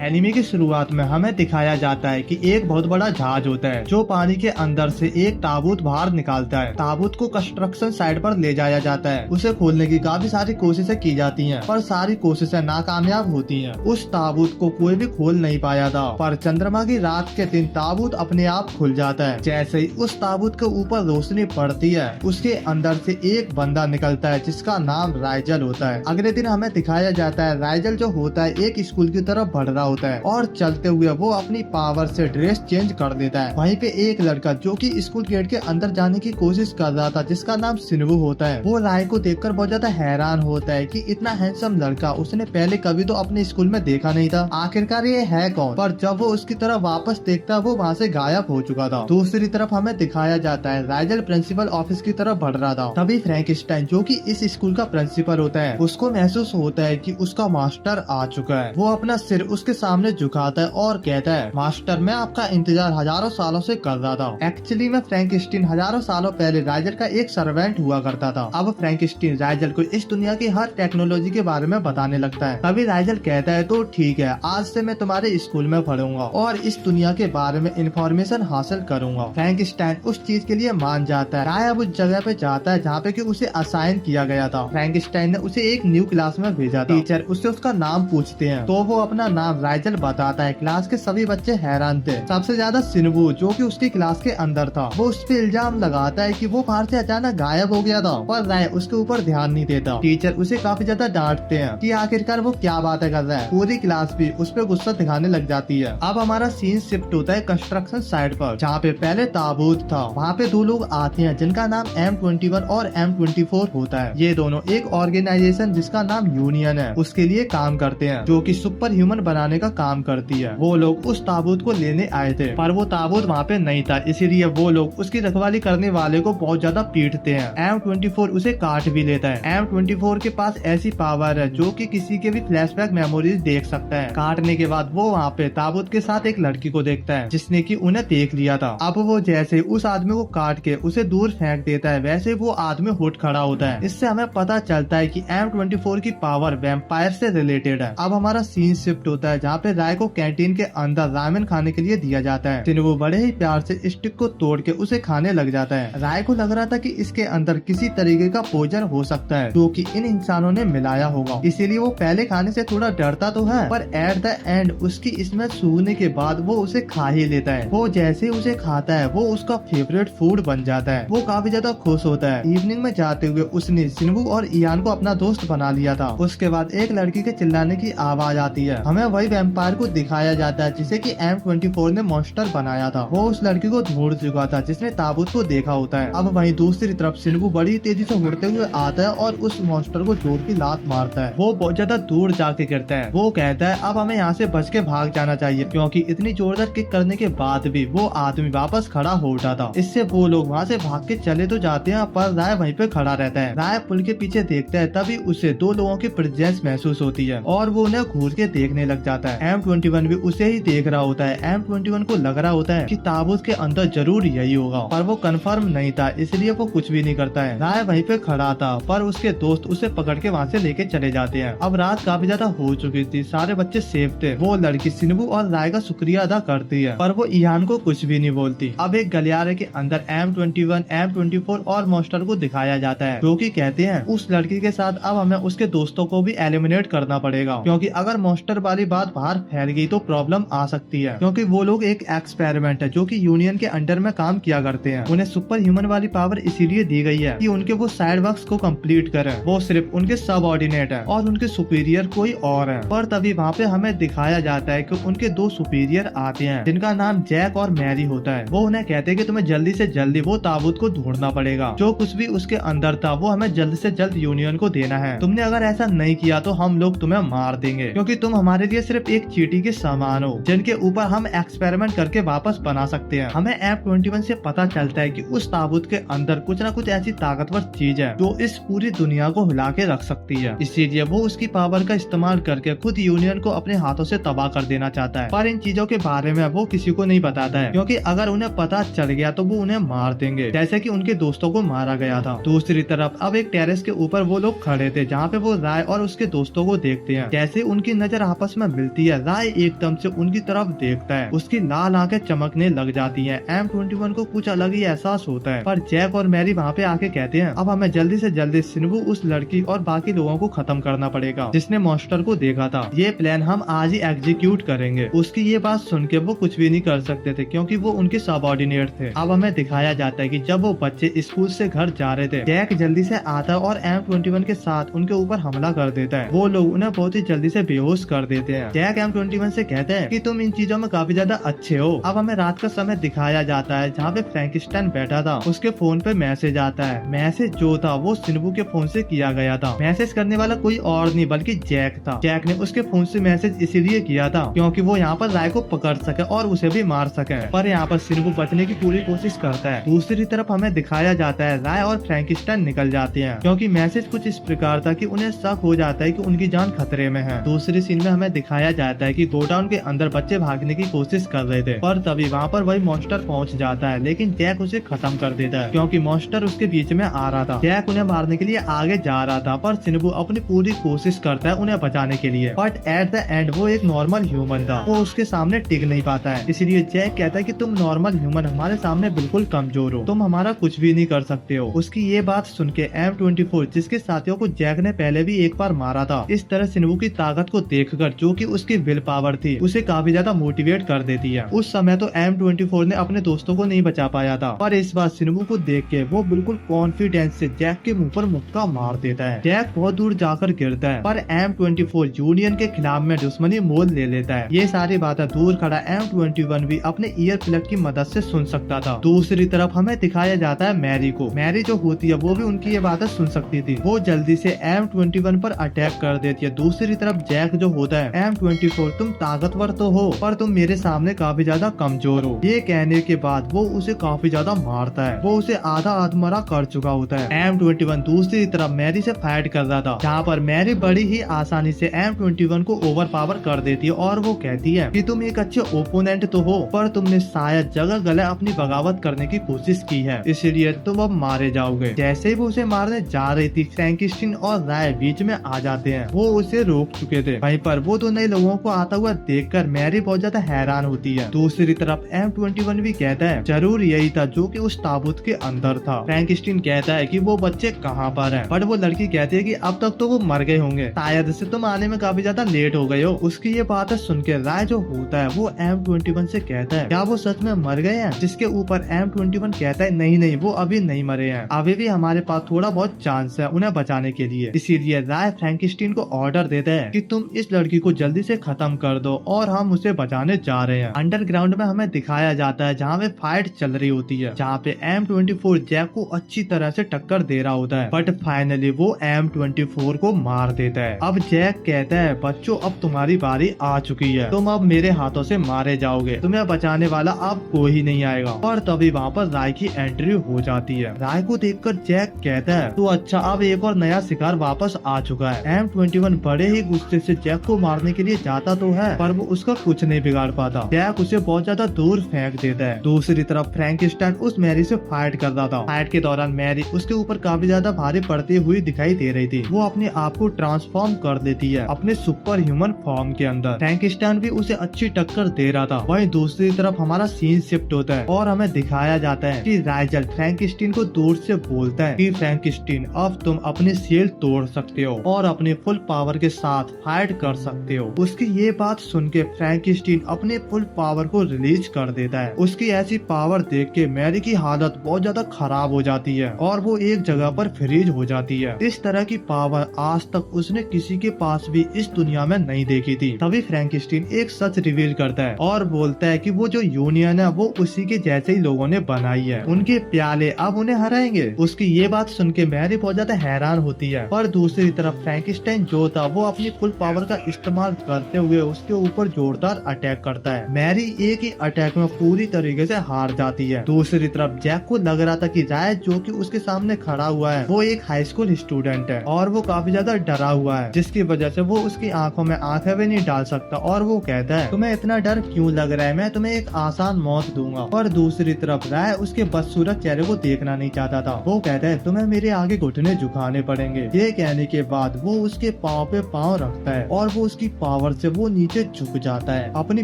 Anime की शुरुआत में हमें दिखाया जाता है कि एक बहुत बड़ा जहाज होता है जो पानी के अंदर से एक ताबूत बाहर निकालता है। ताबूत को कंस्ट्रक्शन साइट पर ले जाया जाता है। उसे खोलने की काफी सारी कोशिशें की जाती हैं, पर सारी कोशिशें नाकामयाब होती हैं। उस ताबूत को कोई भी खोल नहीं पाया था, पर चंद्रमा की रात के दिन ताबूत अपने आप खुल जाता है। जैसे ही उस ताबूत के ऊपर रोशनी पड़ती है, उसके अंदर से एक बंदा निकलता है जिसका नाम राइजल होता है। अगले दिन हमें दिखाया जाता है राइजल जो होता है एक स्कूल की तरफ बढ़ रहा होता है और चलते हुए वो अपनी पावर से ड्रेस चेंज कर देता है। वहीं पे एक लड़का जो कि स्कूल गेट के अंदर जाने की कोशिश कर रहा था जिसका नाम सिनवू होता है, वो राय को देखकर बहुत ज्यादा हैरान होता है कि इतना हैंडसम लड़का उसने पहले कभी तो अपने स्कूल में देखा नहीं था, आखिरकार ये है कौन। पर जब वो उसकी तरफ वापस देखता वो वहाँ से गायब हो चुका था। दूसरी तरफ हमें दिखाया जाता है राइजल प्रिंसिपल ऑफिस की तरफ बढ़ रहा था। तभी फ्रैंकेनस्टाइन जो कि इस स्कूल का प्रिंसिपल होता है, उसको महसूस होता है कि उसका मास्टर आ चुका है। वो अपना सिर उसके सामने झुकाता है और कहता है, मास्टर मैं आपका इंतजार हजारों सालों से कर रहा था। एक्चुअली में फ्रैंकेनस्टाइन हजारों सालों पहले राइजल का एक सर्वेंट हुआ करता था। अब फ्रैंकेनस्टाइन राइजल को इस दुनिया की हर टेक्नोलॉजी के बारे में बताने लगता है। तभी राइजल कहता है, तो ठीक है, आज से मैं तुम्हारे स्कूल में पढ़ूंगा और इस दुनिया के बारे में इंफॉर्मेशन हासिल करूंगा। फ्रैंकेनस्टाइन उस चीज के लिए मान जाता है। राय अब उस जगह पे जाता है जहाँ पे कि उसे असाइन किया गया था। फ्रैंकेनस्टाइन ने उसे एक न्यू क्लास में भेजा था। टीचर उससे उसका नाम पूछते हैं तो वो अपना नाम राइजल बताता है। क्लास के सभी बच्चे हैरान थे, सबसे ज्यादा सिनवू जो कि उसकी क्लास के अंदर था। वो उस पे इल्जाम लगाता है कि वो बाहर से अचानक गायब हो गया था, पर राय उसके ऊपर ध्यान नहीं देता। टीचर उसे काफी ज्यादा डांटते हैं कि आखिरकार वो क्या बातें कर रहा है। पूरी क्लास भी उस पे गुस्सा दिखाने लग जाती है। अब हमारा सीन शिफ्ट होता है कंस्ट्रक्शन साइट पर, जहाँ पे पहले ताबूत था। वहाँ पे दो लोग आते हैं जिनका नाम M21 और M24 होता है। ये दोनों एक ऑर्गेनाइजेशन जिसका नाम यूनियन है उसके लिए काम करते हैं, जो कि सुपर ह्यूमन बनाने का काम करती है। वो लोग उस ताबूत को लेने आए थे, पर वो ताबूत वहाँ पे नहीं था, इसीलिए वो लोग उसकी रखवाली करने वाले को बहुत ज्यादा पीटते हैं। M24 उसे काट भी लेता है। M24 के पास ऐसी पावर है जो कि किसी के भी फ्लैशबैक मेमोरीज देख सकता है। काटने के बाद वो वहाँ पे ताबूत के साथ एक लड़की को देखता है जिसने कि उन्हें देख लिया था। अब वो जैसे उस आदमी को काट के उसे दूर फेंक देता है, वैसे वो आदमी उठ खड़ा होता है। इससे हमें पता चलता है कि M24 की पावर वैम्पायर से रिलेटेड है। अब हमारा सीन शिफ्ट होता है जहाँ पे राय को कैंटीन के अंदर रामेन खाने के लिए दिया जाता है। फिर वो बड़े ही प्यार से स्टिक को तोड़ के उसे खाने लग जाता है। राय को लग रहा था कि इसके अंदर किसी तरीके का पोजन हो सकता है जो कि इन इंसानों ने मिलाया होगा, इसीलिए वो पहले खाने से थोड़ा डरता तो है, पर एट द एंड उसकी स्मेल सूंघने के बाद वो उसे खा ही लेता है। वो जैसे उसे खाता है वो उसका फेवरेट फूड बन जाता है। वो काफी ज्यादा खुश होता है। इवनिंग में जाते हुए उसने सिनवू और इयान को अपना दोस्त बना लिया था। उसके बाद एक लड़की के चिल्लाने की आवाज आती है। हमें वही वैम्पायर को दिखाया जाता है जिसे कि M24 ने मॉन्स्टर बनाया था। वो उस लड़की को ढूंढ चुका था जिसने ताबूत को देखा होता है। अब वहीं दूसरी तरफ सिनवू बड़ी तेजी से उड़ते हुए आता है और उस मॉन्स्टर को जोर की लात मारता है। वो बहुत ज्यादा दूर जाके गिरता है। वो कहता है, अब हमें यहाँ से बच के भाग जाना चाहिए, क्योंकि इतनी जोरदार किक करने के बाद भी वो आदमी वापस खड़ा हो उठा था। इससे वो लोग वहाँ से भाग के चले तो जाते हैं, पर राय वहीं पे खड़ा रहता है। राय पुल के पीछे देखता है, तभी उसे दो लोगों की प्रेजेंस महसूस होती है और वो उन्हें घूर के देखने लग जाता है। M21 भी उसे ही देख रहा होता है। M21 को लग रहा होता है कि ताबूत के अंदर जरूर यही होगा, पर वो कंफर्म नहीं था, इसलिए वो कुछ भी नहीं करता है। राय वहीं पे खड़ा था, पर उसके दोस्त उसे पकड़ के वहाँ से लेके चले जाते हैं। अब रात काफी ज्यादा हो चुकी थी, सारे बच्चे सेफ थे। वो लड़की सिनवू और राय का शुक्रिया अदा करती है, पर वो इयान को कुछ भी नहीं बोलती। अब एक गलियारे के अंदर M21, M24 और मॉन्स्टर को दिखाया जाता है, जो कि कहते हैं उस लड़की के साथ अब हमें उसके दोस्तों को भी एलिमिनेट करना पड़ेगा, क्योंकि अगर मॉन्स्टर वाली बात बाहर फैल गई तो प्रॉब्लम आ सकती है, क्योंकि वो लोग एक एक्सपेरिमेंट है जो कि यूनियन के अंडर में काम किया करते हैं। उन्हें सुपर ह्यूमन वाली पावर इसीलिए दी गई है कि उनके वो साइड वर्क्स को कंप्लीट करें। वो सिर्फ उनके सबऑर्डिनेट है और उनके सुपीरियर कोई और है। पर तभी वहाँ पे हमें दिखाया जाता है कि उनके दो सुपीरियर आते हैं जिनका नाम जैक और मैरी होता है। वो उन्हें कहते हैं कि तुम्हें जल्दी से जल्दी वो ताबूत को ढूंढना पड़ेगा, जो कुछ भी उसके अंदर था वो हमें जल्द से जल्द यूनियन को देना है। तुमने अगर ऐसा नहीं किया तो हम लोग तुम्हें मार देंगे, क्योंकि तुम हमारे लिए सिर्फ एक चींटी के समान हो जिनके ऊपर हम एक्सपेरिमेंट करके वापस बना सकते हैं। हमें M21 से पता चलता है कि उस ताबूत के अंदर कुछ न कुछ ऐसी ताकतवर चीज है जो इस पूरी दुनिया को हिला के रख सकती है, इसीलिए वो उसकी पावर का इस्तेमाल करके खुद यूनियन को अपने हाथों से तबाह कर देना चाहता है। पर इन चीजों के बारे में वो किसी को नहीं बताता है, क्योंकि अगर उन्हें पता चल गया तो वो उन्हें मार देंगे, जैसे कि उनके दोस्तों को मारा गया था। दूसरी तरफ अब एक टेरेस के ऊपर वो लोग खड़े थे, जहाँ पे वो राय और उसके दोस्तों को देखते हैं। जैसे उनकी नजर आपस में मिलती है, राय एकदम से उनकी तरफ देखता है। उसकी लाल आंखें चमकने लग जाती हैं। M21 को कुछ अलग ही एहसास होता है, पर जैक और मैरी वहाँ पे आके कहते हैं अब हमें जल्दी से जल्दी शिनबू, उस लड़की और बाकी लोगों को खत्म करना पड़ेगा जिसने मॉन्स्टर को देखा था। ये प्लान हम आज ही एग्जीक्यूट करेंगे। उसकी ये बात सुन के वो कुछ भी नहीं कर सकते थे क्योंकि वो उनके सबऑर्डिनेट थे। अब हमें दिखाया जाता है कि जब वो बच्चे स्कूल से घर जा रहे थे, जैक जल्दी से आता है और M21 के साथ उनके ऊपर हमला कर देता है। वो लोग उन्हें बहुत ही जल्दी से बेहोश कर देते हैं। जैक M21 से कहते हैं कि तुम इन चीजों में काफी ज्यादा अच्छे हो। अब हमें रात का समय दिखाया जाता है जहाँ पे फ्रैंकिस्टाइन बैठा था। उसके फोन पे मैसेज आता है। मैसेज जो था वो शिनबू के फोन से किया गया था। मैसेज करने वाला कोई और नहीं बल्कि जैक था। जैक ने उसके फोन से मैसेज इसीलिए किया था क्योंकि वो यहाँ पर राय को पकड़ सके और उसे भी मार सके, पर यहाँ पर शिनबू बचने की पूरी कोशिश करता है। दूसरी तरफ हमें दिखाया जाता है राय और फ्रैंकिस्टाइन निकल जाते हैं क्योंकि मैसेज कुछ इस प्रकार था कि उन्हें शक हो जाता है कि उनकी जान खतरे में है। दूसरी सीन में हमें दिखाया जाता है कि गोडाउन के अंदर बच्चे भागने की कोशिश कर रहे थे, पर तभी वहाँ पर वही मॉन्स्टर पहुँच जाता है, लेकिन जैक उसे खत्म कर देता है क्योंकि मॉन्स्टर उसके बीच में आ रहा था। जैक उन्हें मारने के लिए आगे जा रहा था, पर शिनबू अपनी पूरी कोशिश करता है उन्हें बचाने के लिए, बट एट द एंड वो एक नॉर्मल ह्यूमन था। वो उसके सामने टिक नहीं पाता है। इसलिए जैक कहता है कि तुम नॉर्मल ह्यूमन हमारे सामने बिल्कुल कमजोर हो, तुम हमारा कुछ भी नहीं कर सकते हो। उसकी ये बात सुन के M24, जिसके साथियों को जैक ने पहले भी एक बार मारा था, इस तरह शिनबू की ताकत को देखकर, जो कि उसकी विल पावर थी, उसे काफी ज्यादा मोटिवेट कर देती है। उस समय तो M24 ने अपने दोस्तों को नहीं बचा पाया था, पर इस बार शिनबू को देख के वो बिल्कुल कॉन्फिडेंस से जैक के मुंह पर मुक्का मार देता है। जैक बहुत दूर जाकर गिरता है, पर M24 यूनियन के खिलाफ में दुश्मनी मोल ले लेता है। ये सारी बातें दूर खड़ा M21 भी अपने ईयर प्लग की मदद से सुन सकता था। दूसरी तरफ हमें दिखाया जाता है मैरी को। मैरी जो होती है वो भी उनकी ये बातें सुन सकती थी। वो जल्दी से M21 पर अटैक कर देती है। दूसरी तरफ जैक जो होता है, M24 तुम ताकतवर तो हो पर तुम मेरे सामने काफी ज्यादा कमजोर हो। ये कहने के बाद वो उसे काफी ज्यादा मारता है। वो उसे आधा अधमरा कर चुका होता है। M21 दूसरी तरफ मैरी से फाइट कर रहा था, जहाँ पर मैरी बड़ी ही आसानी से M21 को ओवर पावर कर देती है और वो कहती है कि तुम एक अच्छे ओपोनेंट तो हो, पर तुमने शायद जगह गले अपनी बगावत करने की कोशिश की है, इसलिए तुम अब मारे जाओगे। जैसे ही वो उसे मारने जा रही थी, फ्रैंकिस्टाइन और राय बीच में आ जाते हैं। वो उसे रोक चुके थे। वहीं पर वो दो नए लोगों को आता हुआ देखकर मैरी बहुत ज्यादा हैरान होती है। दूसरी तरफ M21 भी कहता है जरूर यही था जो कि उस ताबूत के अंदर था। फ्रैंकिस्टाइन कहता है कि वो बच्चे कहाँ पर हैं, बट वो लड़की कहती है कि अब तक तो वो मर गए होंगे, शायद से तुम आने में काफी ज्यादा लेट हो गए हो। उसकी ये बातें सुन के राय जो होता है वो M21 से कहता है क्या वो सच में मर गए हैं, जिसके ऊपर M21 कहता है नहीं नहीं, वो अभी नहीं मरे हैं, अभी भी हमारे पास थोड़ा बहुत चांस है उन्हें बचाने के लिए। इसीलिए राय फ्रैंकिस्टाइन को ऑर्डर देता है कि तुम इस लड़की को जल्दी से खत्म कर दो और हम उसे बचाने जा रहे हैं। अंडरग्राउंड में हमें दिखाया जाता है जहाँ पे फाइट चल रही होती है, जहाँ पे M24 जैक को अच्छी तरह से टक्कर दे रहा होता है, बट फाइनली वो M24 को मार देता है। अब जैक कहता है बच्चों अब तुम्हारी बारी आ चुकी है, तुम अब मेरे हाथों से मारे जाओगे, तुम्हें बचाने वाला अब कोई नहीं आएगा। और तभी वहाँ पर राय की एंट्री हो जाती है। राय को देखकर जैक कहता है तो अच्छा अब एक और नया शिकार वापस आ चुका है। M21 बड़े ही गुस्से से जैक को मारने के लिए जाता तो है, पर वो उसका कुछ नहीं बिगाड़ पाता। जैक उसे बहुत ज्यादा दूर फेंक देता है। दूसरी तरफ फ्रैंकिस्टाइन उस मैरी से फाइट कर रहा था। फाइट के दौरान मैरी उसके ऊपर काफी ज्यादा भारी पड़ती हुई दिखाई दे रही थी। वो अपने आप को ट्रांसफॉर्म कर देती है अपने सुपर ह्यूमन फॉर्म के अंदर। फ्रैंकिस्टाइन भी उसे अच्छी टक्कर दे रहा था। वहीं दूसरी तरफ हमारा सीन शिफ्ट होता है और हमें दिखाया जाता है कि राइजल फ्रैंकिस्टाइन को दूर से बोलता है कि फ्रैंकिस्टाइन अब तुम अपनी शील्ड तोड़ सकते हो और अपने फुल पावर के साथ फाइट कर सकते हो। उसकी ये बात सुन के फ्रैंकिस्टाइन अपने फुल पावर को रिलीज कर देता है। उसकी ऐसी पावर देख के मैरी की हालत बहुत ज्यादा खराब हो जाती है और वो एक जगह पर फ्रीज हो जाती है। इस तरह की पावर आज तक उसने किसी के पास भी इस दुनिया में नहीं देखी थी। तभी फ्रैंकिस्टाइन एक सच रिवील करता है और बोलता है कि वो जो यूनियन है वो उसी के जैसे ही लोगों ने बनाई है, उनके प्याले अब उन्हें हराएंगे। उसकी ये बात सुन के मैरी बहुत ज्यादा हैरान होती है। पर दूसरी तरफ फ्रैंकिस्टाइन जो था वो अपनी फुल पावर का इस्तेमाल करते हुए उसके ऊपर जोरदार अटैक करता है। मैरी एक ही अटैक में पूरी तरीके से हार जाती है। दूसरी तरफ जैक को लग रहा था कि राय जो कि उसके सामने खड़ा हुआ है वो एक हाई स्कूल स्टूडेंट है और वो काफी ज्यादा डरा हुआ है, जिसकी वजह से वो उसकी आंखों में आंखें भी नहीं डाल सकता। और वो कहता है तुम्हें इतना डर क्यों लग रहा है, मैं तुम्हें एक आसान मौत दूंगा। और दूसरी तरफ राय उसके बदसूरत चेहरे को देखना नहीं चाहता था। वो कहता है तुम्हें मेरे आगे घुटने झुकाने पड़ेंगे। ये कहने के बाद वो उसके पाँव पे पाँव रखता है और वो उसकी पावर से वो नीचे झुक जाता है। अपनी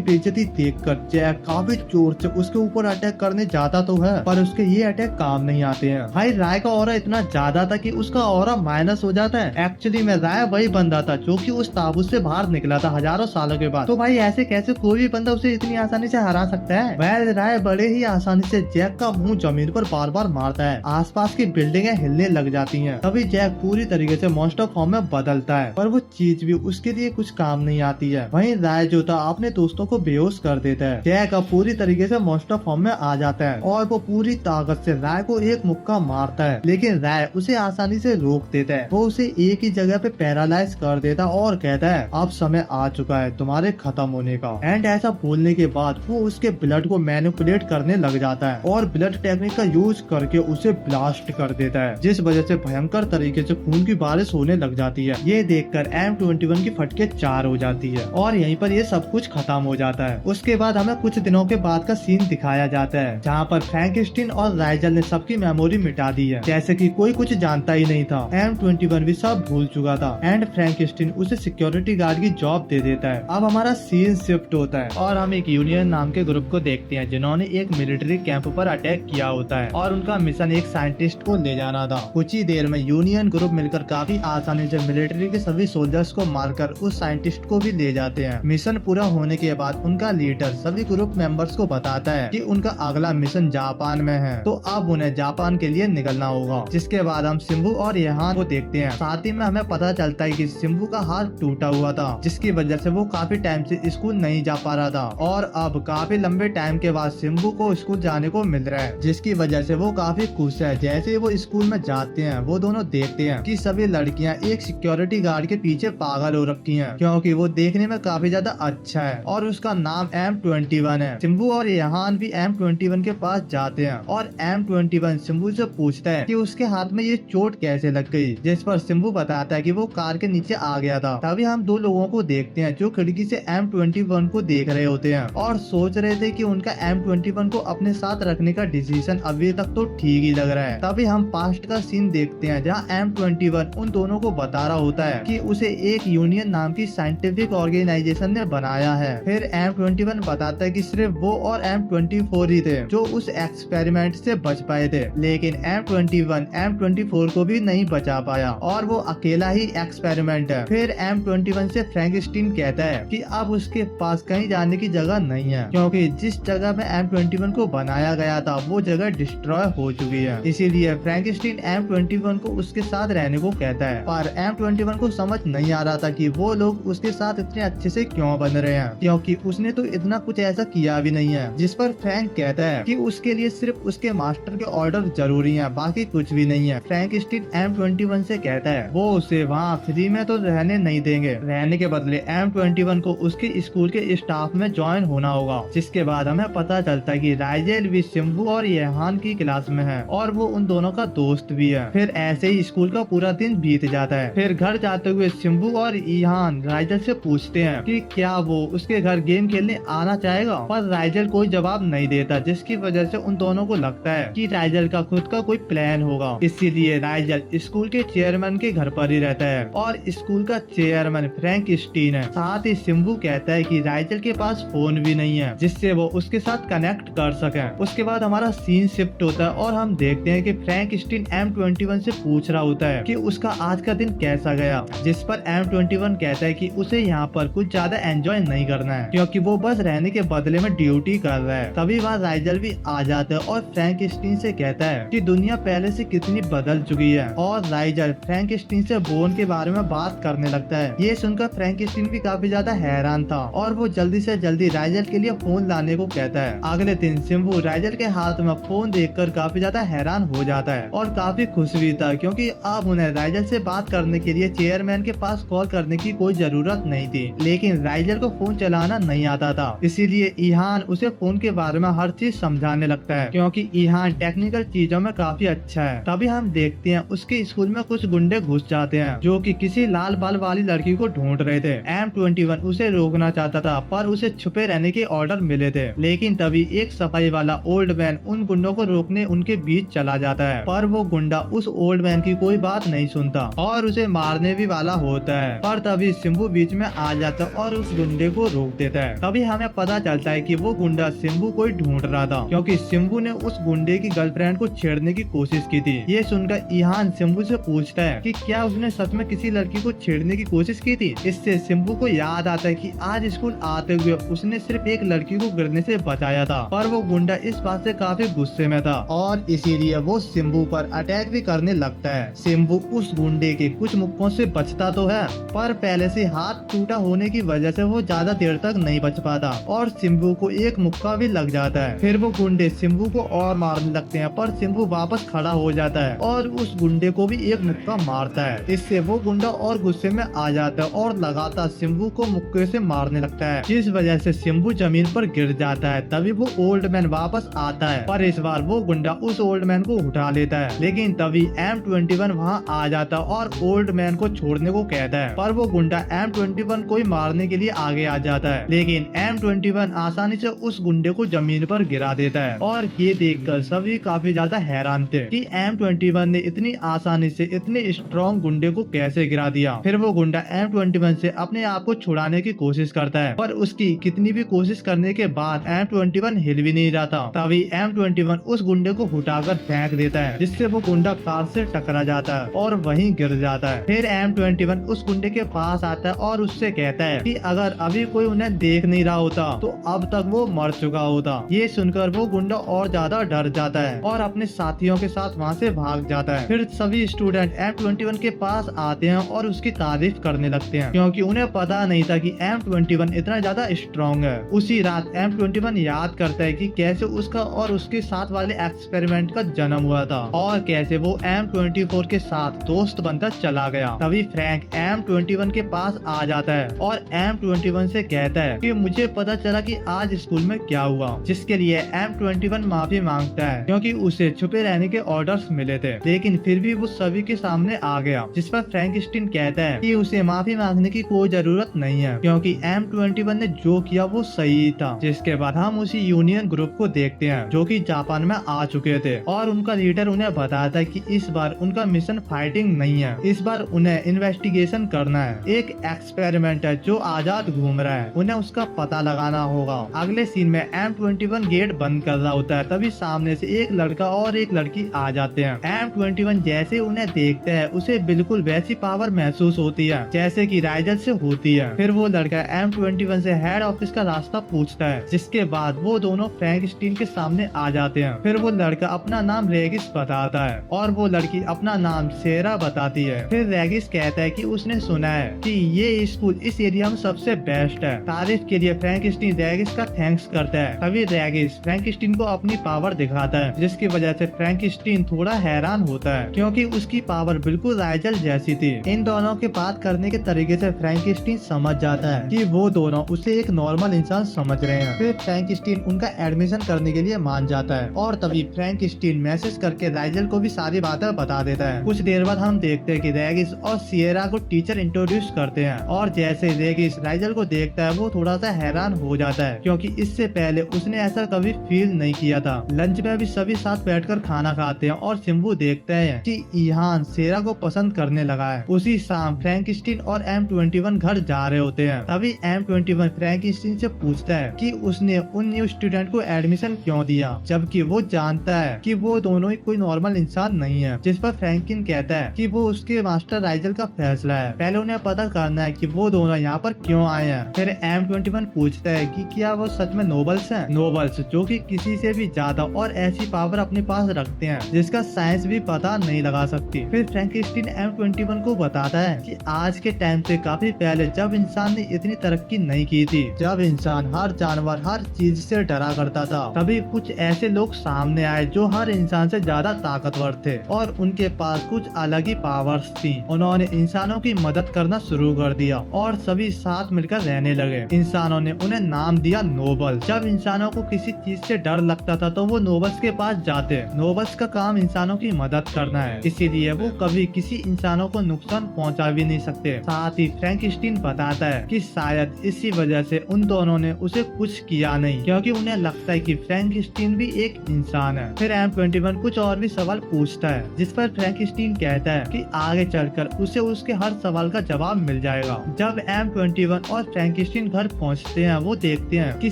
बेइज्जती देखकर जैक काफी जोर से उसके ऊपर अटैक करने जाता तो है, पर उसके ये अटैक काम नहीं आते हैं। भाई राय का ऑरा इतना ज्यादा था कि उसका ऑरा माइनस हो जाता है। एक्चुअली में राय वही बंदा था जो कि उस ताबूत से बाहर निकला था हजारों सालों के बाद। तो भाई ऐसे कैसे कोई भी बंदा उसे इतनी आसानी से हरा सकता है। वह राय बड़े ही आसानी से जैक का मुंह जमीन पर बार बार मारता है। आसपास की बिल्डिंगें हिलने लग जाती हैं। तभी जैक पूरी तरीके से मॉन्स्टर फॉर्म में बदलता है, पर वो चीज भी उसके लिए कुछ काम नहीं आती है। वहीं राय जो था अपने दोस्तों को बेहोश कर देता है। जैक अब पूरी तरीके से मॉन्स्टर फॉर्म में आ जाता है और वो पूरी ताकत से राय को एक मुक्का मारता है, लेकिन राय उसे आसानी से रोक देता है। वो उसे एक ही जगह पे पैरालाइज कर देता और कहता है अब समय आ चुका है तुम्हारे खत्म होने का। एंड ऐसा बोलने के बाद वो उसके ब्लड को मैनिपुलेट करने लग जाता है और ब्लड टेक्निक का यूज करके उसे ब्लास्ट कर देता है, जिस वजह से भयंकर तरीके से खून की बारिश होने लग जाती है। ये देखकर M21 की फटके 4 हो जाती है और यहीं पर ये सब कुछ खत्म हो जाता है। उसके बाद हमें कुछ दिनों के बाद का सीन दिखाया जाता है जहाँ पर फ्रैंकेनस्टीन और राइजल ने सबकी मेमोरी मिटा दी है, जैसे कि कोई कुछ जानता ही नहीं था। M21 भी सब भूल चुका था एंड फ्रैंकेनस्टीन उसे सिक्योरिटी गार्ड की जॉब दे देता है। अब हमारा सीन शिफ्ट होता है और हम एक यूनियन नाम के ग्रुप को देखते हैं जिन्होंने एक मिलिट्री कैंप पर अटैक किया होता है और उनका मिशन एक साइंटिस्ट को ले जाना था। कुछ ही देर में यूनियन ग्रुप मिलकर काफी आसानी से मिलिट्री के सभी सोल्जर्स को मारकर उस साइंटिस्ट को भी ले जाते हैं। मिशन पूरा होने के बाद उनका लीडर सभी ग्रुप मेंबर्स को बताता है कि उनका अगला मिशन जापान में है, तो अब उन्हें जापान के लिए निकलना होगा। जिसके बाद हम सिम्बू और यहान को देखते हैं। साथ ही में हमें पता चलता है कि सिम्बू का हाथ टूटा हुआ था, जिसकी वजह से वो काफी टाइम से स्कूल नहीं जा पा रहा था और अब काफी लंबे टाइम के बाद सिम्बू को स्कूल जाने को मिल रहा है, जिसकी वजह से वो काफी खुश है। जैसे ही वो स्कूल में जाते हैं वो दोनों देखते हैं कि सभी लड़कियां एक सिक्योरिटी गार्ड के पीछे पागल हो रखी हैं, क्योंकि वो देखने में काफी ज्यादा अच्छा है और उसका नाम M21 है। सिम्बू और यहान भी M21 के पास जाते हैं और M21 सिम्बू से पूछता है कि उसके हाथ में ये चोट कैसे लग गई, जिस पर सिम्बू बताता है कि वो कार के नीचे आ गया था। तभी हम दो लोगों को देखते हैं जो खिड़की से M21 को देख रहे होते हैं और सोच रहे थे कि उनका M21 को अपने साथ रखने का डिसीजन अभी तक तो ठीक ही लग रहा है। तभी हम पास्ट का सीन देखते हैं जहाँ M21 उन दोनों को बता रहा होता है कि उसे एक यूनियन नाम की साइंटिफिक ऑर्गेनाइजेशन ने बनाया है। फिर M21 बताता है कि सिर्फ वो और M24 ही थे जो उस एक्सपेरिमेंट से बच पाए थे, लेकिन M21 M24 को भी नहीं बचा पाया और वो अकेला ही एक्सपेरिमेंट है। फिर M21 से फ्रैंकेनस्टीन कहता है कि अब उसके पास कहीं जाने की जगह नहीं है, क्योंकि जिस जगह में M21 को बनाया गया था वो जगह डिस्ट्रॉय हो चुकी है। इसीलिए फ्रैंकेनस्टीन M21 को उसके साथ रहने को कहता है, पर M21 को समझ नहीं आ रहा था कि वो लोग उसके साथ इतने अच्छे से क्यों बन रहे हैं, क्योंकि उसने तो इतना कुछ ऐसा किया भी नहीं है। जिस पर फ्रैंक कहता है कि उसके लिए सिर्फ उसके मास्टर के ऑर्डर जरूरी हैं, बाकी कुछ भी नहीं है। फ्रैंकेनस्टीन M21 से कहता है वो उसे वहाँ फ्री में तो रहने नहीं देंगे, रहने के बदले M21 को उसके स्कूल के स्टाफ में ज्वाइन होना होगा। जिसके बाद हमें पता चलता है कि राइजेल भी सिम्बू और यहान की क्लास में है और वो उन दोनों का दोस्त भी है। फिर ऐसे ही स्कूल का पूरा दिन बीत जाता है। फिर घर जाते हुए सिम्बू और यहान राइजल से पूछते हैं कि क्या वो उसके घर गेम खेलने आना चाहेगा, पर राइजल कोई जवाब नहीं देता, जिसकी वजह से उन दोनों को लगता है कि राइजल का खुद का कोई प्लान होगा। इसीलिए राइजल स्कूल के चेयरमैन के घर पर ही रहता है और स्कूल का चेयरमैन फ्रैंकेनस्टीन है। साथ ही सिम्बू कहता है कि राइजल के पास फोन भी नहीं है जिससे वो उसके साथ कनेक्ट कर सके। उसके बाद हमारा सीन शिफ्ट होता है और हम देखते हैं कि फ्रैंकेनस्टीन M21 से पूछ रहा होता है कि उसका आज का दिन कैसा गया, जिस पर M21 कहता है कि उसे यहाँ पर कुछ ज्यादा एंजॉय नहीं करना है, क्योंकि वो बस रहने के बदले में ड्यूटी कर रहा है। तभी वहाँ राइजल भी आ जाता है और फ्रैंकेनस्टीन से कहता है कि दुनिया पहले से कितनी बदल चुकी है और राइजल फ्रैंकेनस्टीन से बोन के बारे में बात करने लगता है। ये सुनकर फ्रैंकेनस्टीन भी काफी ज्यादा हैरान था और वो जल्दी से जल्दी राइजल के लिए फोन लाने को कहता है। अगले दिन सिम्बू राइजल के हाथ में फोन देखकर काफी ज्यादा हैरान हो जाता है और काफी खुश भी था, क्योंकि अब उन्हें राइजल से बात करने के लिए चेयरमैन के पास कॉल करने की कोई जरूरत नहीं थी। लेकिन राइजल को फोन चलाना नहीं आता था, इसीलिए ईहान उसे फोन के बारे में हर चीज समझाने लगता है, क्योंकि ईहान टेक्निकल चीजों में काफी अच्छा है। तभी हम देखते हैं उसके स्कूल में कुछ गुंडे घुस जाते हैं जो कि किसी लाल बाल वाली लड़की को ढूंढ रहे थे। M21 उसे रोकना चाहता था, पर उसे छुपे रहने के ऑर्डर मिले थे। लेकिन तभी एक सफाई वाला ओल्ड मैन उन गुंडों को रोकने उनके बीच चला जाता है, पर वो गुंडा उस ओल्ड मैन की कोई बात नहीं सुनता और उसे मारने भी वाला होता है। पर तभी सिम्बू बीच में में आ जाता है और उस गुंडे को रोक देता है। तभी हमें पता चलता है कि वो गुंडा शिम्बू को ही ढूंढ रहा था, क्योंकि शिम्बू ने उस गुंडे की गर्लफ्रेंड को छेड़ने की कोशिश की थी। ये सुनकर ईहान शिम्बू से पूछता है कि क्या उसने सच में किसी लड़की को छेड़ने की कोशिश की थी। इससे शिम्बू को याद आता है कि आज स्कूल आते हुए उसने सिर्फ एक लड़की को गिरने से बचाया था, पर वो गुंडा इस बात से काफी गुस्से में था और इसीलिए वो शिम्बू पर अटैक भी करने लगता है। शिम्बू उस गुंडे के कुछ मुक्कों से बचता तो है, पर पहले से हाथ टूटा होने की वजह से वो ज्यादा देर तक नहीं बच पाता और शिम्बू को एक मुक्का भी लग जाता है। फिर वो गुंडे शिम्बू को और मारने लगते हैं, पर शिम्बू वापस खड़ा हो जाता है और उस गुंडे को भी एक मुक्का मारता है। इससे वो गुंडा और गुस्से में आ जाता है और लगातार शिम्बू को मुक्के से मारने लगता है, जिस वजह से शिम्बू जमीन पर गिर जाता है। तभी वो ओल्ड मैन वापस आता है, पर इस बार वो गुंडा उस ओल्ड मैन को उठा लेता है। लेकिन तभी M21 वहाँ आ जाता है और ओल्ड मैन को छोड़ने को कहता है, पर वो गुंडा M21 को ही मारने के लिए आगे आ जाता है। लेकिन M21 आसानी से उस गुंडे को जमीन पर गिरा देता है और ये देखकर सभी काफी ज्यादा हैरान थे कि M21 ने इतनी आसानी से इतने स्ट्रॉन्ग गुंडे को कैसे गिरा दिया। फिर वो गुंडा M21 से अपने आप को छुड़ाने की कोशिश करता है, पर उसकी कितनी भी कोशिश करने के बाद M21 हिल भी नहीं रहा था। तभी M21 उस गुंडे को उठाकर फेंक देता है, जिससे वो गुंडा कार से टकरा जाता है और वहीं गिर जाता है। फिर M21 उस गुंडे के पास आता है और उससे कहता है कि अगर अभी कोई उन्हें देख नहीं रहा होता तो अब तक वो मर चुका होता। ये सुनकर वो गुंडा और ज्यादा डर जाता है और अपने साथियों के साथ वहाँ से भाग जाता है। फिर सभी स्टूडेंट M21 के पास आते हैं और उसकी तारीफ करने लगते हैं, क्योंकि उन्हें पता नहीं था कि M21 इतना ज्यादा स्ट्रॉन्ग है। उसी रात M21 याद करता है कि कैसे उसका और उसके साथ वाले एक्सपेरिमेंट का जन्म हुआ था और कैसे वो M24 के साथ दोस्त बनकर चला गया। तभी फ्रैंक M21 के पास आ जाता है और M21 से कहता है कि मुझे पता चला कि आज स्कूल में क्या हुआ, जिसके लिए M21 माफी मांगता है, क्योंकि उसे छुपे रहने के ऑर्डर्स मिले थे। लेकिन फिर भी वो सभी के सामने आ गया, जिस पर फ्रैंकस्टीन कहता है कि उसे माफी मांगने की कोई जरूरत नहीं है, क्योंकि M21 ने जो किया वो सही था। जिसके बाद हम उसी यूनियन ग्रुप को देखते हैं जो कि जापान में आ चुके थे और उनका लीडर उन्हें बताता है कि इस बार उनका मिशन फाइटिंग नहीं है, इस बार उन्हें इन्वेस्टिगेशन करना है। एक एक्सपेरिमेंट है जो आजाद घूम रहा है, उन्हें उसका पता लगाना होगा। अगले सीन में M21 गेट बंद कर रहा होता है, तभी सामने से एक लड़का और एक लड़की आ जाते हैं। M21 जैसे उन्हें देखता है उसे बिल्कुल वैसी पावर महसूस होती है जैसे कि राइजल से होती है। फिर वो लड़का M21 से हेड ऑफिस का रास्ता पूछता है, जिसके बाद वो दोनों फ्रैंकस्टीन के सामने आ जाते हैं। फिर वो लड़का अपना नाम रेगिस बताता है और वो लड़की अपना नाम सेरा बताती है। फिर रेगिस कहता है कि उसने सुना है कि ये स्कूल इस एरिया में सबसे बेस्ट है। तारीफ के लिए फ्रैंकस्टीन रेगिस का थैंक्स करता है। तभी रेगिस फ्रैंकस्टीन को अपनी पावर दिखाता है, जिसकी वजह से फ्रैंकस्टीन थोड़ा हैरान होता है, क्योंकि उसकी पावर बिल्कुल राइजल जैसी थी। इन दोनों के बात करने के तरीके से फ्रैंकस्टीन समझ जाता है कि वो दोनों उसे एक नॉर्मल इंसान समझ रहे हैं। फिर फ्रैंकस्टीन उनका एडमिशन करने के लिए मान जाता है और तभी फ्रैंकस्टीन मैसेज करके राइजल को भी सारी बातें बता देता है। कुछ देर बाद हम देखते हैं कि रेगिस और सिएरा को टीचर इंट्रोड्यूस करते हैं और जैसे रेगिस राइजल को देखता है वो थोड़ा सा हैरान हो जाता है, क्योंकि इससे पहले उसने ऐसा कभी फील नहीं किया था। लंच में भी सभी साथ बैठकर खाना खाते हैं और शिम्बू देखते हैं कि ईहान सेरा को पसंद करने लगा है। उसी शाम फ्रैंकस्टीन और M21 घर जा रहे होते हैं। तभी M21 फ्रैंकस्टीन से पूछता है कि उसने उन न्यू स्टूडेंट को एडमिशन क्यों दिया, जबकि वो जानता है कि वो दोनों ही कोई नॉर्मल इंसान नहीं है। जिस पर फ्रैंकिन कहता है कि वो उसके मास्टर राइजल का फैसला है, पहले उन्हें पता करना है कि वो दोनों यहाँ पर क्यों आए हैं। फिर M21 पूछता है कि क्या वो सच में नोबल्स हैं, नोबल्स जो कि किसी से भी ज्यादा और ऐसी पावर अपने पास रखते हैं जिसका साइंस भी पता नहीं लगा सकती। फिर फ्रैंकस्टीन M21 को बताता है कि आज के टाइम से काफी पहले जब इंसान ने इतनी तरक्की नहीं की थी, जब इंसान हर जानवर हर चीज से डरा करता था, तभी कुछ ऐसे लोग सामने आए जो हर इंसान से ज्यादा ताकतवर थे और उनके पास कुछ अलग ही पावर्स थी। उन्होंने इंसानों की मदद करना शुरू कर दिया और सभी साथ मिलकर रहने लगे। इंसानों ने उन्हें नाम दिया नोबल। जब इंसानों को किसी चीज से डर लगता था तो वो नोबल्स के पास जाते। नोबल्स का काम इंसानों की मदद करना है, इसीलिए वो कभी किसी इंसानों को नुकसान पहुंचा भी नहीं सकते। साथ ही फ्रैंकस्टीन बताता है कि शायद इसी वजह से उन दोनों ने उसे कुछ किया नहीं, क्योंकि उन्हें लगता है कि फ्रैंकस्टीन भी एक इंसान है। फिर M21 कुछ और भी सवाल पूछता है, जिस पर फ्रैंकस्टीन कहता है कि आगे चलकर उसे उसके हर सवाल का जवाब मिल जाएगा। जब M21 और फ्रैंकिस्टीन घर पहुंचते हैं, वो देखते हैं कि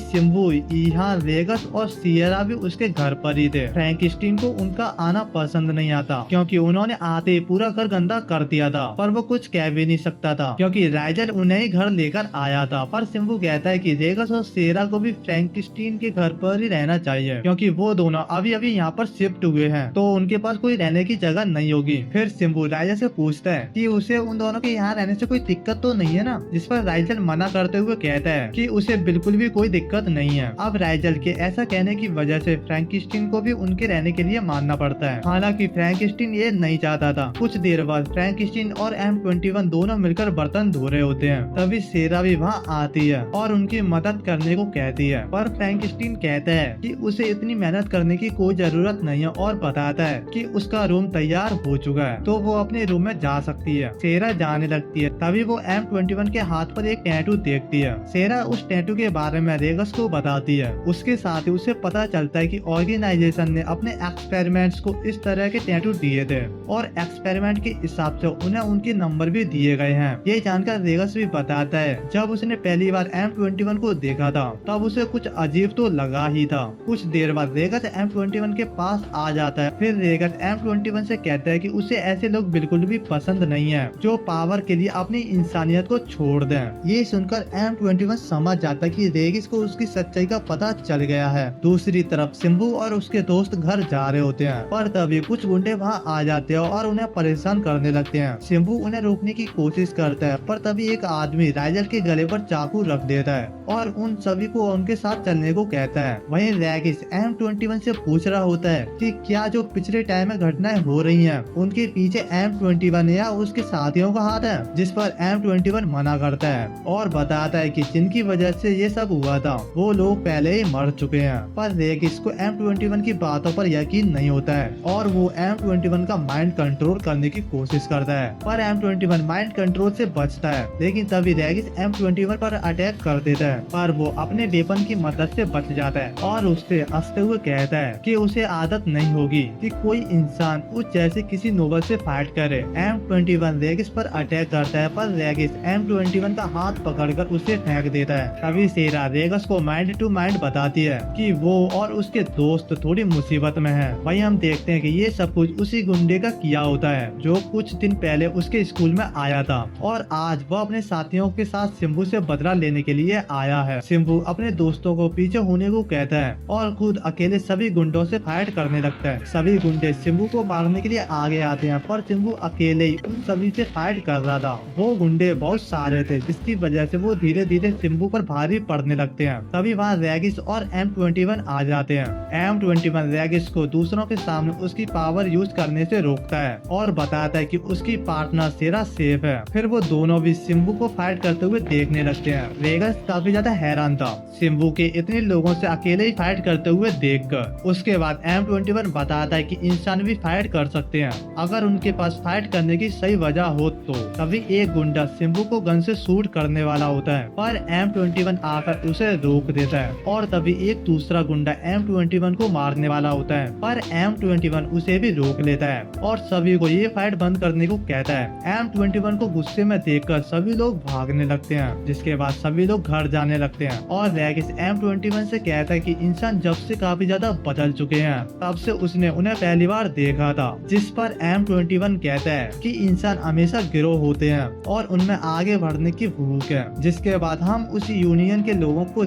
सिम्बू, ईहान, वेगस और सियरा भी उसके घर पर ही थे। फ्रैंकिस्टीन को उनका आना पसंद नहीं आता क्योंकि उन्होंने आते ही पूरा घर गंदा कर दिया था, पर वो कुछ कह भी नहीं सकता था क्योंकि राइजल उन्हें ही घर लेकर आया था। पर सिम्बू कहता है कि वेगस और सियरा को भी फ्रैंकिस्टीन के घर पर ही रहना चाहिए क्योंकि वो दोनों अभी अभी यहाँ पर शिफ्ट हुए हैं, तो उनके पास कोई रहने की जगह नहीं होगी। फिर सिम्बू राइजल से पूछता है कि उसे उन दोनों के यहाँ रहने से कोई दिक्कत तो नहीं है ना, जिस पर राइजल मना करते हुए कहता है कि उसे बिल्कुल भी कोई दिक्कत नहीं है। अब राइजल के ऐसा कहने की वजह से फ्रैंकिस्टीन को भी उनके रहने के लिए मानना पड़ता है। हालांकि फ्रैंकिस्टीन ये नहीं चाहता था। कुछ देर बाद फ्रैंकिस्टीन और M21 दोनों मिलकर बर्तन धो रहे होते हैं, तभी सियरा भी वहाँ आती है और उनकी मदद करने को कहती है। पर फ्रैंकिस्टीन कहता है कि उसे इतनी मेहनत करने की कोई जरूरत नहीं है और बताता है कि उसका रूम तैयार हो चुका है, तो वो अपने रूम में जा सकती है। सियरा जाने लगती है, तभी वो M21 के हाथ पर एक टैटू देखती है। सियरा उस टैटू के बारे में रेगस को बताती है। उसके साथ ही उसे पता चलता है कि ऑर्गेनाइजेशन ने अपने एक्सपेरिमेंट्स को इस तरह के टैटू दिए थे और एक्सपेरिमेंट के हिसाब से उन्हें उनके नंबर भी दिए गए हैं। ये जानकर रेगस भी बताता है जब उसने पहली बार M21 को देखा था तब उसे कुछ अजीब तो लगा ही था। कुछ देर बाद रेगस M21 के पास आ जाता है। फिर रेगस M21 से कहता है कि उसे ऐसे लोग बिल्कुल भी पसंद नहीं है जो पावर के लिए अपनी इंसानियत को छोड़ दें। ये सुनकर M21 समझ जाता है कि रेगिस को उसकी सच्चाई का पता चल गया है। दूसरी तरफ सिम्बू और उसके दोस्त घर जा रहे होते हैं, पर तभी कुछ गुंडे वहाँ आ जाते हैं और उन्हें परेशान करने लगते हैं। सिम्बू उन्हें रोकने की कोशिश करता है, पर तभी एक आदमी राइजल के गले पर चाकू रख देता है और उन सभी को उनके साथ चलने को कहता है। वहीं रेगिस M21 से पूछ रहा होता है कि क्या जो पिछले टाइम में घटनाएं हो रही हैं, उनके पीछे M21 या उसके साथियों का हाथ है, जिस पर M21 मना करता है और बताता है कि जिनकी वजह से ये सब हुआ था वो लोग पहले ही मर चुके हैं। पर रेगिस को M21 की बातों पर यकीन नहीं होता है और वो M21 का माइंड कंट्रोल करने की कोशिश करता है, पर M21 माइंड कंट्रोल से बचता है। लेकिन तभी रेगिस M21 पर अटैक कर देता है, पर वो अपने वेपन की मदद से बच जाता है और उससे हंसते हुए कहता है कि उसे आदत नहीं होगी कि कोई इंसान उस जैसे किसी नोबल से फाइट करे। M21 रेगिस पर अटैक करता है, पर रेगिस M21 का हाथ पकड़कर उसे फेंक देता है। तभी सियरा रेगिस को माइंड टू माइंड बताती है कि वो और उसके दोस्त थोड़ी मुसीबत में हैं। वहीं हम देखते हैं कि ये सब कुछ उसी गुंडे का किया होता है जो कुछ दिन पहले उसके स्कूल में आया था और आज वो अपने साथियों के साथ सिम्बू से बदला लेने के लिए आया है। सिम्बू अपने दोस्तों को पीछे होने को कहता है और खुद अकेले सभी गुंडों से फाइट करने लगता है। सभी गुंडे सिम्बू को मारने के लिए आगे आते हैं, पर सिम्बू अकेले ही उन सभी से फाइट कर रहा था। वो गुंडे बहुत सारे थे, जिसकी वजह से वो धीरे धीरे सिम्बू पर भारी पड़ने लगते हैं। तभी वहाँ रेगिस और M21 आ जाते हैं। M21 रेगिस को दूसरों के सामने उसकी पावर यूज करने से रोकता है और बताता है कि उसकी पार्टनर सियरा सेफ है। फिर वो दोनों भी सिम्बू को फाइट करते हुए देखने लगते हैं। रेगिस काफी ज्यादा हैरान था सिम्बू के इतने लोगों से अकेले ही फाइट करते हुए देखकर। उसके बाद M21 बताता है कि इंसान भी फाइट कर सकते हैं अगर उनके पास फाइट करने की सही वजह हो तो। तभी एक गुंडा सिम्बू को गन से शूट करने वाला होता है, पर M21 आकर उसे रोक देता है और तभी एक दूसरा गुंडा M21 को मारने वाला होता है, पर M21 उसे भी रोक लेता है और सभी को ये फाइट बंद करने को कहता है। M21 को गुस्से में देखकर सभी लोग भागने लगते हैं, जिसके बाद सभी लोग घर जाने लगते हैं और रेगिस M21 से कहता है कि इंसान जब से काफी ज्यादा बदल चुके हैं, तब से उसने उन्हें पहली बार देखा था। जिस पर M21 कहता है कि इंसान हमेशा गिरोह होते हैं और उनमें आगे बढ़ने की भूख है। जिसके बाद हम उसी यूनियन के लोगों को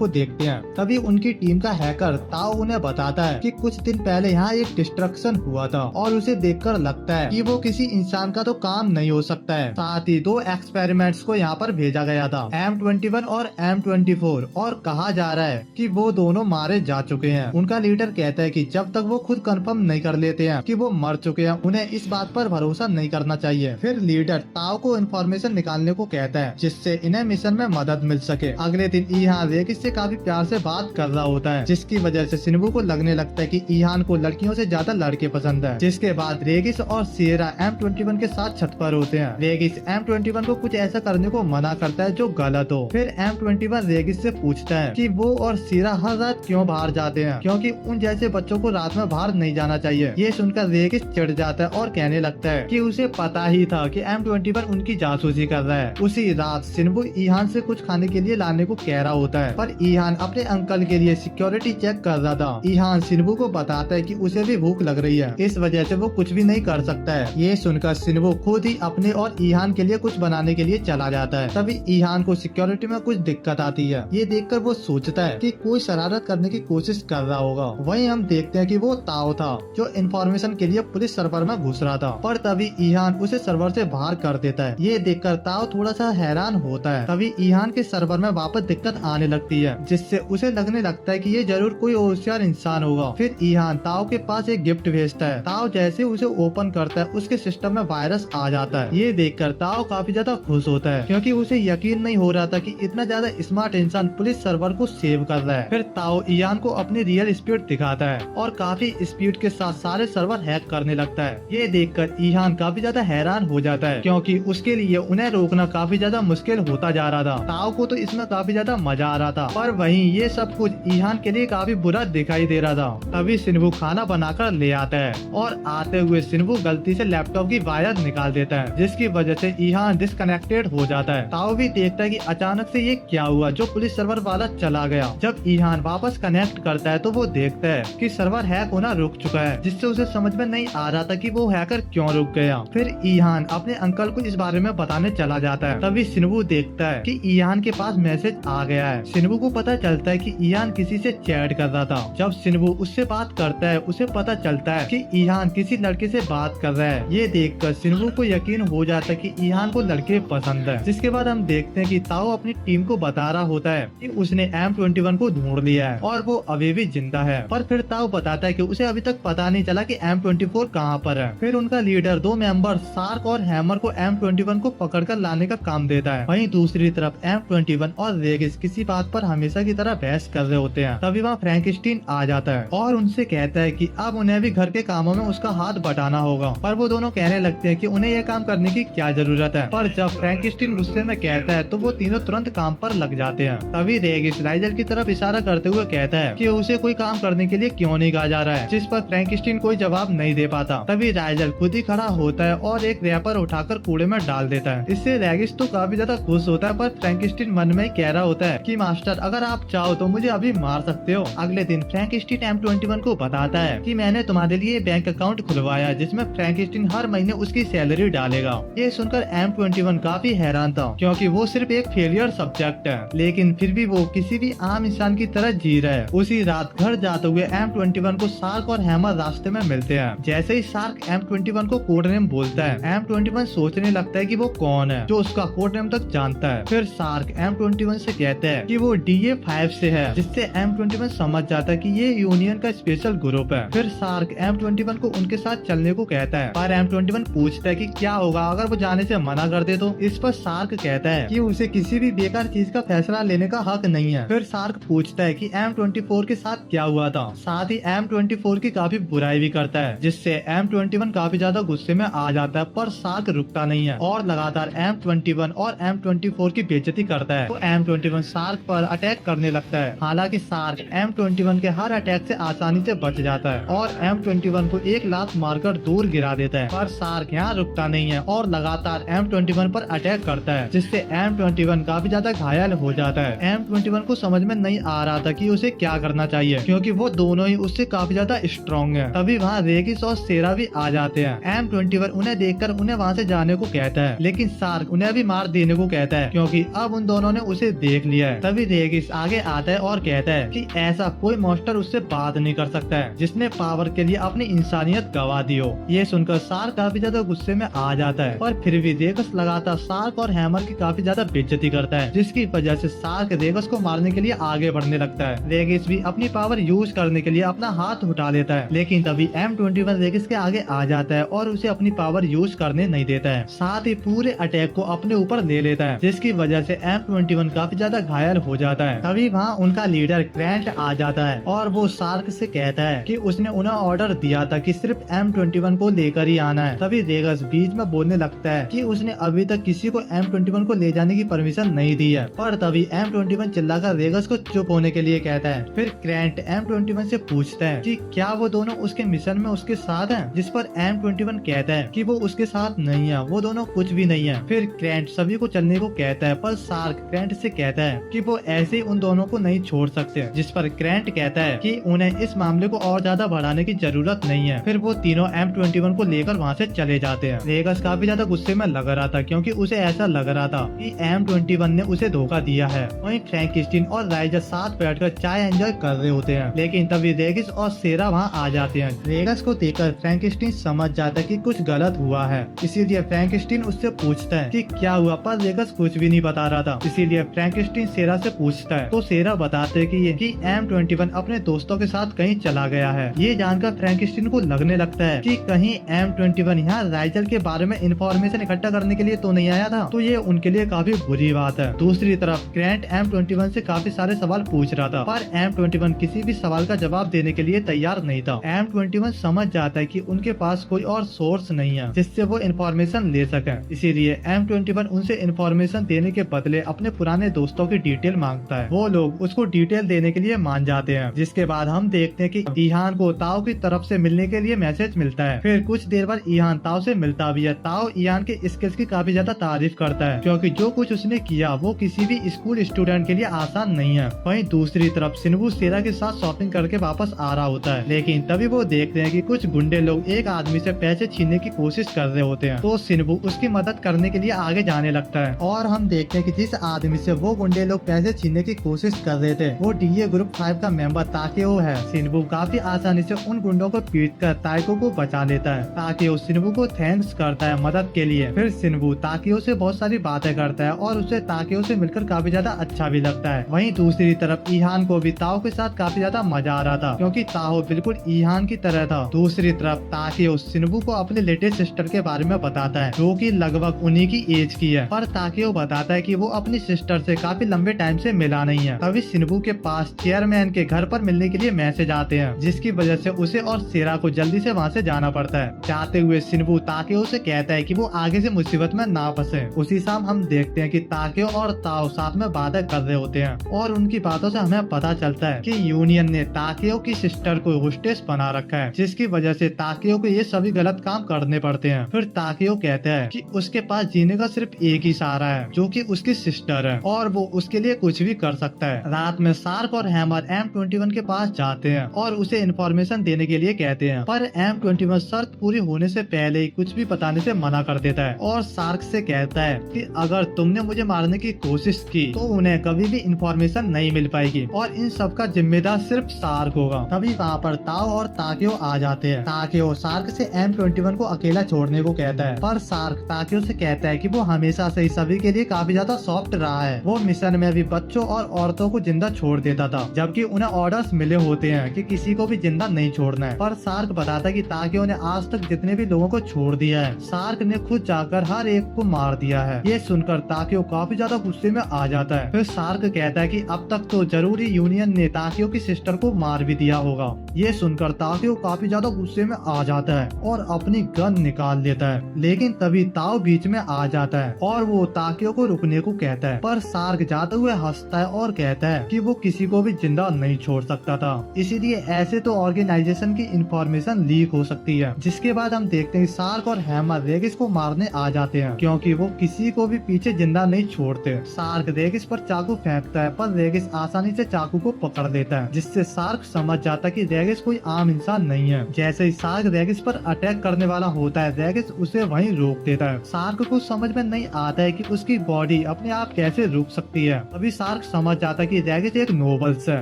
देखते हैं। तभी उनकी टीम का हैकर ताओ उन्हें बताता है कि कुछ दिन पहले यहाँ एक डिस्ट्रक्शन हुआ था और उसे देखकर लगता है कि वो किसी इंसान का तो काम नहीं हो सकता है। साथ ही 2 एक्सपेरिमेंट्स को यहाँ पर भेजा गया था, M21 और M24, और कहा जा रहा है कि वो दोनों मारे जा चुके हैं। उनका लीडर कहता है कि जब तक वो खुद कंफर्म नहीं कर लेते हैं कि वो मर चुके हैं, उन्हें इस बात पर भरोसा नहीं करना चाहिए। फिर लीडर ताओ को इन्फॉर्मेशन निकालने को कहता है जिससे इन्हें मिशन में मदद मिल सके। अगले दिन ईहान रेगिस से काफी प्यार से बात कर रहा होता है, जिसकी वजह से सिम्बू को लगने लगता है कि ईहान को लड़कियों से ज्यादा लड़के पसंद है। जिसके बाद रेगिस और सियरा M21 के साथ छत पर होते हैं। रेगिस M21 को कुछ ऐसा करने को को मना करता है जो गलत हो। फिर M21 रेगिस से पूछता है कि वो और सीरा हर रात क्यों बाहर जाते हैं, क्योंकि उन जैसे बच्चों को रात में बाहर नहीं जाना चाहिए। ये सुनकर रेगिस चिढ़ जाता है और कहने लगता है कि उसे पता ही था कि M21 उनकी जासूसी कर रहा है। उसी रात सिन्बू ईहान से कुछ खाने के लिए लाने को कह रहा होता है, पर ईहान अपने अंकल के लिए सिक्योरिटी चेक कर रहा था। ईहान सिन्बू को बताता है कि उसे भी भूख लग रही है, इस वजह से वो कुछ भी नहीं कर सकता है। ये सुनकर सिन्बू खुद ही अपने और ईहान के लिए कुछ बनाने के लिए चला जाता है। तभी ईहान को सिक्योरिटी में कुछ दिक्कत आती है। ये देखकर वो सोचता है कि कोई शरारत करने की कोशिश कर रहा होगा। वहीं हम देखते हैं कि वो ताओ था जो इन्फॉर्मेशन के लिए पुलिस सर्वर में घुस रहा था, पर तभी ईहान उसे सर्वर से बाहर कर देता है। ये देखकर ताओ थोड़ा सा हैरान होता है। तभी ईहान के सर्वर में वापस दिक्कत आने लगती है, जिससे उसे लगने लगता है कि ये जरूर कोई होशियार इंसान होगा। फिर ईहान ताओ के पास एक गिफ्ट भेजता है। ताओ जैसे उसे ओपन करता है उसके सिस्टम में वायरस आ जाता है। ये देखकर ताओ काफी ज्यादा खुश होता है, क्योंकि उसे यकीन नहीं हो रहा था कि इतना ज्यादा स्मार्ट इंसान पुलिस सर्वर को सेव कर रहा है। फिर ताओ ईहान को अपनी रियल स्पीड दिखाता है और काफी स्पीड के साथ सारे सर्वर हैक करने लगता है। ये देखकर ईहान काफी ज्यादा हैरान हो जाता है, क्योंकि उसके लिए उन्हें रोकना काफी ज्यादा मुश्किल होता जा रहा था। ताओ को तो इसमें काफी ज्यादा मजा आ रहा था, पर वहीं ये सब कुछ ईहान के लिए काफी बुरा दिखाई दे रहा था। तभी सिन्बू खाना बनाकर ले आता है और आते हुए सिन्बू गलती से लैपटॉप की वायर निकाल देता है, जिसकी वजह से ईहान डिस्कनेक्टेड हो जाता है। ताओ भी देखता है कि अचानक से ये क्या हुआ जो पुलिस सर्वर वाला चला गया। जब ईहान वापस कनेक्ट करता है तो वो देखता है कि सर्वर हैक होना रुक चुका है, जिससे उसे समझ में नहीं आ रहा था कि वो हैकर क्यों रुक गया। फिर ईहान अपने अंकल को इस बारे में बताने चला जाता है। तभी सिन्बू देखता है कि ईहान के पास मैसेज आ गया है। सिन्बू को पता चलता है कि ईहान किसी से चैट कर रहा था। जब सिन्बू उससे बात करता है उसे पता चलता है कि ईहान किसी लड़के से बात कर रहा है। ये देखकर सिन्बू को यकीन हो जाता है कि ईहान को लड़के पसंद है। जिसके बाद हम देखते हैं कि ताओ अपनी टीम को बता रहा होता है कि उसने M21 को ढूंढ लिया है और वो अभी भी जिंदा है। पर फिर ताओ बताता है कि उसे अभी तक पता नहीं चला कि M24 कहाँ पर है। फिर उनका लीडर दो मेंबर शार्क और हैमर को M21 को पकड़कर लाने का काम देता है। वहीं दूसरी तरफ M21 और रेगिस किसी बात पर हमेशा की तरह बहस कर रहे होते हैं। तभी वहाँ फ्रैंकस्टीन आ जाता है और उनसे कहता है कि अब उन्हें भी घर के कामों में उसका हाथ बटाना होगा। पर वो दोनों कहने लगते हैं कि उन्हें यह काम करने की क्या जरूरत है। पर जब फ्रैंकस्टीन गुस्से में कहता है तो वो तीनों तुरंत काम पर लग जाते हैं। तभी रेगिस राइजल की तरफ इशारा करते हुए कहता है कि उसे कोई काम करने के लिए क्यों नहीं कहा जा रहा है, जिस पर फ्रैंकस्टीन कोई जवाब नहीं दे पाता। तभी राइजल खुद ही खड़ा होता है और एक रैपर उठाकर कूड़े में डाल देता है। इससे रेगिस तो काफी ज्यादा खुश होता है, पर फ्रैंकस्टीन मन में कह रहा होता है कि मास्टर अगर आप चाहो तो मुझे अभी मार सकते हो। अगले दिन फ्रैंकस्टीन M21 को बताता है कि मैंने तुम्हारे लिए बैंक अकाउंट खुलवाया जिसमें फ्रैंकस्टीन हर महीने उसकी सैलरी डालेगा। ये सुनकर M21 काफी हैरान था, क्योंकि वो सिर्फ एक फेलियर सब्जेक्ट है, लेकिन फिर भी वो किसी भी आम इंसान की तरह जी रहा है। उसी रात घर जाते हुए M21 को शार्क और हैमर रास्ते में मिलते हैं। जैसे ही शार्क M21 को कोड नेम बोलता है, M21 सोचने लगता है कि वो कौन है जो उसका कोड नेम तक जानता है। फिर शार्क M21 से कहता है कि वो DA5 से है, जिससे M21 समझ जाता है कि ये यूनियन का स्पेशल ग्रुप है। फिर शार्क M21 को उनके साथ चलने को कहता है, पर M21 पूछता है कि क्या होगा अगर वो जाने से मना कर दे तो। इस पर शार्क कहता है कि उसे किसी भी बेकार चीज का फैसला लेने का हक नहीं है। फिर शार्क पूछता है कि M24 के साथ क्या हुआ था, साथ ही M24 की काफी बुराई भी करता है, जिससे M21 काफी ज्यादा गुस्से में आ जाता है। पर शार्क रुकता नहीं है और लगातार M21 और M24 की बेइज्जती करता है। तो M21 शार्क पर अटैक करने लगता है। हालांकि शार्क M21 के हर अटैक से आसानी से बच जाता है और M21 को एक लात मारकर दूर गिरा देता है। पर शार्क यहाँ रुकता नहीं है और लगातार M21 पर अटैक करता है, जिससे M21 काफी ज्यादा घायल हो जाता है। M21 को समझ में नहीं आ रहा था कि उसे क्या करना चाहिए, क्योंकि वो दोनों ही उससे काफी ज्यादा स्ट्रॉन्ग है। तभी वहाँ रेगिस और सेरा भी आ जाते हैं। M21 उन्हें देखकर उन्हें वहाँ से जाने को कहता है, लेकिन शार्क उन्हें भी मार देने को कहता है, क्योंकि अब उन दोनों ने उसे देख लिया है। तभी रेगिस आगे आता है और कहता है कि ऐसा कोई मॉन्स्टर उससे बात नहीं कर सकता है जिसने पावर के लिए अपनी इंसानियत गवा दी हो। ये सुनकर शार्क काफी ज्यादा गुस्से में आ जाता है, और फिर भी रेगिस लगातार शार्क और हैमर की काफी ज्यादा बेइज्जती करता है, जिसकी वजह से शार्क रेगिस को मारने के लिए आगे बढ़ने लगता है। रेगिस भी अपनी पावर यूज करने के लिए अपना हाथ उठा लेता है, लेकिन तभी M21 रेगिस के आगे आ जाता है और उसे अपनी पावर यूज करने नहीं देता है। साथ ही पूरे अटैक को अपने ऊपर ले लेता है, जिसकी वजह से M21 काफी ज्यादा घायल हो जाता है। तभी वहाँ उनका लीडर ग्रैंट आ जाता है और वो शार्क से कहता है कि उसने उन्हें ऑर्डर दिया था कि सिर्फ M21 को लेकर ही आना है। तभी रेगिस बीच में बोलने लगता है कि उसने अभी तक किसी को M21 को ले जाने की परमिशन नहीं दी है। पर तभी M21 चिल्लाकर रेगस को चुप होने के लिए कहता है। फिर ग्रैंट M21 से पूछता है कि क्या वो दोनों उसके मिशन में उसके साथ हैं, जिस पर M21 कहता है कि वो उसके साथ नहीं है, वो दोनों कुछ भी नहीं है। फिर ग्रैंट सभी को चलने को कहता है, पर सार्क ग्रैंट से कहता है कि वो ऐसे ही उन दोनों को नहीं छोड़ सकते, जिस पर ग्रैंट कहता है कि उन्हें इस मामले को और ज्यादा बढ़ाने की जरूरत नहीं है। फिर वो तीनों M21 को लेकर वहाँ से चले जाते हैं। रेगस काफी ज्यादा गुस्से में लग रहा था, क्योंकि उसे ऐसा लग रहा था कि M21 ने उसे धोखा दिया है। वहीं फ्रैंकिस्टीन और राइजर साथ बैठकर चाय एंजॉय कर रहे होते हैं, लेकिन तभी रेगिस और सेरा वहाँ आ जाते हैं। रेगस को देखकर फ्रैंकिस्टीन समझ जाता है कि कुछ गलत हुआ है, इसीलिए फ्रैंकिस्टीन उससे पूछता है कि क्या हुआ, पर रेगस कुछ भी नहीं बता रहा था। इसीलिए फ्रैंकिस्टीन सेरा से पूछता है, तो सेरा बताते हैं कि M21 अपने दोस्तों के साथ कहीं चला गया है। ये जानकर फ्रैंकिस्टीन को लगने लगता है कि कहीं M21 यहाँ राइजल के बारे में इंफॉर्मेशन इकट्ठा करने के लिए तो नहीं आया था, तो ये उनके लिए काफी बुरी बात है। दूसरी तरफ ग्रैंट M21 से काफी सारे सवाल पूछ रहा था, पर M21 किसी भी सवाल का जवाब देने के लिए तैयार नहीं था। M21 समझ जाता है कि उनके पास कोई और सोर्स नहीं है जिससे वो इन्फॉर्मेशन ले सके, इसीलिए M21 उनसे इन्फॉर्मेशन देने के बदले अपने पुराने दोस्तों की डिटेल मांगता है। वो लोग उसको डिटेल देने के लिए मान जाते हैं, जिसके बाद हम देखते हैं कि ईहान को ताओ की तरफ से मिलने के लिए मैसेज मिलता है। फिर कुछ देर बाद ईहान ताओ से मिलता भी है। ताओ ईहान के स्किल्स की काफी ज्यादा तारीफ करता है, क्योंकि जो कुछ उसने किया वो किसी भी स्कूल स्टूडेंट के लिए आसान नहीं है। वहीं दूसरी तरफ सिनबू सेरा के साथ शॉपिंग करके वापस आ रहा होता है, लेकिन तभी वो देखते हैं कि कुछ गुंडे लोग एक आदमी से पैसे छीनने की कोशिश कर रहे होते हैं, तो सिनबू उसकी मदद करने के लिए आगे जाने लगता है। और हम देखते हैं कि जिस आदमी से वो गुंडे लोग पैसे छीनने की कोशिश कर रहे थे वो डीए ग्रुप 5 का मेंबर ताकेओ है। सिनबू काफी आसानी से उन गुंडों को पीटकर ताइको को बचा लेता है। ताकेओ सिनबू को थैंक्स करता है मदद के लिए। फिर सिनबू ताकेओ से बहुत सारी बातें करता है और उसे ताकेओ से मिलकर काफी ज्यादा अच्छा भी लगता है। वहीं दूसरी तरफ ईहान को भी ताओ के साथ काफी ज्यादा मजा आ रहा था, क्योंकि ताओ बिल्कुल ईहान की तरह था। दूसरी तरफ ताकेओ सिनबू को अपने लिटिल सिस्टर के बारे में बताता है, जो कि लगभग उन्हीं की एज की है, पर ताकेओ बताता है कि वो अपनी सिस्टर से काफी लंबे टाइम से मिला नहीं है। तभी सिनबू के पास चेयरमैन के घर पर मिलने के लिए मैसेज आते हैं, जिसकी वजह से उसे और सेरा को जल्दी से वहाँ से जाना पड़ता है। जाते हुए सिनबू ताकेओ से कहता है कि वो आगे से मुसीबत में ना फंसे। उसी शाम हम देखते हैं कि ताकेओ और ताओ साथ में बातें कर रहे होते हैं, और उनकी बातों से हमें पता चलता है कि यूनियन ने ताकेओ की सिस्टर को होस्टेस बना रखा है, जिसकी वजह से ताकेओ को ये सभी गलत काम करने पड़ते हैं। फिर ताकेओ कहता है कि उसके पास जीने का सिर्फ एक ही सहारा है, जो कि उसकी सिस्टर है, और वो उसके लिए कुछ भी कर सकता है। रात में सार्क और हैमर M21 के पास जाते हैं और उसे इन्फॉर्मेशन देने के लिए कहते हैं, पर M21 शर्त पूरी होने से पहले ही कुछ भी बताने से मना कर देता है और सार्क से कहता है कि अगर तुमने मुझे मारने की कोशिश की तो उन्हें कभी भी इन्फॉर्मेशन नहीं मिल पाएगी, और इन सब का जिम्मेदार सिर्फ सार्क होगा। तभी वहाँ पर ताओ और ताकेओ आ जाते हैं। ताकेओ सार्क से M21 को अकेला छोड़ने को कहता है, पर सार्क ताकेओ से कहता है कि वो हमेशा से ही सभी के लिए काफी ज्यादा सॉफ्ट रहा है। वो मिशन में भी बच्चों और औरतों को जिंदा छोड़ देता था, जबकि उन्हें ऑर्डर्स मिले होते हैं कि किसी को भी जिंदा नहीं छोड़ना है। पर सार्क बताता है कि ताकेओ ने आज तक जितने भी लोगों को छोड़ दिया है, सार्क ने खुद जाकर हर एक को मार दिया है। ये सुनकर ताकेओ काफी ज्यादा गुस्से में आ जाता है। फिर सार्क कहता है कि अब तक तो जरूरी यूनियन ने ताकेओ की सिस्टर को मार भी दिया होगा। ये सुनकर ताकेओ काफी ज्यादा गुस्से में आ जाता है और अपनी गन निकाल लेता है, लेकिन तभी ताओ बीच में आ जाता है और वो ताकेओ को रुकने को कहता है, पर सार्क जाते हुए हंसता है और कहता है कि वो किसी को भी जिंदा नहीं छोड़ सकता था, इसीलिए ऐसे तो ऑर्गेनाइजेशन की इंफॉर्मेशन लीक हो सकती है। जिसके बाद हम देखते हैं सार्क और हैमर रेगिस को मारने आ जाते हैं, क्योंकि वो किसी को भी पीछे जिंदा नहीं छोड़ते। सार्क रेगिस पर चाकू फेंकता है, पर रेगिस आसानी से चाकू को पकड़ लेता है, जिससे सार्क समझ जाता है कि रेगिस कोई आम इंसान नहीं है। जैसे ही सार्क रेगिस पर अटैक करने वाला होता है, रेगिस उसे वहीं रोक देता है। सार्क को समझ में नहीं आता है कि उसकी बॉडी अपने आप कैसे रुक सकती है। तभी सार्क समझ जाता है कि रेगिस एक नोबल्स है।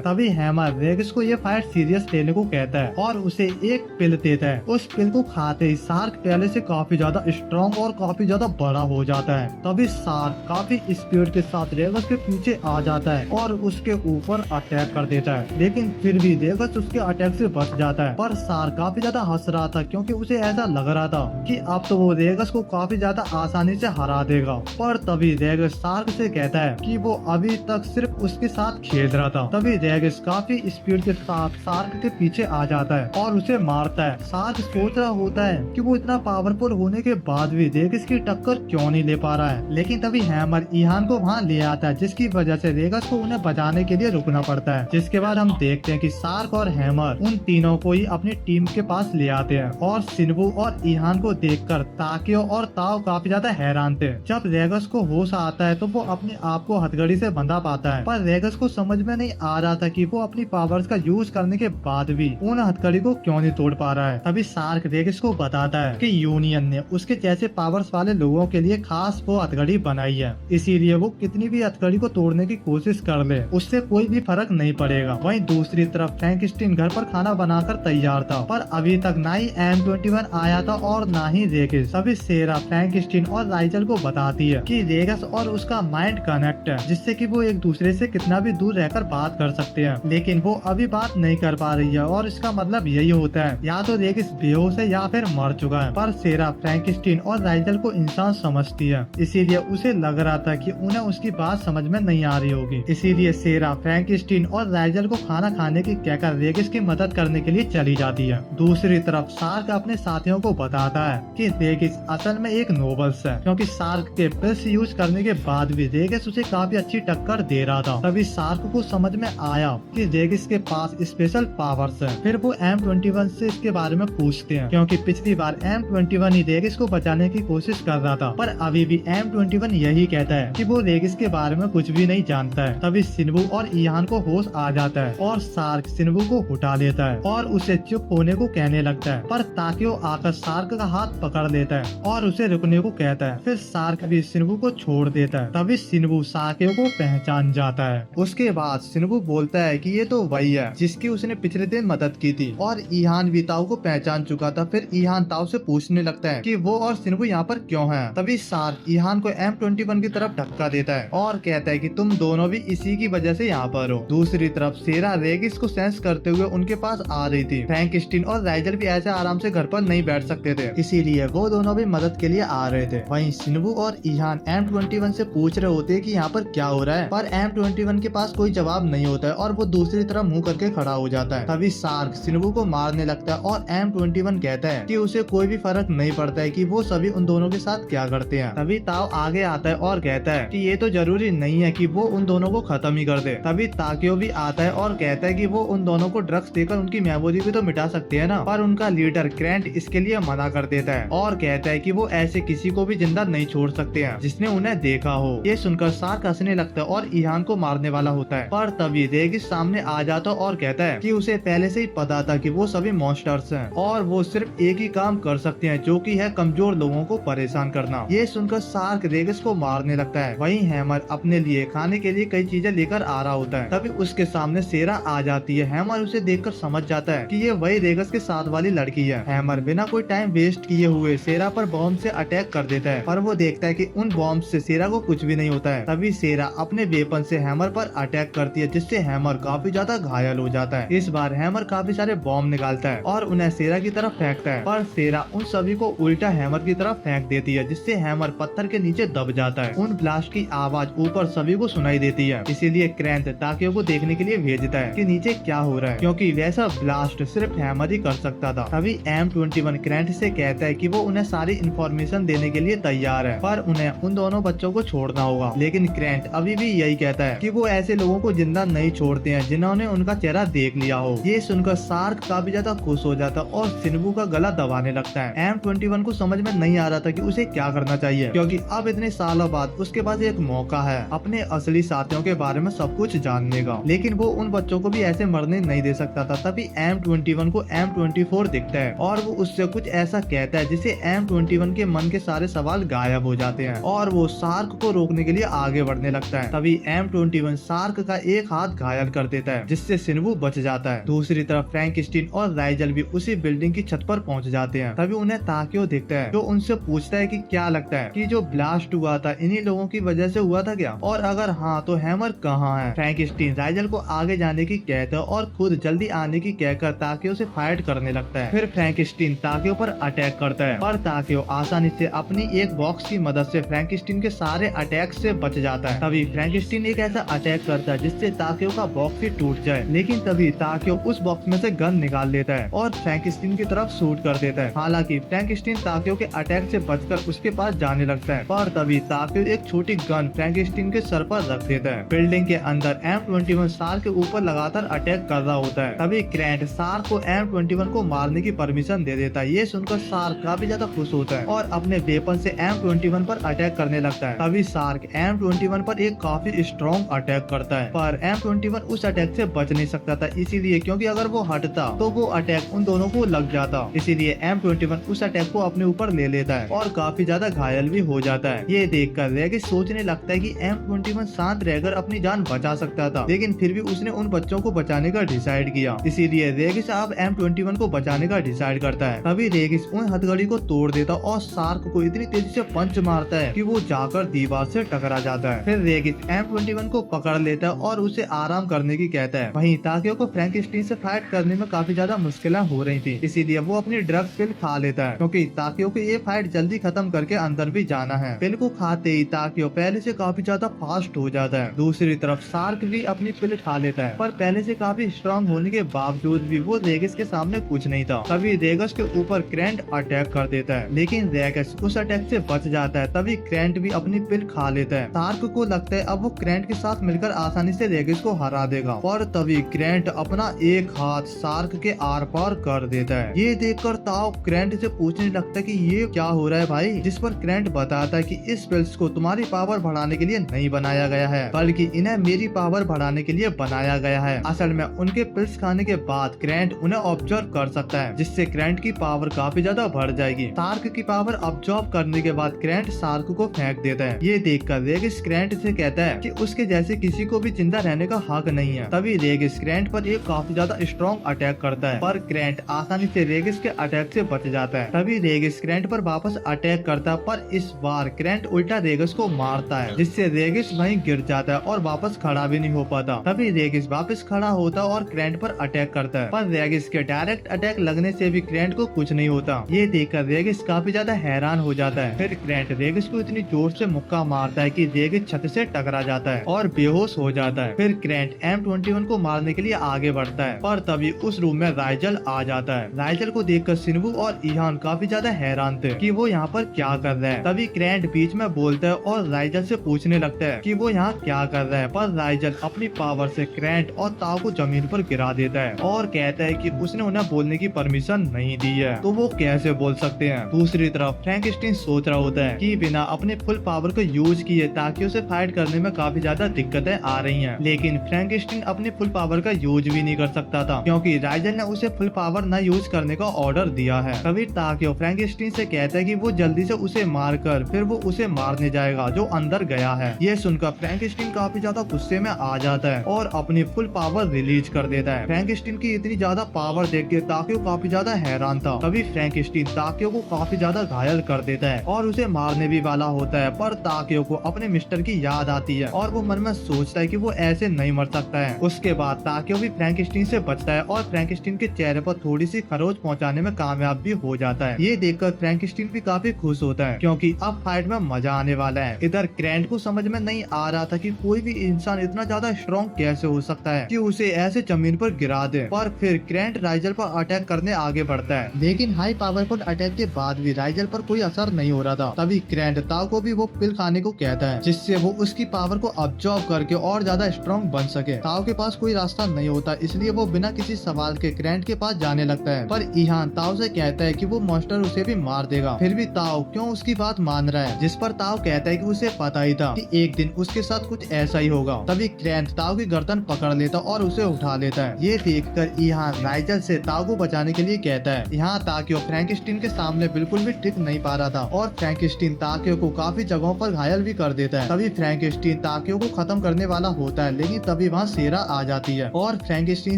तभी हैमर रेगिस को ये फाइट सीरियस लेने को कहता है और उसे एक पिल देता है। उस पिल को खाते ही सार्क पहले से काफी ज्यादा स्ट्रॉन्ग और काफी ज्यादा बड़ा हो जाता है। तभी सार्क काफी स्पीड के साथ रेगिस के पीछे आ जाता है और उसके ऊपर अटैक कर देता है, लेकिन फिर भी रेगिस उसके अटैक से बच जाता है। पर सार्क काफी ज्यादा हंस रहा था, क्योंकि उसे ऐसा लग रहा था कि अब तो वो रेगिस को काफी ज्यादा आसानी से हरा देगा। पर तभी रेगिस सार्क से कहता है कि वो अभी तक सिर्फ उसके साथ खेल रहा था। तभी रेगिस काफी स्पीड के साथ सार्क के पीछे आ जाता है और उसे मारता है। सार्क सोच रहा होता है कि वो इतना पावरफुल होने के बाद भी रेगिस की टक्कर क्यों नहीं ले पा पा रहा है, लेकिन तभी हैमर ईहान को वहाँ ले आता है, जिसकी वजह से रेगस को उन्हें बचाने के लिए रुकना पड़ता है। जिसके बाद हम देखते हैं कि शार्क और हैमर उन तीनों को ही अपनी टीम के पास ले आते हैं और शिनबू और ईहान को देखकर ताकियो और ताओ काफी ज्यादा हैरान थे। जब रेगस को होश आता है तो वो अपने आप को हथकड़ी से बंधा पाता है, पर रेगस को समझ में नहीं आ रहा था कि वो अपनी पावर्स का यूज करने के बाद भी उन हथकड़ी को क्यों नहीं तोड़ पा रहा है। तभी शार्क रेगस को बताता है कि यूनियन ने उसके जैसे पावर्स वाले लोगों के लिए खास वो हथकड़ी बनाई है, इसीलिए वो कितनी भी हथकड़ी को तोड़ने की कोशिश कर ले उससे कोई भी फर्क नहीं पड़ेगा। वहीं दूसरी तरफ फ्रैंकस्टीन घर पर खाना बनाकर तैयार था, पर अभी तक ना ही M21 आया था और ना ही रेगस। तभी सेरा फ्रैंकस्टीन और राइचल को बताती है कि रेगस और उसका माइंड कनेक्ट है, जिससे कि वो एक दूसरे से कितना भी दूर रहकर बात कर सकते हैं, लेकिन वो अभी बात नहीं कर पा रही है और इसका मतलब यही होता है या तो रेगस बेहोश है या फिर मर चुका है। पर सेरा फ्रैंकस्टीन और राइचल को इंसान समझती है, इसीलिए उसे लग रहा था कि उन्हें उसकी बात समझ में नहीं आ रही होगी। इसीलिए सेरा फ्रैंकस्टीन और राइचल को खाना खाने की कहकर रेगस की मदद करने के लिए चली जाती है। दूसरी तरफ शार्क अपने साथियों को बताता है कि रेगस असल में एक नोबल्स है, क्योंकि शार्क के पिल्स यूज करने के बाद भी रेगस उसे काफी अच्छी टक्कर दे रहा था। तभी शार्क को समझ में आया कि रेगस के पास स्पेशल पावर्स है। फिर वो M21 से इसके बारे में पूछते हैं, क्योंकि पिछली बार M21 ही रेगस को बचाने की कोशिश कर रहा था, पर अभी भी M21 यही कहता है कि वो रेगस के बारे में कुछ भी नहीं जानता है। तभी शिनबू और ईहान को होश आ जाता है और शार्क शिनबू को उठा लेता है और उसे चुप होने को कहने लगता है, पर ताकियो आकर शार्क का हाथ पकड़ लेता है और उसे रुकने को कहता है। फिर शार्क भी शिनबू को छोड़ देता है। तभी शिनबू ताकियो को पहचान जाता है। उसके बाद शिनबू बोलता है कि ये तो वही है जिसकी उसने पिछले दिन मदद की थी, और ईहान भी ताओ को पहचान चुका था। फिर ईहान ताओ से पूछने लगता है कि वो और शिनबू यहाँ पर क्यों हैं। तभी शार्क ईहान को M21 की तरफ धक्का देता है और कहता है कि तुम दोनों भी इसी की वजह से यहाँ पर हो। दूसरी तरफ सेरा रेगिस को सेंस करते हुए उनके पास आ रही थी। फ्रैंकस्टीन और राइचल भी ऐसे आराम से घर पर नहीं बैठ सकते थे, इसीलिए वो दोनों भी मदद के लिए आ रहे थे। वहीं शिनबू और ईहान M21 से पूछ रहे होते कि यहाँ पर क्या हो रहा है, पर M21 के पास कोई जवाब नहीं होता है और वो दूसरी तरफ मुंह करके खड़ा हो जाता है। तभी शार्क शिनबू को मारने लगता है और M21 कहता है कि उसे कोई भी फर्क नहीं पड़ता है कि वो सभी उन दोनों के साथ क्या करते हैं। तभी ताओ आगे आता है और कहता है कि ये तो जरूरी नहीं है कि वो उन दोनों को खत्म ही कर दे। तभी ताकियो भी आता है और कहता है कि वो उन दोनों को ड्रग्स देकर उनकी मेमोरी भी तो मिटा सकते हैं ना, पर उनका लीडर ग्रैंट इसके लिए मना कर देता है और कहता है कि वो ऐसे किसी को भी जिंदा नहीं छोड़ सकते हैं जिसने उन्हें देखा हो। ये सुनकर शार्क हंसने लगता है और ईहान को मारने वाला होता है, पर तभी रेगिस सामने आ जाता और कहता है कि उसे पहले से ही पता था कि वो सभी मॉन्स्टर्स हैं और वो सिर्फ एक ही काम कर सकते हैं, जो कि है कमजोर लोगों को परेशान करना। ये सुनकर शार्क रेगिस को मारने लगता है। वहीं हैमर अपने लिए खाने के लिए कई चीजें लेकर आ रहा होता है। तभी उसके सामने सेरा आ जाती है। हैमर उसे देखकर समझ जाता है कि ये वही रेगस के साथ वाली लड़की है। हैमर बिना कोई टाइम वेस्ट किए हुए सेरा पर बॉम्ब से अटैक कर देता है, पर वो देखता है कि उन बॉम्ब से सेरा को कुछ भी नहीं होता है। तभी सेरा अपने वेपन से हैमर पर अटैक करती है, जिससे हैमर काफी ज्यादा घायल हो जाता है। इस बार हैमर काफी सारे बॉम्ब निकालता है और उन्हें सेरा की तरफ फेंकता है, पर सेरा उन सभी को उल्टा हैमर की तरफ फेंक देती है, जिससे हैमर पत्थर के नीचे दब जाता है। उन ब्लास्ट की आवाज ऊपर सभी को सुनाई देती है, इसीलिए क्रैंत ताकियो को देखने के लिए भेजता है कि नीचे क्या हो रहा है, क्योंकि वैसा ब्लास्ट सिर्फ हैमर ही कर सकता था। तभी M21 क्रैंत से कहता है कि वो उन्हें सारी इंफॉर्मेशन देने के लिए तैयार है, पर उन्हें उन दोनों बच्चों को छोड़ना होगा। लेकिन क्रैंत अभी भी यही कहता है कि वो ऐसे लोगों को जिंदा नहीं छोड़ते हैं जिन्होंने उनका चेहरा देख लिया हो। ये सुनकर शार्क काफी ज्यादा खुश हो जाता और शिनबू का गला दबाने लगता है। M21 को समझ में नहीं आ रहा था कि उसे क्या करना चाहिए, क्योंकि अब इतने सालों बाद उसके पास एक मौका है अपने असली साथियों के बारे में सब कुछ जानने का, लेकिन वो उन बच्चों को भी ऐसे मरने नहीं दे सकता था। तभी M21 को M24 दिखता है और वो उससे कुछ ऐसा कहता है जिससे M21 के मन के सारे सवाल गायब हो जाते हैं और वो शार्क को रोकने के लिए आगे बढ़ने लगता है। तभी M21 शार्क का एक हाथ घायल कर देता है, जिससे शिनबू बच जाता है। दूसरी तरफ फ्रैंकस्टीन और राइचल भी उसी बिल्डिंग की छत पर पहुंच जाते हैं। तभी उन्हें ताकियो दिखता है, जो उनसे पूछता है कि क्या लगता है कि जो ब्लास्ट हुआ था इन्हीं लोगों की वजह से हुआ था क्या, और अगर हाँ तो हैमर कहाँ है। फ्रैंकस्टीन राइचल को आगे जाने की कहता है और खुद जल्दी आने की कहकर ताकियो से फाइट करने लगता है। फिर फ्रैंकस्टीन ताकियो पर अटैक करता है, पर ताकियो आसानी से अपनी एक बॉक्स की मदद से फ्रैंकस्टीन के सारे अटैक से बच जाता है। तभी फ्रैंकस्टीन एक ऐसा अटैक करता है जिससे ताकियो का बॉक्स ही टूट जाए, लेकिन तभी ताकियो उस बॉक्स में से गन निकाल लेता है और फ्रैंकस्टीन की तरफ शूट कर देता है। हालांकि फ्रैंकस्टीन ताकियो के अटैक से बचकर उसके पास जाने लगता लगता है, पर तभी ताकियो एक छोटी गन फ्रैंकेनस्टीन के सर पर रख देता है। बिल्डिंग के अंदर M21 शार्क के ऊपर लगातार अटैक कर रहा होता है। तभी ग्रैंट शार्क को M21 को मारने की परमिशन दे देता है। ये सुनकर शार्क काफी ज्यादा खुश होता है और अपने वेपन से M21 पर अटैक करने लगता है। तभी शार्क M21 पर एक काफी स्ट्रॉन्ग अटैक करता है, पर M21 उस अटैक से बच नहीं सकता था, इसीलिए क्योंकि अगर वो हटता तो वो अटैक उन दोनों को लग जाता। इसीलिए M21 उस अटैक को अपने ऊपर ले लेता है और काफी ज्यादा घायल भी हो जाता है। ये देखकर रेगिस सोचने लगता है कि M21 शांत रहकर अपनी जान बचा सकता था, लेकिन फिर भी उसने उन बच्चों को बचाने का डिसाइड किया। इसीलिए रेगिस अब M21 को बचाने का डिसाइड करता है। तभी रेगिस उन हथकड़ी को तोड़ देता और शार्क को इतनी तेजी से पंच मारता है कि वो जाकर दीवार से टकरा जाता है। फिर रेगिस M21 को पकड़ लेता है और उसे आराम करने की कहता है। वहीं ताकियो को फ्रैंकेनस्टीन से फाइट करने में काफी ज्यादा मुश्किलें हो रही थी, इसीलिए वो अपनी ड्रग पिल खा लेता है, क्योंकि ताकियो को ये फाइट जल्दी खत्म करके अंदर भी जाना है। पिल को खाते ही ताकियो पहले से काफी ज्यादा फास्ट हो जाता है। दूसरी तरफ शार्क भी अपनी पिल खा लेता है, पर पहले से काफी स्ट्रांग होने के बावजूद भी वो रेगिस के सामने कुछ नहीं था। तभी रेगिस के ऊपर ग्रैंट अटैक कर देता है, लेकिन रेगिस उस अटैक से बच जाता है। तभी ग्रैंट भी अपनी पिल खा लेता है। शार्क को लगता है अब वो ग्रैंट के साथ मिलकर आसानी से रेगिस को हरा देगा, और तभी ग्रैंट अपना एक हाथ शार्क के आर पार कर देता है। ये देखकर ताओ ग्रैंट से पूछने लगता है कि ये क्या हो रहा है भाई, जिस पर ग्रैंट बताता है कि इस पिल्स को तुम्हारी पावर बढ़ाने के लिए नहीं बनाया गया है, बल्कि इन्हें मेरी पावर बढ़ाने के लिए बनाया गया है। असल में उनके पिल्स खाने के बाद ग्रैंट उन्हें ऑब्जर्व कर सकता है, जिससे ग्रैंट की पावर काफी ज्यादा बढ़ जाएगी। शार्क की पावर ऑब्जर्व करने के बाद ग्रैंट शार्क को फेंक देता है। ये देखकर रेगिस ग्रैंट से कहता है कि उसके जैसे किसी को भी जिंदा रहने का हक नहीं है। तभी रेगिस ग्रैंट पर एक काफी ज्यादा स्ट्रॉन्ग अटैक करता है, पर ग्रैंट आसानी से रेगिस के अटैक से बच जाता है। तभी रेगिस ग्रैंट पर वापस अटैक करता है, पर इस बार ग्रैंट उल्टा रेगिस को मारता है, जिससे रेगिस वहीं गिर जाता है और वापस खड़ा भी नहीं हो पाता। तभी रेगिस वापस खड़ा होता है और ग्रैंट पर अटैक करता है, पर रेगिस के डायरेक्ट अटैक लगने से भी ग्रैंट को कुछ नहीं होता। ये देखकर रेगिस काफी ज्यादा हैरान हो जाता है। फिर ग्रैंट रेगिस को इतनी जोर से मुक्का मारता है कि रेगिस छत से टकरा जाता है और बेहोश हो जाता है। फिर ग्रैंट M21 को मारने के लिए आगे बढ़ता है, पर तभी उस रूम में राइजल आ जाता है। राइजल को देखकर शिनबू और इहान काफी ज्यादा हैरान थे कि वो यहाँ पर क्या कर रहे हैं। तभी ग्रैंट बीच में बोलता है और राइजल से पूछने लगता है कि वो यहाँ क्या कर रहा है, पर राइजल अपनी पावर से ग्रैंट और ताओ को जमीन पर गिरा देता है और कहता है कि उसने उन्हें बोलने की परमिशन नहीं दी है, तो वो कैसे बोल सकते हैं। दूसरी तरफ फ्रैंकेनस्टीन सोच रहा होता है कि बिना अपने फुल पावर को यूज किए ताकि उसे फाइट करने में काफी ज्यादा दिक्कतें आ रही हैं, लेकिन फ्रैंकेनस्टीन अपने फुल पावर का यूज भी नहीं कर सकता था, क्योंकि राइजल ने उसे फुल पावर न यूज करने का ऑर्डर दिया है। तभी ताकियो फ्रैंकेनस्टीन से कहता है कि वो जल्दी से उसे मारकर फिर वो उसे मारने जाएगा जो अंदर गया है। ये सुनकर फ्रैंकेनस्टीन काफी ज्यादा गुस्से में आ जाता है और अपनी फुल पावर रिलीज कर देता है। फ्रैंकेनस्टीन की इतनी ज्यादा पावर देख के ताकियो काफी ज्यादा हैरान था। तभी फ्रैंकेनस्टीन ताकियो को काफी ज्यादा घायल कर देता है और उसे मारने भी वाला होता है, पर ताकियो को अपने मिस्टर की याद आती है और वो मन में सोचता है कि वो ऐसे नहीं मर सकता है। उसके बाद ताकियो भी फ्रैंकेनस्टीन से बचता है और फ्रैंकेनस्टीन के चेहरे पर थोड़ी सी खरोच पहुंचाने में कामयाब भी हो जाता है। ये देखकर फ्रैंकेनस्टीन भी काफी खुश होता है, क्योंकि अब फाइट में मजा आने वाला है। इधर ग्रैंट को समझ में नहीं आ रहा था कि कोई भी इंसान इतना ज्यादा स्ट्रॉन्ग कैसे हो सकता है कि उसे ऐसे जमीन पर गिरा दे, पर फिर ग्रैंट राइजल पर अटैक करने आगे बढ़ता है, लेकिन हाई पावरफुल अटैक के बाद भी राइजल पर कोई असर नहीं हो रहा था। तभी ग्रैंट ताओ को भी वो पिल खाने को कहता है, जिससे वो उसकी पावर को अब्सॉर्ब करके और ज्यादा स्ट्रॉन्ग बन सके। ताओ के पास कोई रास्ता नहीं होता, इसलिए वो बिना किसी सवाल के ग्रैंट के पास जाने लगता है, पर इहान ताओ से कहता है कि वो मॉन्स्टर उसे भी मार देगा। फिर भी ताओ क्यों उसकी बात मान रहा है, जिस पर ताओ कहता है कि उसे पता ही था कि एक दिन उसके साथ कुछ ऐसा ही होगा। तभी ग्रैंट ताओ की गर्दन पकड़ लेता और उसे उठा लेता है। ये देखकर इहान राइजल से ताओ को बचाने के लिए कहता है। यहाँ ताकियो फ्रैंकेनस्टीन के सामने बिल्कुल भी टिक नहीं पा रहा था और फ्रैंकेनस्टीन ताकियो को काफी जगहों पर घायल भी कर देता है। तभी फ्रैंकेनस्टीन ताकियो को खत्म करने वाला होता है, लेकिन तभी वहाँ सेरा आ जाती है और फ्रैंकेनस्टीन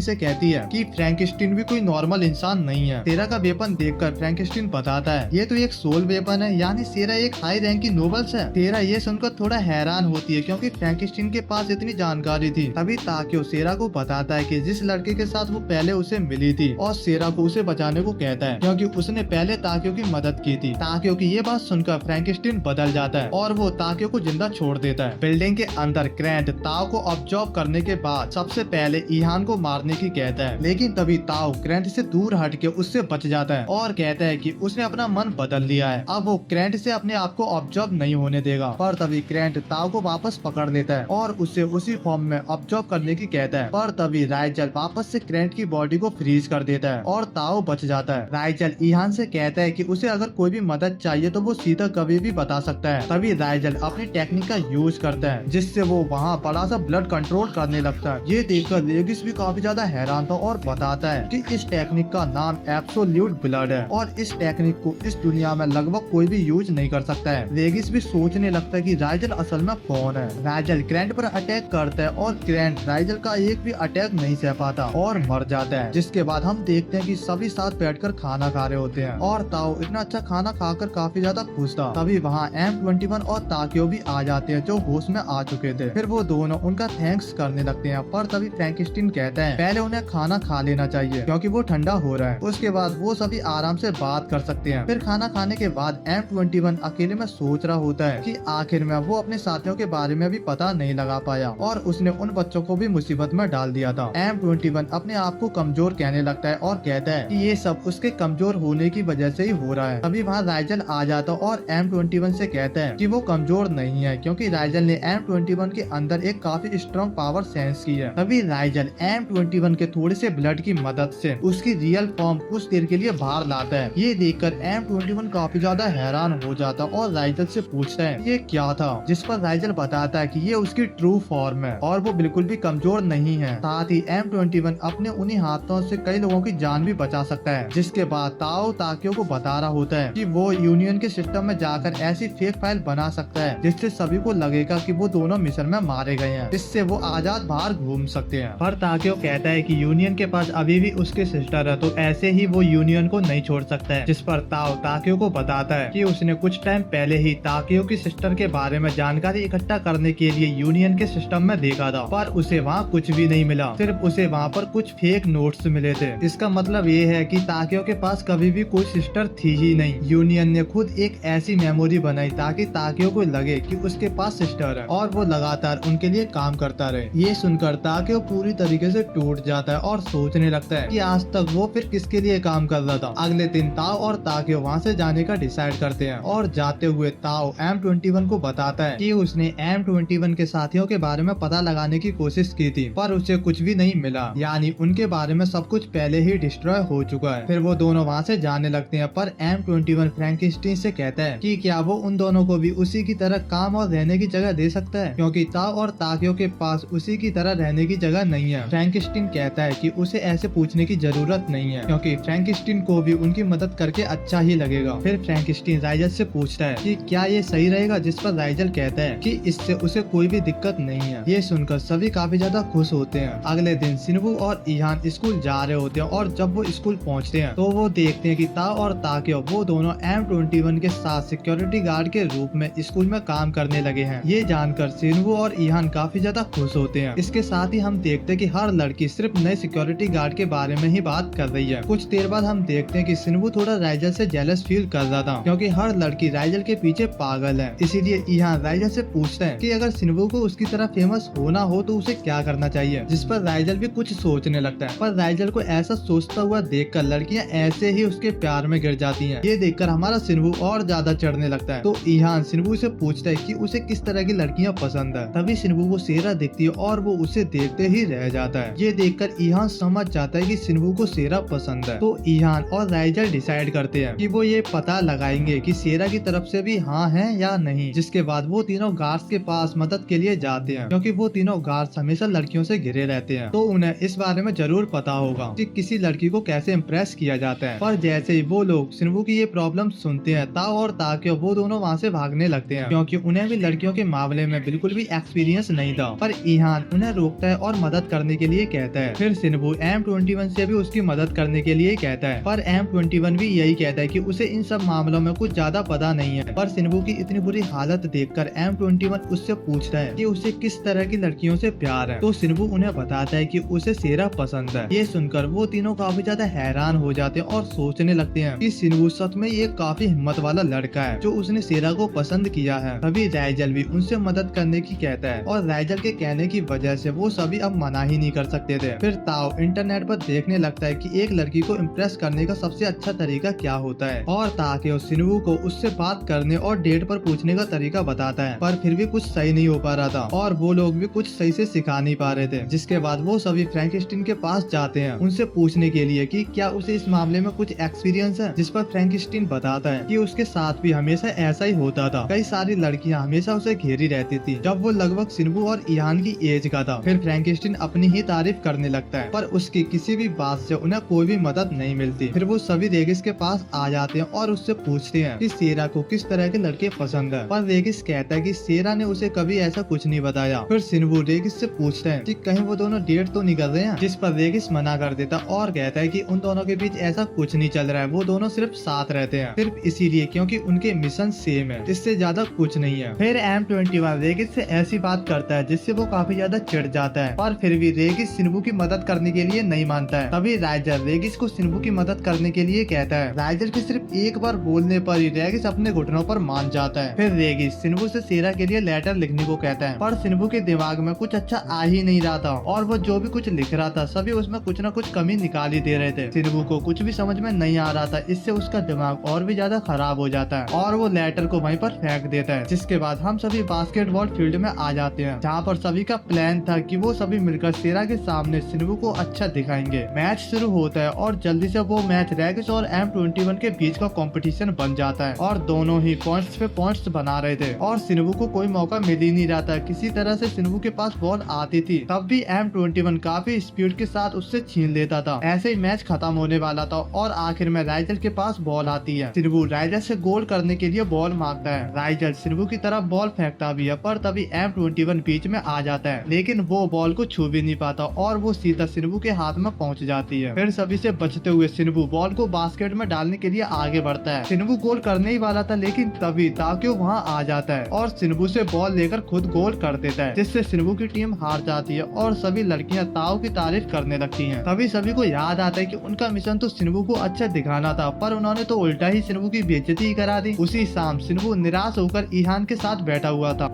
से कहती है कि फ्रैंकेनस्टीन भी कोई नॉर्मल इंसान नहीं है। सेरा का वेपन देखकर फ्रैंकेनस्टीन बताता है ये तो एक सोल वेपन है, यानी सेरा एक हाई रैंक की नोबल्स है। सेरा ये सुनकर थोड़ा हैरान होती है, क्योंकि फ्रैंकेनस्टीन के पास इतनी जानकारी थी। तभी ताकियो सेरा को बताता है कि जिस लड़के के साथ वो पहले उसे मिली थी, और सेरा को उसे बचाने को कहता है, क्योंकि उसने पहले ताकियो की मदद की थी। ताकियो की ये बात सुनकर फ्रैंकेनस्टीन बदल जाता है और वो ताकियो को जिंदा छोड़ देता है। बिल्डिंग के अंदर ग्रैंट ताओ को ऑब्जर्व करने के बाद सबसे पहले इहान को मारने की कहता है, लेकिन तभी ताओ ग्रैंट से दूर हट के उससे बच जाता है और कहता है कि उसने अपना मन बदल लिया है। अब वो ग्रैंट से अपने आप को ऑब्जर्व नहीं होने देगा। पर तभी क्रेंट ताओ को वापस पकड़ लेता है और उसे उसी फॉर्म में ऑब्जर्व करने की कहता है। पर तभी राइजल वापस से क्रेंट की बॉडी को फ्रीज कर देता है और ताओ बच जाता है। राइजल ईहान से कहता है कि उसे अगर कोई भी मदद चाहिए तो वो सीधा कभी भी बता सकता है। तभी राइजल अपनी टेक्निक का यूज करता है जिससे वो वहाँ बड़ा सा ब्लड कंट्रोल करने लगता है। ये देखकर लेगिस भी काफी ज्यादा हैरान था और बताता है कि इस टेक्निक का नाम एब्सोल्यूट ब्लड है और इस टेक्निक को इस दुनिया में लगभग कोई भी यूज नहीं कर सकता है। लेगिस भी सोचने लगता है कि राइजल असल में कौन है। राइजल क्रेंट पर अटैक करता है और क्रेंट राइजल का एक भी अटैक नहीं सह पाता और मर जाता है। जिसके बाद हम देखते हैं कि सभी साथ बैठकर खाना खा रहे होते हैं और ताओ इतना अच्छा खाना खाकर काफी ज्यादा खुश था। तभी वहाँ M21 और ताकियो भी आ जाते हैं जो होश में आ चुके थे। फिर वो दोनों उनका थैंक्स करने लगते हैं। पर तभी फ्रैंकेनस्टीन कहता है पहले उन्हें खाना खा लेना चाहिए क्योंकि वो ठंडा हो रहा है। उसके बाद वो सभी आराम से बात कर सकते हैं। फिर खाना खाने के बाद M21 अकेले में सोच रहा होता है कि आखिर में वो अपने साथियों के बारे में भी पता नहीं लगा पाया और उसने उन बच्चों को भी मुसीबत में डाल दिया था। M21 अपने आप को कमजोर कहने लगता है और कहता है कि ये सब उसके कमजोर होने की वजह से ही हो रहा है। तभी वहाँ राइजल आ जाता और M21 से कहता है कि वो कमजोर नहीं है क्योंकि राइजल ने M21 के अंदर एक काफी स्ट्रॉन्ग पावर सेंस की है। तभी राइजल M21 के थोड़े से ब्लड की मदद से उसकी रियल फॉर्म कुछ देर के लिए बाहर लाता है। ये देखकर M21 काफी ज्यादा हैरान हो जाता और राइजल से पूछता है ये क्या था, जिस पर राइजल बताता है कि ये उसकी ट्रू फॉर्म है और वो बिल्कुल भी कमजोर नहीं है। साथ ही M21 अपने उन्हीं हाथों से कई लोगों की जान भी बचा सकता है। जिसके बाद ताओ ताकियो को बता रहा होता है कि वो यूनियन के सिस्टम में जाकर ऐसी फेक फाइल बना सकता है जिससे सभी को लगेगा कि वो दोनों मिशन में मारे गए हैं, जिससे वो आजाद बाहर घूम सकते हैं। पर ताकियो कहता है कि यूनियन के पास अभी भी उसके सिस्टर है तो ऐसे ही वो यूनियन को नहीं छोड़ सकता है। जिस पर ताओ ताकियो को बताता है कि उसने कुछ टाइम पहले ही ताकियो की सिस्टर के बारे में जानकारी इकट्ठा करने के लिए यूनियन के सिस्टम में देखा था, पर उसे वहाँ कुछ भी नहीं मिला। सिर्फ उसे वहाँ पर कुछ फेक नोट्स मिले थे। इसका मतलब ये है कि ताकियो के पास कभी भी कोई सिस्टर थी ही नहीं। यूनियन ने खुद एक ऐसी मेमोरी बनाई ताकि ताकियो को लगे कि उसके पास सिस्टर है और वो लगातार उनके लिए काम करता रहे। ये सुनकर ताकियो पूरी तरीके से टूट जाता है और सोचने लगता है कि आज तक वो फिर किसके लिए काम कर रहा था। अगले दिन ताओ और ताकियो वहाँ से जाने का डिसाइड करते हैं और जाते हुए ताओ M21 को बताता है कि उसने M21 के साथियों के बारे में पता लगाने की कोशिश की थी पर उसे कुछ भी नहीं मिला, यानी उनके बारे में सब कुछ पहले ही डिस्ट्रॉय हो चुका है। फिर वो दोनों वहाँ से जाने लगते हैं पर M21 फ्रैंकेनस्टीन से कहता है कि क्या वो उन दोनों को भी उसी की तरह काम और रहने की जगह दे सकता है क्योंकि ताओ और ताकियो के पास उसी की तरह रहने की जगह नहीं है। फ्रैंकेनस्टीन कहता है कि उसे ऐसे पूछने की जरूरत नहीं है क्योंकि फ्रैंकेनस्टीन को भी उनकी मदद करके अच्छा ही लगेगा। फिर फ्रैंकेनस्टीन राइजल से पूछता है कि क्या ये सही रहेगा, जिस पर राइजल कहता है कि इससे उसे कोई भी दिक्कत नहीं है। ये सुनकर सभी काफी ज्यादा खुश होते हैं। अगले दिन शिनबू और ईहान स्कूल जा रहे होते हैं और जब वो स्कूल पहुंचते हैं तो वो देखते हैं कि ताओ और ताकियो वो दोनों M21 के साथ सिक्योरिटी गार्ड के रूप में स्कूल में काम करने लगे हैं। ये जानकर शिनबू और ईहान काफी ज्यादा खुश होते हैं। इसके साथ ही हम देखते हैं कि हर लड़की सिर्फ नए सिक्योरिटी गार्ड के बारे में ही बात कर रही है। कुछ देर बाद हम देखते हैं कि शिनबू थोड़ा राइजल से जेलस फील कर रहा था क्योंकि हर लड़की राइजल के पीछे पागल है। इसीलिए ईहान राइजल से पूछते हैं कि अगर शिनबू को उसकी तरह फेमस होना हो तो उसे क्या करना चाहिए, जिस पर राइजल भी कुछ सोचने लगता है। पर राइजल को ऐसा सोचता हुआ देखकर लड़कियां ऐसे ही उसके प्यार में गिर जाती हैं। ये देखकर हमारा शिनबू और ज्यादा चढ़ने लगता है। तो ईहान शिनबू से पूछता है कि उसे किस तरह की लड़कियां पसंद है। तभी शिनबू को सेरा दिखती है और वो उसे देखते ही रह जाता है। ये देखकर ईहान समझ जाता है कि शिनबू को सेरा पसंद है। तो ईहान और राइजल डिसाइड करते हैं कि वो ये पता लगाएंगे कि सेरा की तरफ से भी हाँ है या नहीं। जिसके बाद वो तीनों गार्ड्स के पास मदद के लिए जाते हैं क्योंकि वो तीनों गार्ड्स हमेशा लड़कियों से घिरे रहते हैं तो उन्हें इस बारे में जरूर पता होगा कि किसी लड़की को कैसे इम्प्रेस किया जाता है। पर जैसे ही वो लोग शिनबू की ये प्रॉब्लम सुनते हैं ताओ और ताकियो वो दोनों वहाँ से भागने लगते हैं क्योंकि उन्हें भी लड़कियों के मामले में बिल्कुल भी एक्सपीरियंस नहीं था। पर ईहान उन्हें रोकता है और मदद करने के लिए कहता है। फिर शिनबू M21 से भी उसकी मदद करने के लिए कहता है पर M21 भी यही कहता है कि उसे इन सब मामलों में कुछ ज्यादा पता नहीं है। पर शिनबू की इतनी बुरी हालत देखकर M21 उससे पूछता है कि उसे किस तरह की लड़कियों से प्यार है। तो शिनबू उन्हें बताता है कि उसे सेरा पसंद है। ये सुनकर वो तीनों काफी ज्यादा हैरान हो जाते हैं और सोचने लगते हैं कि शिनबू सच में ये काफी हिम्मत वाला लड़का है जो उसने सेरा को पसंद किया है। तभी राइजल भी उनसे मदद करने की कहता है और राइजल के कहने की वजह से वो सभी अब मना ही नहीं कर सकते थे। फिर ताओ इंटरनेट पर देखने लगता है कि एक लड़की को इम्प्रेस करने का सबसे अच्छा तरीका क्या होता है और ताकि शिनबू को उससे बात करने और डेट पर पूछने का तरीका बताता है, पर फिर भी कुछ सही नहीं हो पा रहा था और वो लोग भी कुछ सही से सिखा नहीं पा रहे थे। जिसके बाद वो सभी फ्रैंकेस्टीन के पास जाते हैं उनसे पूछने के लिए कि क्या उसे इस मामले में कुछ एक्सपीरियंस है, जिस पर फ्रैंकेस्टीन बताता है कि उसके साथ भी हमेशा ऐसा ही होता था। कई सारी लड़कियां हमेशा उसे घेरी रहती थी जब वो लगभग सिन्बू और ईहान की एज का था। फिर फ्रैंकेस्टीन अपनी ही तारीफ करने लगता है, पर उसकी किसी भी बात से उन्हें कोई भी मदद नहीं मिलती। फिर वो सभी रेगिस के पास आ जाते हैं और उससे पूछते हैं कि सेरा को किस तरह के लड़के पसंद है, पर रेगिस कहता है कि सेरा ने उसे कभी ऐसा कुछ नहीं बताया। फिर सिन्बू रेगिस से पूछते हैं कि कहीं वो दोनों डेट तो नहीं कर रहे हैं, जिस पर रेगिस मना कर देता और कहता है कि उन दोनों के बीच ऐसा कुछ नहीं चल रहा है, वो दोनों सिर्फ साथ रहते हैं, सिर्फ इसीलिए क्योंकि उनके मिशन सेम है, इससे ज्यादा कुछ नहीं है। फिर M21 रेगिस से ऐसी बात करता है जिससे वो काफी ज्यादा चिढ़ जाता है, पर फिर भी रेगिस सिन्बू की मदद करने के लिए नहीं मानता है। तभी राइजर रेगिस को सिन्बू की मदद करने के लिए कहता है। राइजर के सिर्फ एक बार बोलने पर ही रेगिस अपने घुटनों पर मान जाता है। फिर रेगिस सिन्बू से सेरा के लिए लेटर लिखने को कहता है, पर सिन्बू के दिमाग में कुछ अच्छा आ ही नहीं रहा था और वो जो भी कुछ लिख रहा था सभी उसमें कुछ न कुछ कमी निकाल ही दे रहे थे। सिन्बू को कुछ भी समझ में नहीं आ रहा था, इससे उसका दिमाग और भी ज्यादा खराब हो जाता है और वो लेटर को वहीं पर फेंक देता है। जिसके बाद हम सभी बास्केटबॉल फील्ड में आ जाते हैं, जहाँ पर सभी का प्लान था कि वो सभी मिलकर सेरा के सामने सिन्बू को अच्छा दिखाएंगे। मैच शुरू होता है और जल्दी से वो मैच रेगिस और M21 के बीच का कंपटीशन बन जाता है और दोनों ही पॉइंट्स पे पॉइंट्स बना रहे थे और सिन्बू को कोई मौका मिल ही नहीं रहा था। किसी तरह से सिन्बू के पास बॉल आती थी, तब भी M21 काफी स्पीड के साथ उससे छीन लेता था। ऐसे ही मैच खत्म होने वाला था और आखिर में राइजर के पास बॉल आती है। सिन्बू राइजर से गोल करने के लिए बॉल मांगता है। राइजर सिन्बू की तरफ बॉल फेंकता भी है, पर तभी M21 बीच में आ जाता है, लेकिन वो बॉल को छू भी नहीं पाता और वो सीधा सिन्बू के हाथ में पहुंच जाती है। फिर सभी से बचते हुए सिन्बू बॉल को बास्केट में डालने के लिए आगे बढ़ता है। सिन्बू गोल करने ही वाला था, लेकिन तभी ताकियो वहां आ जाता है और सिन्बू से बॉल लेकर खुद गोल कर देता है, जिससे सिन्बू की टीम हार जाती है और सभी लड़कियां ताओ की तारीफ करने लगती हैं। तभी सभी को याद आता है कि उनका मिशन तो सिन्बू को अच्छा दिखाना था, पर उन्होंने तो उल्टा ही सिन्बू की बेइज्जती ही करा दी। उसी शाम सिन्बू निराश होकर ईहान के साथ बैठा हुआ था।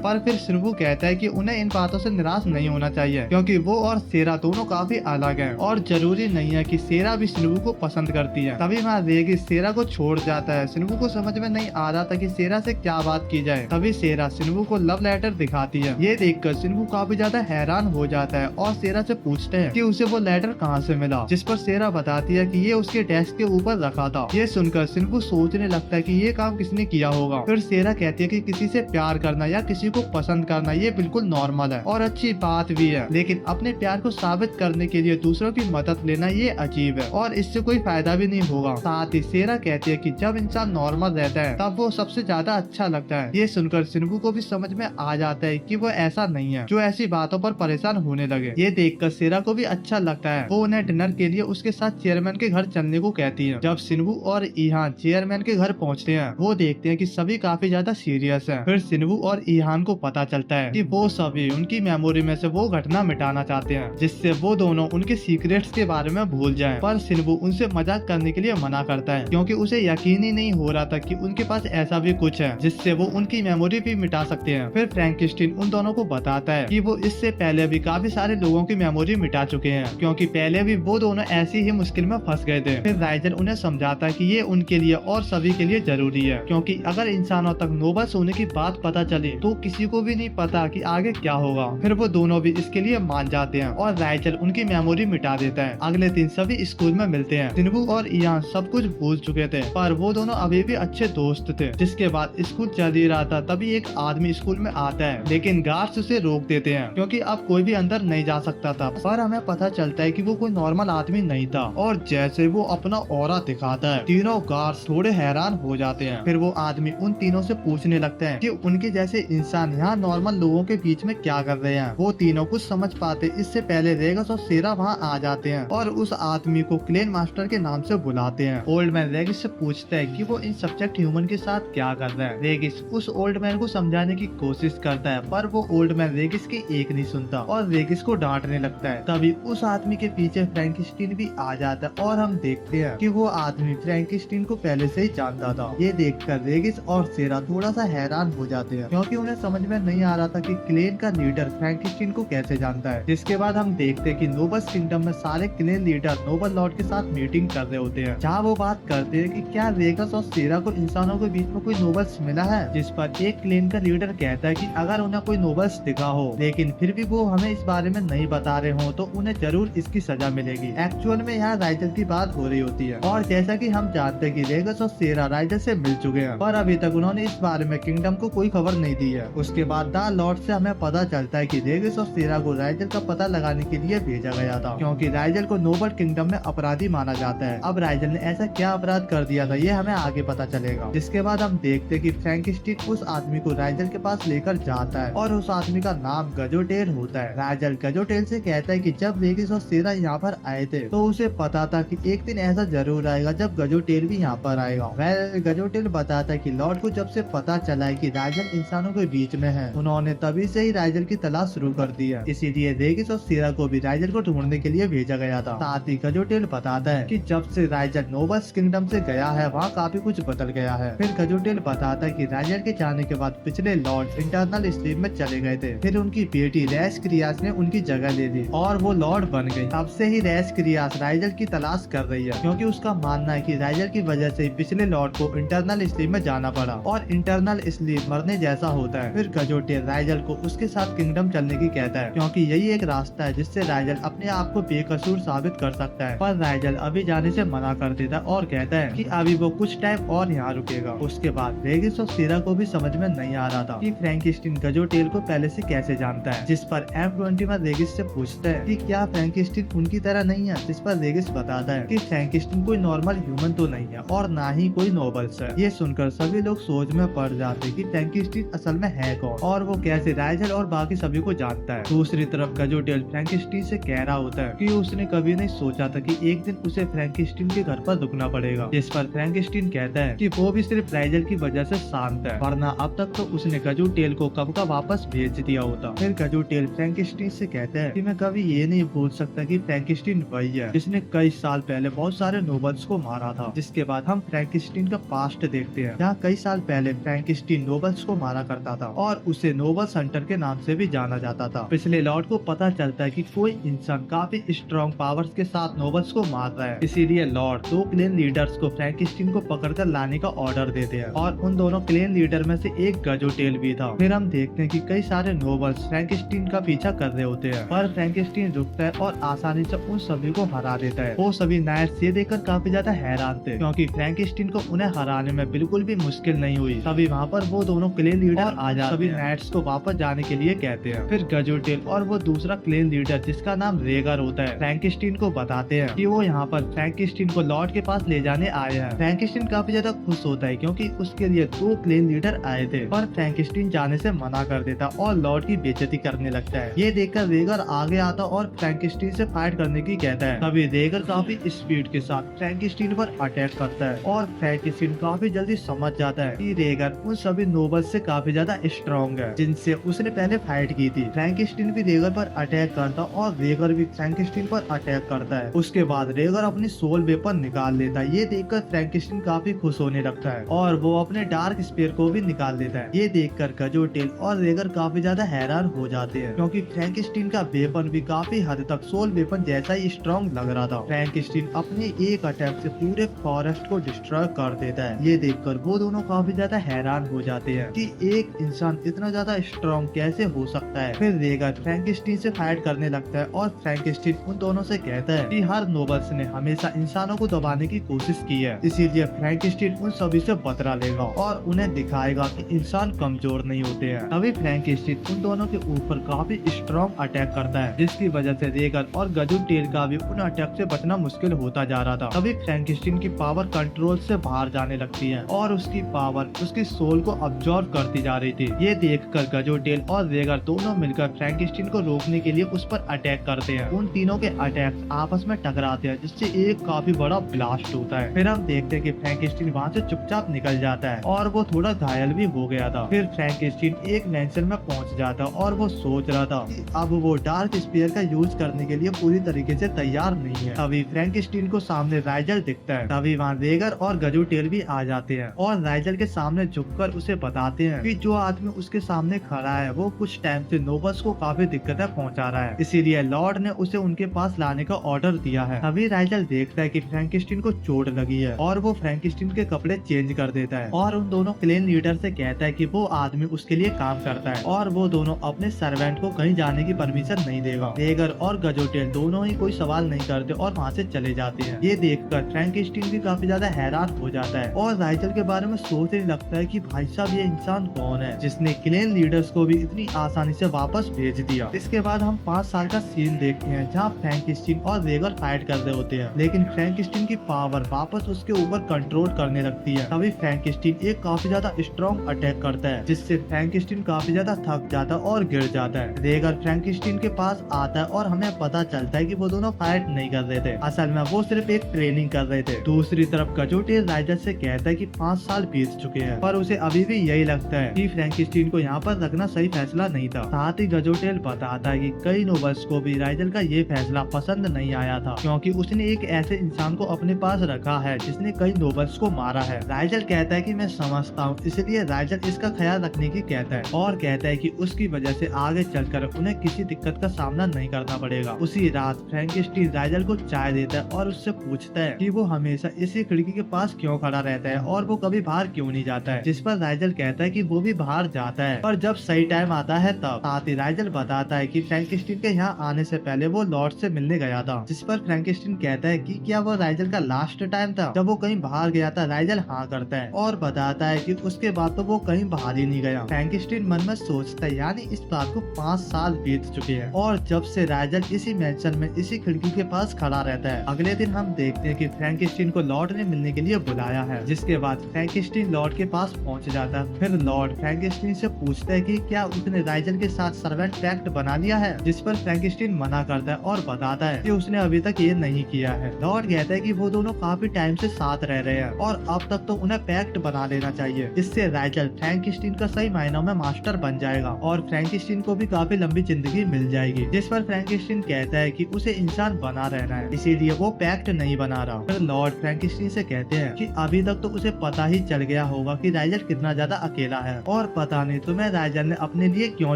पर फिर सिन्बू कहता है कि उन्हें इन बातों से निराश नहीं होना चाहिए, क्योंकि वो और सेरा दोनों काफी अलग हैं और जरूरी नहीं है कि सेरा भी सिन्बू को पसंद करती है। तभी वहाँ रेगिस सेरा को छोड़ जाता है। सिन्बू को समझ में नहीं आ रहा था कि सेरा से क्या बात की जाए। तभी सेरा सिन्बू को लव लेटर दिखाती है। ये देखकर सिन्बू काफी ज्यादा हैरान हो जाता है और सेरा से पूछते हैं कि उसे वो लेटर कहाँ से मिला, जिस पर सेरा बताती है कि ये उसके डेस्क के ऊपर रखा था। ये सुनकर सिन्बू सोचने लगता है कि ये काम किसने किया होगा। फिर सेरा कहती है कि किसी से प्यार करना या किसी को पसंद करना ये बिल्कुल नॉर्मल है और अच्छी बात भी है, लेकिन अपने प्यार को साबित करने के लिए दूसरों की मदद लेना ये अजीब है और इससे कोई फायदा भी नहीं होगा। साथ ही सेरा कहती है कि जब इंसान नॉर्मल रहता है तब वो सबसे ज्यादा अच्छा लगता है। ये सुनकर सिन्बू को भी समझ में आ जाता है कि वो ऐसा नहीं है जो ऐसी बातों पर परेशान होने लगे। ये देखकर सेरा को भी अच्छा लगता है। वो उन्हें डिनर के लिए उसके साथ चेयरमैन के घर चलने को कहती है। जब सिन्बू और ईहान चेयरमैन के घर पहुँचते हैं, वो देखते हैं कि सभी काफी ज्यादा सीरियस है। फिर सिन्बू और ईहान को पता चलता है कि वो सभी उनकी मेमोरी में से वो घटना मिटाना चाहते हैं, जिससे वो दोनों उनके सीक्रेट्स के बारे में भूल जाएं। पर सिन्बू उनसे मजाक करने के लिए मना करता है, क्योंकि उसे यकीन ही नहीं हो रहा था कि उनके पास ऐसा भी कुछ है जिससे वो उनकी मेमोरी भी मिटा सकते हैं। फिर फ्रैंकेस्टीन उन दोनों को बताता है कि वो इससे पहले भी काफी सारे लोगों की मेमोरी मिटा चुके हैं, क्योंकि पहले भी वो दोनों ऐसी ही मुश्किल में फंस गए थे। फिर राइजर उन्हें समझाता है कि ये उनके लिए और सभी के लिए जरूरी है, क्योंकि अगर इंसानों तक नोबल होने की बात पता चली तो किसी को भी नहीं पता कि आगे क्या होगा। फिर वो दोनों भी इसके लिए मान जाते हैं और राइचल उनकी मेमोरी मिटा देता है। अगले दिन सभी स्कूल में मिलते हैं। सिन्बू और ईहान सब कुछ भूल चुके थे, पर वो दोनों अभी भी अच्छे दोस्त थे। जिसके बाद स्कूल चल ही रहा था, तभी एक आदमी स्कूल में आता है, लेकिन गार्ड्स उसे रोक देते हैं क्योंकि अब कोई भी अंदर नहीं जा सकता था। पर हमें पता चलता है कि वो कोई नॉर्मल आदमी नहीं था और जैसे वो अपना ऑरा दिखाता है, तीनों गार्ड्स थोड़े हैरान हो जाते हैं। फिर वो आदमी उन तीनों से पूछने लगता है कि उनके जैसे इंसान यहाँ नॉर्मल लोगों के बीच में क्या कर रहे हैं। वो तीनों कुछ समझ पाते इससे पहले रेगिस और सेरा वहाँ आ जाते हैं और उस आदमी को क्लेन मास्टर के नाम से बुलाते हैं। ओल्ड मैन रेगिस से पूछता है कि वो इन सब्जेक्ट ह्यूमन के साथ क्या कर रहा है। रेगिस उस ओल्ड मैन को समझाने की कोशिश करता है, पर वो ओल्ड मैन रेगिस की एक नहीं सुनता और रेगिस को डांटने लगता है। तभी उस आदमी के पीछे फ्रैंकेस्टीन भी आ जाता है और हम देखते हैं कि वो आदमी फ्रैंकेस्टीन को पहले से ही जानता था। ये देखकर रेगिस और सेरा थोड़ा सा हैरान हो जाते हैं, क्योंकि उन्हें समझ में नहीं आ रहा था कि क्लेन का लीडर फ्रैंकेनस्टीन को कैसे जानता है। जिसके बाद हम देखते हैं कि नोबल्स किंगडम में सारे क्लेन लीडर नोबल लॉर्ड के साथ मीटिंग कर रहे होते हैं, जहाँ वो बात करते हैं कि क्या वेगस और सेरा को इंसानों के बीच में कोई नोबल्स मिला है। जिस पर एक क्लेन का लीडर कहता है कि अगर उन्हें कोई नोबल्स दिखा हो लेकिन फिर भी वो हमें इस बारे में नहीं बता रहे हो तो उन्हें जरूर इसकी सजा मिलेगी। एक्चुअल में यहाँ राइजल की बात हो रही होती है और जैसा कि हम जानते हैं कि वेगस और सेरा राइजल से मिल चुके हैं, पर अभी तक उन्होंने इस बारे में किंगडम को कोई खबर नहीं दी है। उसके बाद द लॉर्ड से हमें पता चलता है कि वेगस और सेरा को राइजल का पता लगाने के लिए भेजा गया था, क्योंकि राइजल को नोबल किंगडम में अपराधी माना जाता है। अब राइजल ने ऐसा क्या अपराध कर दिया था ये हमें आगे पता चलेगा। जिसके बाद हम देखते हैं कि फ्रैंकेनस्टीन उस आदमी को राइजल के पास लेकर जाता है और उस आदमी का नाम गजोटेल होता है। राइजल गजोटेल से कहता है कि जब वेगस और सेरा यहाँ पर आए थे तो उसे पता था कि एक दिन ऐसा जरूर आएगा जब गजोटेल भी यहाँ पर आएगा। वह गजोटेल बताता है कि लॉर्ड को जब से पता चला है कि राइजल इंसानों के बीच में है, उन्होंने तभी से ही राइजल की तलाश शुरू कर दी है। इसीलिए वेगस और सेरा को भी राइजल को ढूंढने के लिए भेजा गया था। साथ ही गजोटेल बताता है कि जब से राइजल नोबल्स किंगडम से गया है वहाँ काफी कुछ बदल गया है। फिर गजोटेल बताता है कि राइजल के जाने के बाद पिछले लॉर्ड इंटरनल स्लीप में चले गए थे, फिर उनकी बेटी रेस क्रियास ने उनकी जगह ले ली और वो लॉर्ड बन गई। तब से ही रेस क्रियास राइजल की तलाश कर रही है, क्योंकि उसका मानना है कि राइजल की वजह से पिछले लॉर्ड को इंटरनल स्लीप में जाना पड़ा और इंटरनल स्लीप मरने जैसा होता है। फिर गजोटेल राइजल को उसके साथ किंगडम चलने की कहता है, क्योंकि यही एक रास्ता है जिससे राइजल अपने आप को बेकसूर साबित कर सकता है। पर राइजल अभी जाने से मना कर देता है और कहता है कि अभी वो कुछ टाइम और यहाँ रुकेगा। उसके बाद वेगस और सेरा को भी समझ में नहीं आ रहा था कि फ्रैंकेनस्टीन गजोटेल को पहले से कैसे जानता है। जिस पर M21 वेगस से पूछता है कि क्या फ्रैंकेनस्टीन उनकी तरह नहीं है। जिस पर वेगस बताता है कि फ्रैंकेनस्टीन कोई नॉर्मल ह्यूमन तो नहीं है और ना ही कोई नोबल्स है। ये सुनकर सभी लोग सोच में पड़ जाते हैं कि फ्रैंकेनस्टीन असल में है कौन और वो कैसे राइजल और बाकी सभी को जानता है। दूसरी तरफ गजोटेल फ्रैंकेनस्टीन से कह रहा होता है कि उसने कभी नहीं सोचा था कि एक दिन उसे फ्रैंकेनस्टीन के घर पर रुकना पड़ेगा। जिस पर फ्रैंकेनस्टीन कहता है कि वो भी सिर्फ राइजल की वजह से शांत है, वरना अब तक तो उसने गजोटेल को कब का वापस भेज दिया होता। फिर गजोटेल फ्रैंकेनस्टीन से कहता है कि मैं कभी ये नहीं भूल सकता कि फ्रैंकेनस्टीन वही है जिसने कई साल पहले बहुत सारे नोबल्स को मारा था। जिसके बाद हम फ्रैंकेनस्टीन का पास्ट देखते हैं, जहाँ कई साल पहले फ्रैंकेनस्टीन नोबल्स को मारा करता था और उसे नोबल्स हंटर के नाम से भी जाना जाता था। पिछले लॉर्ड को पता चलता है कि कोई इंसान काफी स्ट्रॉन्ग पावर्स के साथ नोबल्स को मार रहा है, इसीलिए लॉर्ड दो क्लेन लीडर्स को फ्रैंकेनस्टीन को पकड़कर लाने का ऑर्डर देते हैं और उन दोनों क्लेन लीडर में से एक गजोटेल भी था। फिर हम देखते हैं कि कई सारे नोबल्स फ्रैंकेनस्टीन का पीछा कर रहे होते हैं, पर फ्रैंकेनस्टीन रुकता है और आसानी से उन सभी को हरा देता है। वो सभी नाइट्स ये देखकर काफी ज्यादा हैरान थे, क्योंकि फ्रैंकेनस्टीन को उन्हें हराने में बिल्कुल भी मुश्किल नहीं हुई। तभी वहाँ पर वो दोनों क्लेन लीडर आ जाते सभी नाइट्स को वापस जाने के लिए कहते हैं। फिर गजोटेल और वो दूसरा क्लेन लीडर जिसका नाम रेगर होता है फ्रैंकेनस्टीन को बताते हैं कि वो यहाँ पर फ्रैंकेनस्टीन को लॉर्ड के पास ले जाने आए हैं। फ्रैंकेनस्टीन काफी ज्यादा खुश होता है क्योंकि उसके लिए दो क्लेन लीडर आए थे, पर फ्रैंकेनस्टीन जाने से मना कर देता और लॉर्ड की बेइज्जती करने लगता है। ये देखकर रेगर आगे आता और फ्रैंकेनस्टीन से फाइट करने की कहता है। तभी रेगर काफी स्पीड के साथ फ्रैंकेनस्टीन पर अटैक करता है और फ्रैंकेनस्टीन काफी जल्दी समझ जाता है कि रेगर उन सभी नोबल्स से काफी ज्यादा स्ट्रॉन्ग है जिनसे उसने पहले फाइट की थी। फ्रैंकेनस्टीन भी रेगर पर अटैक करता और रेगर भी फ्रैंकेनस्टीन पर अटैक करता है। उसके बाद रेगर अपनी सोल वेपन निकाल लेता है। ये देखकर फ्रैंकेनस्टीन काफी खुश होने लगता है और वो अपने डार्क स्पीयर को भी निकाल लेता है। ये देखकर गजोटेल और रेगर काफी ज्यादा हैरान हो जाते हैं, क्योंकि फ्रैंकेनस्टीन का वेपन भी काफी हद तक सोल वेपन जैसा ही स्ट्रॉन्ग लग रहा था। फ्रैंकेनस्टीन अपने एक अटैक से पूरे फॉरेस्ट को डिस्ट्रॉय कर देता है। ये देखकर वो दोनों काफी ज्यादा हैरान हो जाते हैं कि एक इंसान इतना ज्यादा स्ट्रॉन्ग कैसे हो सकता है। फिर रेगर फ्रैंकेनस्टीन से फाइट करने लगता है और फ्रैंकेनस्टीन उन दोनों से कहता है कि हर नोबल्स ने हमेशा इंसानों को दबाने की कोशिश की है, इसीलिए फ्रैंकेनस्टीन उन सभी से बदला लेगा और उन्हें दिखाएगा कि इंसान कमजोर नहीं होते हैं। तभी फ्रैंकेनस्टीन उन दोनों के ऊपर काफी स्ट्रॉन्ग अटैक करता है, जिसकी वजह से रेगर और गजोटेल का भी उन अटैक से बचना मुश्किल होता जा रहा था। तभी फ्रैंकेनस्टीन की पावर कंट्रोल से बाहर जाने लगती है और उसकी पावर उसकी सोल को अब्सॉर्ब करती जा रही थी। ये देखकर गजोटेल और रेगर दोनों मिलकर फ्रैंकेनस्टीन को रोकने के लिए उस पर अटैक करते हैं। उन तीनों के अटैक आपस में टकराते हैं, जिससे एक काफी बड़ा ब्लास्ट होता है। फिर हम देखते हैं कि फ्रैंकेनस्टीन वहाँ से चुपचाप निकल जाता है और वो थोड़ा घायल भी हो गया था। फिर फ्रैंकेनस्टीन एक मैंशन में पहुँच जाता और वो सोच रहा था कि अब वो डार्क स्पीयर का यूज करने के लिए पूरी तरीके से तैयार नहीं है। तभी फ्रैंकेनस्टीन को सामने राइजल दिखता है। तभी वहाँ रेगर और गजोटेल भी आ जाते हैं और राइजल के सामने झुककर उसे बताते हैं कि जो आदमी उसके सामने खड़ा है वो कुछ टाइम से नोबल्स को काफी दिक्कतें पहुंचा रहा है, इसीलिए लॉर्ड ने उसे उनके पास लाने का ऑर्डर दिया है। तभी राइजल देखता है कि फ्रैंकेस्टीन को चोट लगी है और वो फ्रैंकेस्टीन के कपड़े चेंज कर देता है और उन दोनों क्लेन लीडर से कहता है कि वो आदमी उसके लिए काम करता है और वो दोनों अपने सर्वेंट को कहीं जाने की परमिशन नहीं देगा। रेगर और गजोटेल दोनों ही कोई सवाल नहीं करते और वहाँ से चले जाते हैं। ये देखकर फ्रैंकेस्टीन भी काफी ज्यादा हैरान हो जाता है और राइजल के बारे में सोचने लगता है कि भाई साहब ये इंसान कौन है जिसने क्लेन लीडर्स को भी इतनी आसानी से वापस भेज दिया। इसके बाद हम 5 साल का सीन देखते हैं जहाँ फ्रैंकेस्टीन और रेगर फाइट कर रहे होते हैं, लेकिन फ्रैंकेस्टीन की पावर वापस उसके ऊपर कंट्रोल करने लगती है। तभी फ्रैंकेस्टीन एक काफी ज्यादा स्ट्रॉन्ग अटैक करता है जिससे फ्रैंकेस्टीन काफी ज्यादा थक जाता है और गिर जाता है। रेगर फ्रैंकेस्टीन के पास आता है और हमें पता चलता है कि वो दोनों फाइट नहीं कर रहे थे, असल में वो सिर्फ एक ट्रेनिंग कर रहे थे। दूसरी तरफ गजोटेल राइजल से कहता है कि 5 साल बीत चुके हैं पर उसे अभी भी यही लगता है कि फ्रैंकेस्टीन को यहाँ पर रखना सही फैसला नहीं था। साथ ही गजोटेल बताता है कि कई नोबल्स को भी राइजल का ये फैसला पसंद नहीं आया था क्योंकि उसने एक ऐसे इंसान को अपने पास रखा है जिसने कई नोबल्स को मारा है। राइजल कहता है कि मैं समझता हूँ, इसलिए राइजल इसका ख्याल रखने की कहता है और कहता है कि उसकी वजह से आगे चलकर उन्हें किसी दिक्कत का सामना नहीं करना पड़ेगा। उसी रात फ्रैंकेस्टीन राइजल को चाय देता है और उससे पूछता है कि वो हमेशा इसी खिड़की के पास क्यों खड़ा रहता है और वो कभी बाहर क्यों नहीं जाता है, जिस पर राइजल कहता है कि वो भी बाहर जाता है पर जब सही टाइम आता है तब। साथ ही राइजल बताता है कि फ्रैंकेस्टीन के यहाँ आने से पहले वो लॉर्ड से मिलने गया था, जिस पर फ्रैंकेस्टीन कहता है कि क्या वो राइजल का लास्ट टाइम था जब वो कहीं बाहर गया था। राइजल हाँ करता है और बताता है कि उसके बाद तो वो कहीं बाहर ही नहीं गया। फ्रैंकेस्टीन मन में सोचता है यानी इस बात को 5 साल बीत चुके हैं और जब से राइजल इसी मेंशन में इसी खिड़की के पास खड़ा रहता है। अगले दिन हम देखते हैं कि फ्रैंकेस्टीन को लॉर्ड ने मिलने के लिए बुलाया है, जिसके बाद फ्रैंकेस्टीन लॉर्ड के पास पहुंच जाता है। फिर लॉर्ड फ्रैंकेस्टीन से पूछता है कि क्या उसने राइजल के साथ सर्वेंट पैक्ट बना लिया है, जिस पर फ्रैंकेस्टीन मना करता है और बताता है कि उसने अभी तक ये नहीं किया है। लॉर्ड कहता है कि वो दोनों काफी टाइम से साथ रह रहे हैं और अब तक तो उन्हें पैक्ट बना लेना चाहिए, इससे राइजल फ्रैंकेस्टीन का सही मायनों में मास्टर बन जाएगा और फ्रैंकेस्टीन को भी काफी लंबी जिंदगी मिल जाएगी। जिस पर फ्रैंकेस्टीन कहता है कि उसे इंसान बना रहना है, इसीलिए वो पैक्ट नहीं बना रहा। फिर लॉर्ड फ्रैंकेस्टीन से कहते हैं कि अभी तक तो उसे पता ही चल गया होगा कि राइजल कितना ज्यादा अकेला है और पता नहीं तुम्हें राइजल ने अपने लिए क्यों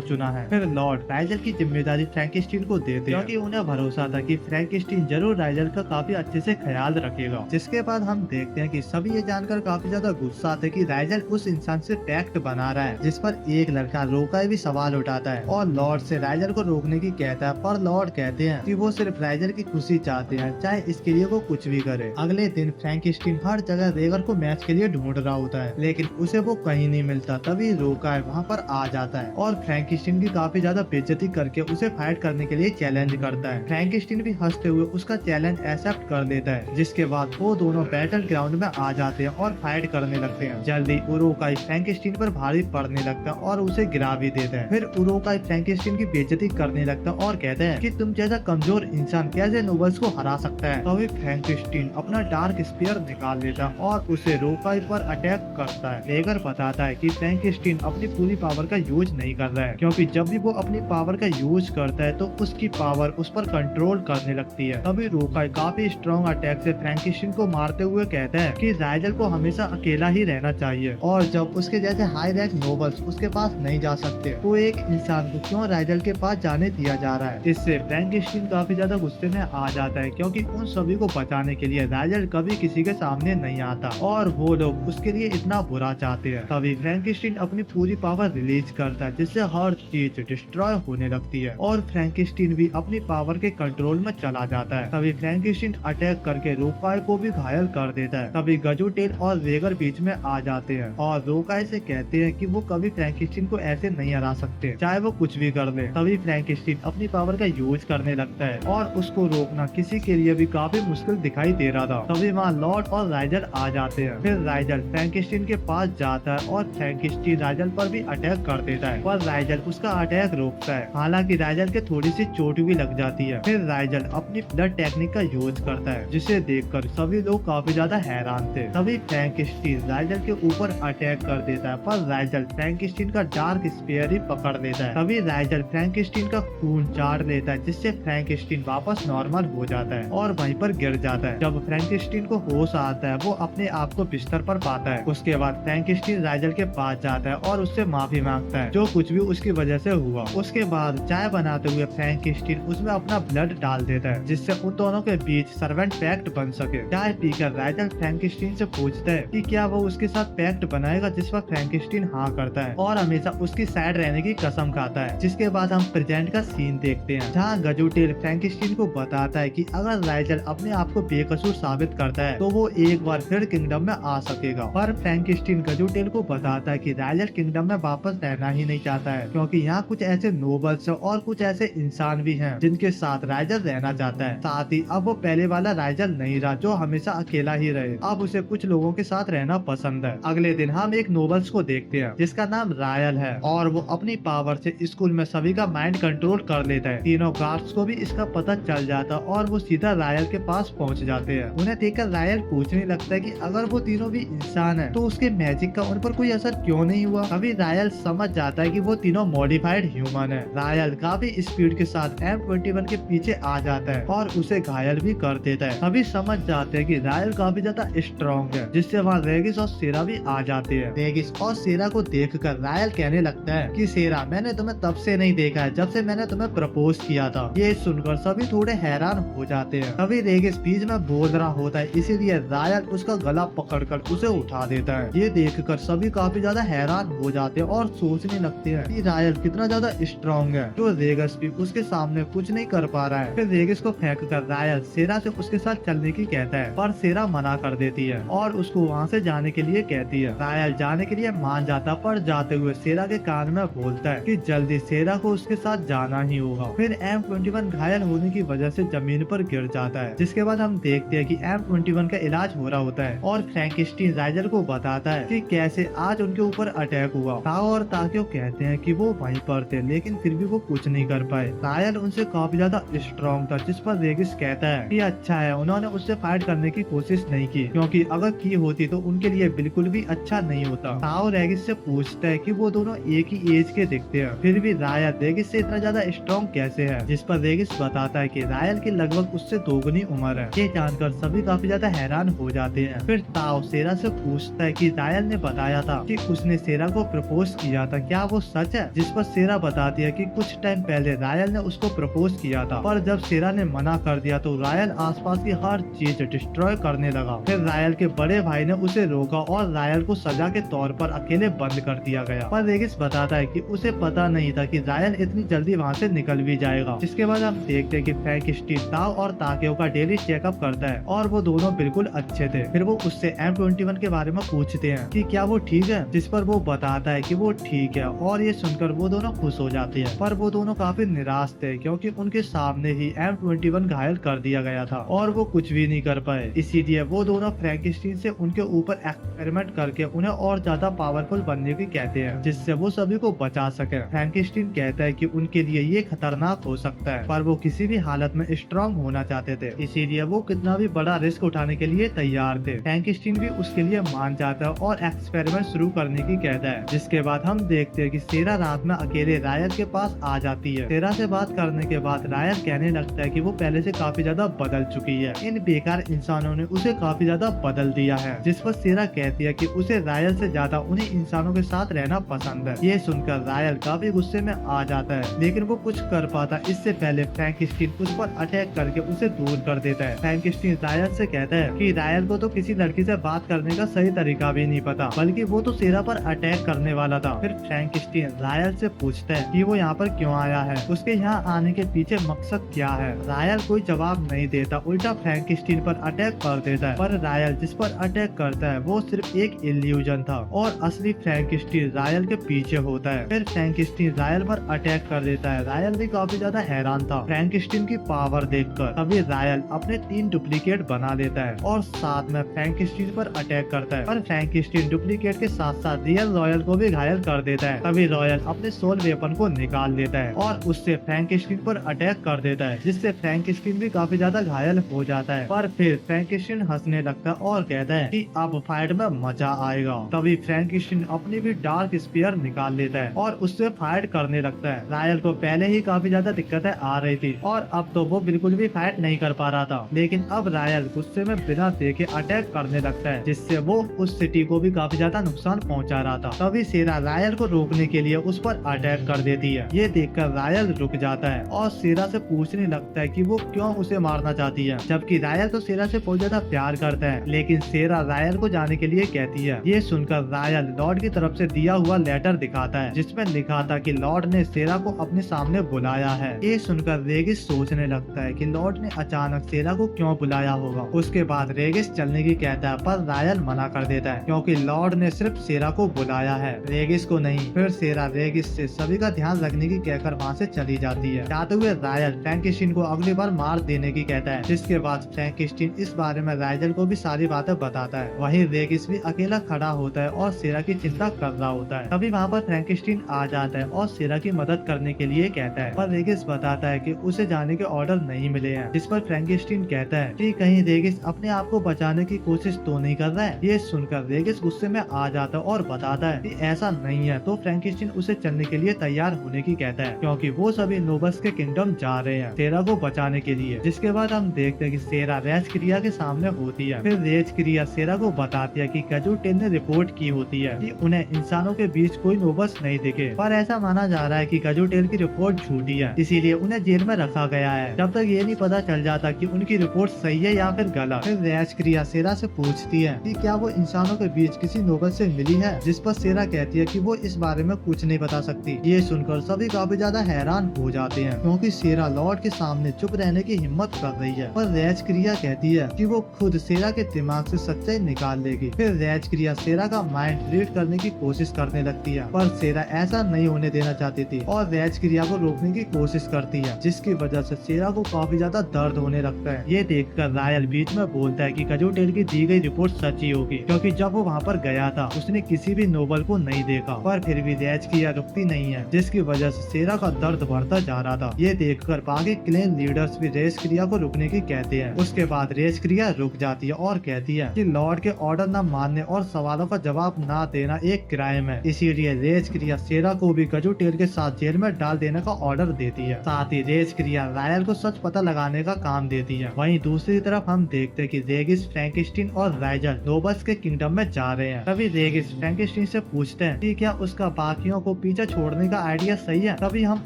चुना है। फिर लॉर्ड राइजल की जिम्मेदारी फ्रैंकेस्टीन को देते हैं क्योंकि उन्हें भरोसा था कि फ्रैंकेस्टीन जरूर राइजल का काफी अच्छे से ख्याल रखेगा। जिसके बाद हम देखते हैं कि सभी ये जानकर काफी ज्यादा गुस्सा आते कि राइजल उस इंसान से पैक्ट बना रहा है, जिस पर एक लड़का रोकाई भी सवाल उठाता है और लॉर्ड से राइजल को रोकने की कहता है, पर लॉर्ड कहते हैं कि वो सिर्फ राइजल की खुशी चाहते हैं, चाहे इसके लिए वो कुछ भी करे। अगले दिन फ्रैंकेस्टीन हर जगह रेगर को मैच के लिए ढूंढ रहा होता है, लेकिन उसे वो कहीं नहीं मिलता। तभी रोकाई वहाँ पर आ जाता है और फ्रैंकेस्टीन की काफी ज्यादा बेइज्जती करके उसे फाइट करने के लिए चैलेंज करता है। फ्रैंकेस्टीन भी हंसते हुए उसका चैलेंज एक्सेप्ट कर लेता है, जिसके बाद वो दोनों बैटल ग्राउंड में आ जाते हैं और फाइट करने लगते हैं। जल्दी उरोकाई फ्रैंकेस्टीन पर भारी पड़ने लगता है और उसे गिरा भी देता है। फिर उरोकाई फ्रैंकेस्टीन की बेइज्जती करने लगता है और कहते हैं कि तुम जैसा कमजोर इंसान कैसे नोबल्स को हरा सकता है। तभी फ्रैंकेस्टीन अपना डार्क स्पीयर निकाल लेता है और उसे रोकाई पर अटैक करता है। रेगर बताता है कि फ्रैंकेस्टीन अपनी पूरी पावर का यूज नहीं कर रहा है, क्योंकि जब भी वो अपनी पावर का यूज करता है तो उसकी पावर उस पर कंट्रोल करने लगती है। तभी रोकाई काफी स्ट्रॉन्ग अटैक से फ्रैंकेस्टीन को मारते हुए कहता है कि राइजल को हमेशा अकेला ही रहना चाहिए और जब उसके जैसे हाई रैंक नोबल्स उसके पास नहीं जा सकते तो एक इंसान को क्यों राइजल के पास जाने दिया जा रहा है। इससे फ्रैंकेस्टीन काफी ज्यादा गुस्से में आ जाता है, क्योंकि उन सभी को बचाने के लिए राइजल कभी किसी के सामने नहीं आता और वो लोग उसके लिए इतना बुरा चाहते हैं। तभी फ्रैंकेस्टीन अपनी पूरी पावर रिलीज करता है, जिससे हर चीज डिस्ट्रॉय होने लगती है और फ्रैंकेस्टीन भी अपनी पावर के कंट्रोल में चला जाता है। तभी फ्रैंकेस्टीन अटैक करके रोकाई को भी घायल कर देता है। तभी गजोटेल और रेगर बीच में आ जाते हैं और रोकाई से कहते हैं कि वो कभी फ्रैंकेस्टीन को ऐसे नहीं हरा सकते, चाहे वो कुछ भी कर ले। तभी फ्रैंकेस्टीन अपनी पावर का यूज करने लगता है और उसको रोकना किसी के लिए भी काफी मुश्किल दिखाई दे रहा था। तभी वहाँ लॉर्ड और राइजल आ जाते हैं। फिर राइजल फ्रैंकेस्टीन के पास जाता है और फ्रैंकेस्टीन राइजल पर भी अटैक कर देता है, पर राइजल उसका अटैक रोकता है। हालांकि राइजल के थोड़ी सी चोट भी लग जाती है। फिर राइजल अपनी ब्लड टेक्निक का यूज करता है, जिसे देखकर सभी लोग काफी ज्यादा हैरान थे। तभी फ्रैंकेस्टीन राइजल के ऊपर अटैक कर देता है, पर राइजल फ्रैंकेस्टीन का डार्क स्पीयर ही पकड़ लेता है। तभी राइजल फ्रैंकेस्टीन का खून चाट लेता है, जिससे फ्रैंकेस्टीन वापस नॉर्मल हो जाता है और वहीं पर गिर जाता है। जब फ्रैंकेस्टीन को होश आता है वो अपने आप को बिस्तर पर पाता है। उसके बाद फ्रैंकेस्टीन राइजल के पास जाता है और उससे माफी मांगता है जो कुछ भी उसकी वजह से हुआ। उसके बाद चाय बनाते हुए फ्रैंकेस्टीन उसमें अपना ब्लड डाल देता है जिससे उन दोनों के बीच सर्वेंट पैक्ट बन सके। चाय पीकर राइडल फ्रैंकेस्टीन से पूछता है कि क्या वो उसके साथ पैक्ट बनाएगा, जिस पर फ्रैंकेस्टीन हाँ करता है और हमेशा उसकी साइड रहने की कसम खाता है। जिसके बाद हम प्रेजेंट का सीन देखते हैं जहाँ गजूटेल फ्रैंकेस्टीन को बताता है कि अगर राइडल अपने आप को बेकसूर साबित करता है तो वो एक बार फिर किंगडम में आ सकेगा। पर फ्रैंकेस्टीन गजूटेल को बताता है कि राइडल किंगडम में वापस रहना ही नहीं चाहता है क्योंकि यहाँ कुछ ऐसे नोबल्स और कुछ ऐसे इंसान भी हैं जिनके साथ राइडल रहना चाहता है। साथ ही अब वो पहले वाला राइडल नहीं रहा जो हमेशा अकेला ही रहे, अब उसे कुछ लोगों के साथ रहना पसंद है। अगले दिन हम एक नोबल्स को देखते हैं जिसका नाम रायल है और वो अपनी पावर से स्कूल में सभी का माइंड कंट्रोल कर लेता है। तीनों गार्ड्स को भी इसका पता चल जाता और वो सीधा रायल के पास पहुंच जाते हैं। उन्हें देखकर रायल पूछने लगता है कि अगर वो तीनों भी इंसान है तो उसके मैजिक का उन पर कोई असर क्यों नहीं हुआ। अभी रायल समझ जाता है कि वो तीनों मॉडिफाइड ह्यूमन है। रायल काफी स्पीड के साथ M21 के पीछे आ जाता है और उसे घायल भी कर देता है। सभी समझ जाते हैं कि रायल काफी ज्यादा स्ट्रॉन्ग है, जिससे वहाँ रेगिस और सेरा भी आ जाते हैं। रेगिस और सेरा को देखकर रायल कहने लगता है कि सेरा, मैंने तुम्हें तब से नहीं देखा है जब से मैंने तुम्हें प्रपोज किया था। ये सुनकर सभी थोड़े हैरान हो जाते हैं। तभी रेगिस बीच में बोल रहा होता है, इसीलिए रायल उसका गला पकड़कर उसे उठा देता है। ये देखकर सभी काफी ज्यादा हैरान हो जाते हैं और सोचने लगते हैं कि रायल कितना ज्यादा स्ट्रॉन्ग है जो रेगिस भी उसके सामने कुछ नहीं कर पा रहा है। फिर रेगिस को फेंक कर रायल सेरा से उसके साथ चलने की कहता है पर सेरा मना कर देती है और उसको वहाँ से जाने के लिए कहती है। रायल जाने के लिए मान जाता पर जाते हुए सेरा के कान में बोलता है कि जल्दी सेरा को उसके साथ जाना ही होगा। फिर M21 घायल होने की वजह से जमीन पर गिर जाता है। जिसके बाद हम देखते हैं कि M21 का इलाज हो रहा होता है और फ्रैंकेस्टीन राइडल को बताता है कि कैसे आज उनके ऊपर अटैक हुआ। ताओ और ताकियो कहते हैं कि वो वहीं पर थे लेकिन फिर भी वो कुछ नहीं कर पाए। रायल उनसे काफी ज्यादा स्ट्रॉन्ग था, जिस पर रेगिस कहता है कि अच्छा है उन्होंने उससे फाइट करने की कोशिश नहीं की क्योंकि अगर की होती तो उनके लिए बिल्कुल भी अच्छा नहीं होता। ताओ रेगिस से पूछता है कि वो दोनों एक ही एज के दिखते हैं, फिर भी रायल रेगिस से इतना ज्यादा स्ट्रॉन्ग कैसे है। जिस पर रेगिस बताता है कि रायल की लगभग उससे दोगुनी उम्र है। ये जानकर सभी काफी ज्यादा हैरान हो जाते हैं। फिर ताओ सेरा से पूछता है कि रायल ने बताया था कि उसने सेरा को प्रपोज किया था, क्या वो सच है। जिस पर सेरा बताती है कि कुछ टाइम पहले रायल ने उसको प्रपोज किया था पर जब सेरा ने मना कर दिया तो रायल आसपास की हर चीज डिस्ट्रॉय करने लगा। फिर रायल के बड़े भाई ने उसे रोका और रायल को सजा के तौर पर अकेले बंद कर दिया गया। पर रेगिस बताता है कि उसे पता नहीं था कि रायल इतनी जल्दी वहाँ से निकल भी जाएगा। जिसके बाद हम देखते हैं कि फ्रैंकेस्टीन ताओ और ताकियो का डेली चेकअप करता है और वो दोनों बिल्कुल अच्छे थे। फिर वो उससे M21 के बारे में पूछते हैं कि क्या वो ठीक है, जिस पर वो बताता है कि वो ठीक है और ये सुनकर वो दोनों खुश हो जाते हैं। पर वो दोनों काफी निराश थे क्योंकि उनके सामने ही M21 घायल कर दिया गया था और वो कुछ भी नहीं कर पाए। इसीलिए वो दोनों फ्रैंकेस्टीन से उनके ऊपर एक्सपेरिमेंट करके उन्हें और ज्यादा पावरफुल बनने की कहते हैं जिससे वो सभी को बचा सके। फ्रैंकेस्टीन कहता है कि उनके लिए ये खतरनाक हो सकता है पर वो किसी भी हालत में स्ट्रॉन्ग होना चाहते थे, इसीलिए वो कितना भी बड़ा रिस्क उठाने के लिए तैयार थे। फ्रैंकेस्टीन भी उसके लिए मान जाता है और एक्सपेरिमेंट शुरू करने की कहता है। जिसके बाद हम देखते हैं कि सेरा रात में अकेले रायल के पास आ जाती है। सेरा से बात करने के बाद रायल कहने लगता है कि वो पहले से काफी ज्यादा बदल चुकी है, इन बेकार इंसानों ने उसे काफी ज्यादा बदल दिया है। जिस पर सेरा कहती है कि उसे रायल से ज्यादा उन्हीं इंसानों के साथ रहना पसंद है। ये सुनकर रायल काफी गुस्से में आ जाता है लेकिन वो कुछ कर पाता इससे पहले फ्रैंकेस्टीन उस पर अटैक करके उसे दूर कर देता है। फ्रैंकेस्टीन रायल से कहता है कि रायल को तो किसी लड़की से बात करने का सही तरीका भी नहीं पता, बल्कि वो तो सेरा पर अटैक करने वाला था। फिर फ्रैंकेस्टीन रायल से पूछता है कि वो यहाँ पर क्यों आया है, उसके यहाँ आने के पीछे मकसद क्या है। रायल कोई जवाब नहीं देता, उल्टा फ्रैंकेस्टीन पर अटैक कर देता है। पर रायल जिस पर अटैक करता है वो सिर्फ एक इल्यूजन था और असली फ्रैंकेस्टीन रायल के पीछे होता है। फिर फ्रैंकेस्टीन रायल पर अटैक कर देता है। रायल भी काफी ज्यादा हैरान था फ्रैंकेस्टीन की पावर देखकर। तभी रायल अपने 3 डुप्लीकेट बना लेता है और साथ में फ्रैंकेस्टीन पर अटैक करता है। पर फ्रैंकेस्टीन डुप्लीकेट के साथ साथ रियल रॉयल को भी घायल कर देता है। तभी रॉयल अपने सोल वेपन को निकाल लेता है और उससे फ्रैंकेस्टीन पर अटैक कर देता है, जिससे फ्रैंकेस्टीन भी काफी ज्यादा घायल हो जाता है। पर फिर फ्रैंकेस्टीन हंसने लगता है और कहता है कि अब फाइट में मजा आएगा। तभी फ्रैंकेस्टीन अपनी भी डार्क स्पीयर निकाल लेता है और उससे फाइट करने लगता है। रायल को पहले ही काफी ज्यादा दिक्कतें आ रही थी और अब तो वो बिल्कुल भी फाइट नहीं कर पा रहा था, लेकिन अब रायल गुस्से में बिना देखे अटैक करने लगता है, जिससे वो उस सिटी को भी काफी ज्यादा नुकसान पहुंचा रहा था। तभी सेरा रायल को रोकने के लिए उस पर अटैक कर देती है। ये देखकर रायल रुक जाता है और सेरा से पूछने लगता है कि वो क्यों उसे मारना चाहती है, जबकि रायल तो सेरा से बहुत ज्यादा प्यार करता है, लेकिन सेरा रायल को जाने के लिए कहती है। ये सुनकर रायल लॉर्ड की तरफ से दिया हुआ लेटर दिखाता है, जिसमें लिखा था कि लॉर्ड ने सेरा को अपने सामने बुलाया है। ये सुनकर रेगिस सोचने लगता है कि लॉर्ड ने अचानक सेरा को क्यों बुलाया होगा। उसके बाद रेगिस चलने की कहता है, पर रायल मना कर देता है क्योंकि लॉर्ड ने सिर्फ सेरा को बुलाया है, रेगिस को नहीं। फिर सेरा रेगिस से सभी का ध्यान रखने की कहकर वहाँ से चली जाती है। जाते हुए रायल फ्रैंकेस्टीन को अगली बार मार देने की कहता है, जिसके बाद फ्रैंकेस्टीन इस बारे में राइजल को भी सारी बातें बताता है। वहीं रेगिस भी अकेला खड़ा होता है और सेरा की चिंता कर रहा होता है। तभी वहाँ पर फ्रैंकेस्टीन आ जाता है और सेरा की मदद करने के लिए कहता है, पर रेगिस बताता है कि उसे जाने के ऑर्डर नहीं मिले हैं, जिस पर फ्रैंकेस्टीन कहता है कि कहीं रेगिस अपने आप को बचाने की कोशिश तो नहीं कर रहा है। ये सुनकर रेगिस गुस्से में आ जाता है और बताता है कि ऐसा नहीं है, तो फ्रैंकेस्टीन उसे चलने के लिए तैयार होने की कहता है, क्योंकि वो सभी नोबस के किंगडम जा रहे हैं सेरा को बचाने के लिए। जिसके बाद हम देखते हैं कि सेरा रेज क्रिया के सामने होती है। फिर रेज क्रिया सेरा को बताती है कि गजुटेल ने रिपोर्ट की होती है कि उन्हें इंसानों के बीच कोई नोबस नहीं दिखे, पर ऐसा माना जा रहा है कि गजुटेल की रिपोर्ट झूठी है, इसीलिए उन्हें जेल में रखा गया है जब तक ये नहीं पता चल जाता कि उनकी रिपोर्ट सही है या फिर गलत। फिर रेज क्रिया सेरा से पूछती है कि क्या वो इंसानों के बीच किसी नोबस से मिली है, जिस पर सेरा कहती है कि वो इस बारे में कुछ नहीं बता सकती। ये सुनकर सभी काफी ज्यादा हैरान हो जाते हैं, क्योंकि सेरा लॉर्ड के सामने चुप रहने की हिम्मत कर रही है, पर रेज क्रिया कहती है कि वो खुद सेरा के दिमाग से सच्चाई निकाल लेगी। फिर रेज क्रिया सेरा का माइंड रीड करने की कोशिश करने लगती है, पर सेरा ऐसा नहीं होने देना चाहती थी और रेज क्रिया को रोकने की कोशिश करती है, जिसकी वजह से सेरा को काफी ज्यादा दर्द होने लगता है। ये देखकर रायल बीच में बोलता है कि गजुटेल की दी गई रिपोर्ट सच ही होगी, क्योंकि जब वो वहाँ पर गया था उसने किसी भी नोबल को नहीं देखा, पर फिर भी रेज क्रिया रुकती नहीं है, जिसकी वजह से सेरा का दर्द बढ़ता जा रहा था। ये देखकर बाकी क्लेन लीडर्स भी रेज क्रिया को रुकने की कहते हैं। उसके बाद रेज क्रिया रुक जाती है और कहती है कि लॉर्ड के ऑर्डर न मानने और सवालों का जवाब न देना एक क्राइम है, इसीलिए रेज क्रिया सेरा को भी गजुटेल के साथ जेल में डाल देने का ऑर्डर देती है। साथ ही रेज क्रिया रायल को सच पता लगाने का काम देती है। वहीं दूसरी तरफ हम देखते हैं कि रेगिस फ्रैंकेस्टीन और राइजल नोबस के किंगडम में जा रहे हैं। तभी रेगिस फ्रैंकेस्टीन से पूछते हैं कि क्या उसका बाकियों को पीछे छोड़ने का आइडिया सही है। तभी हम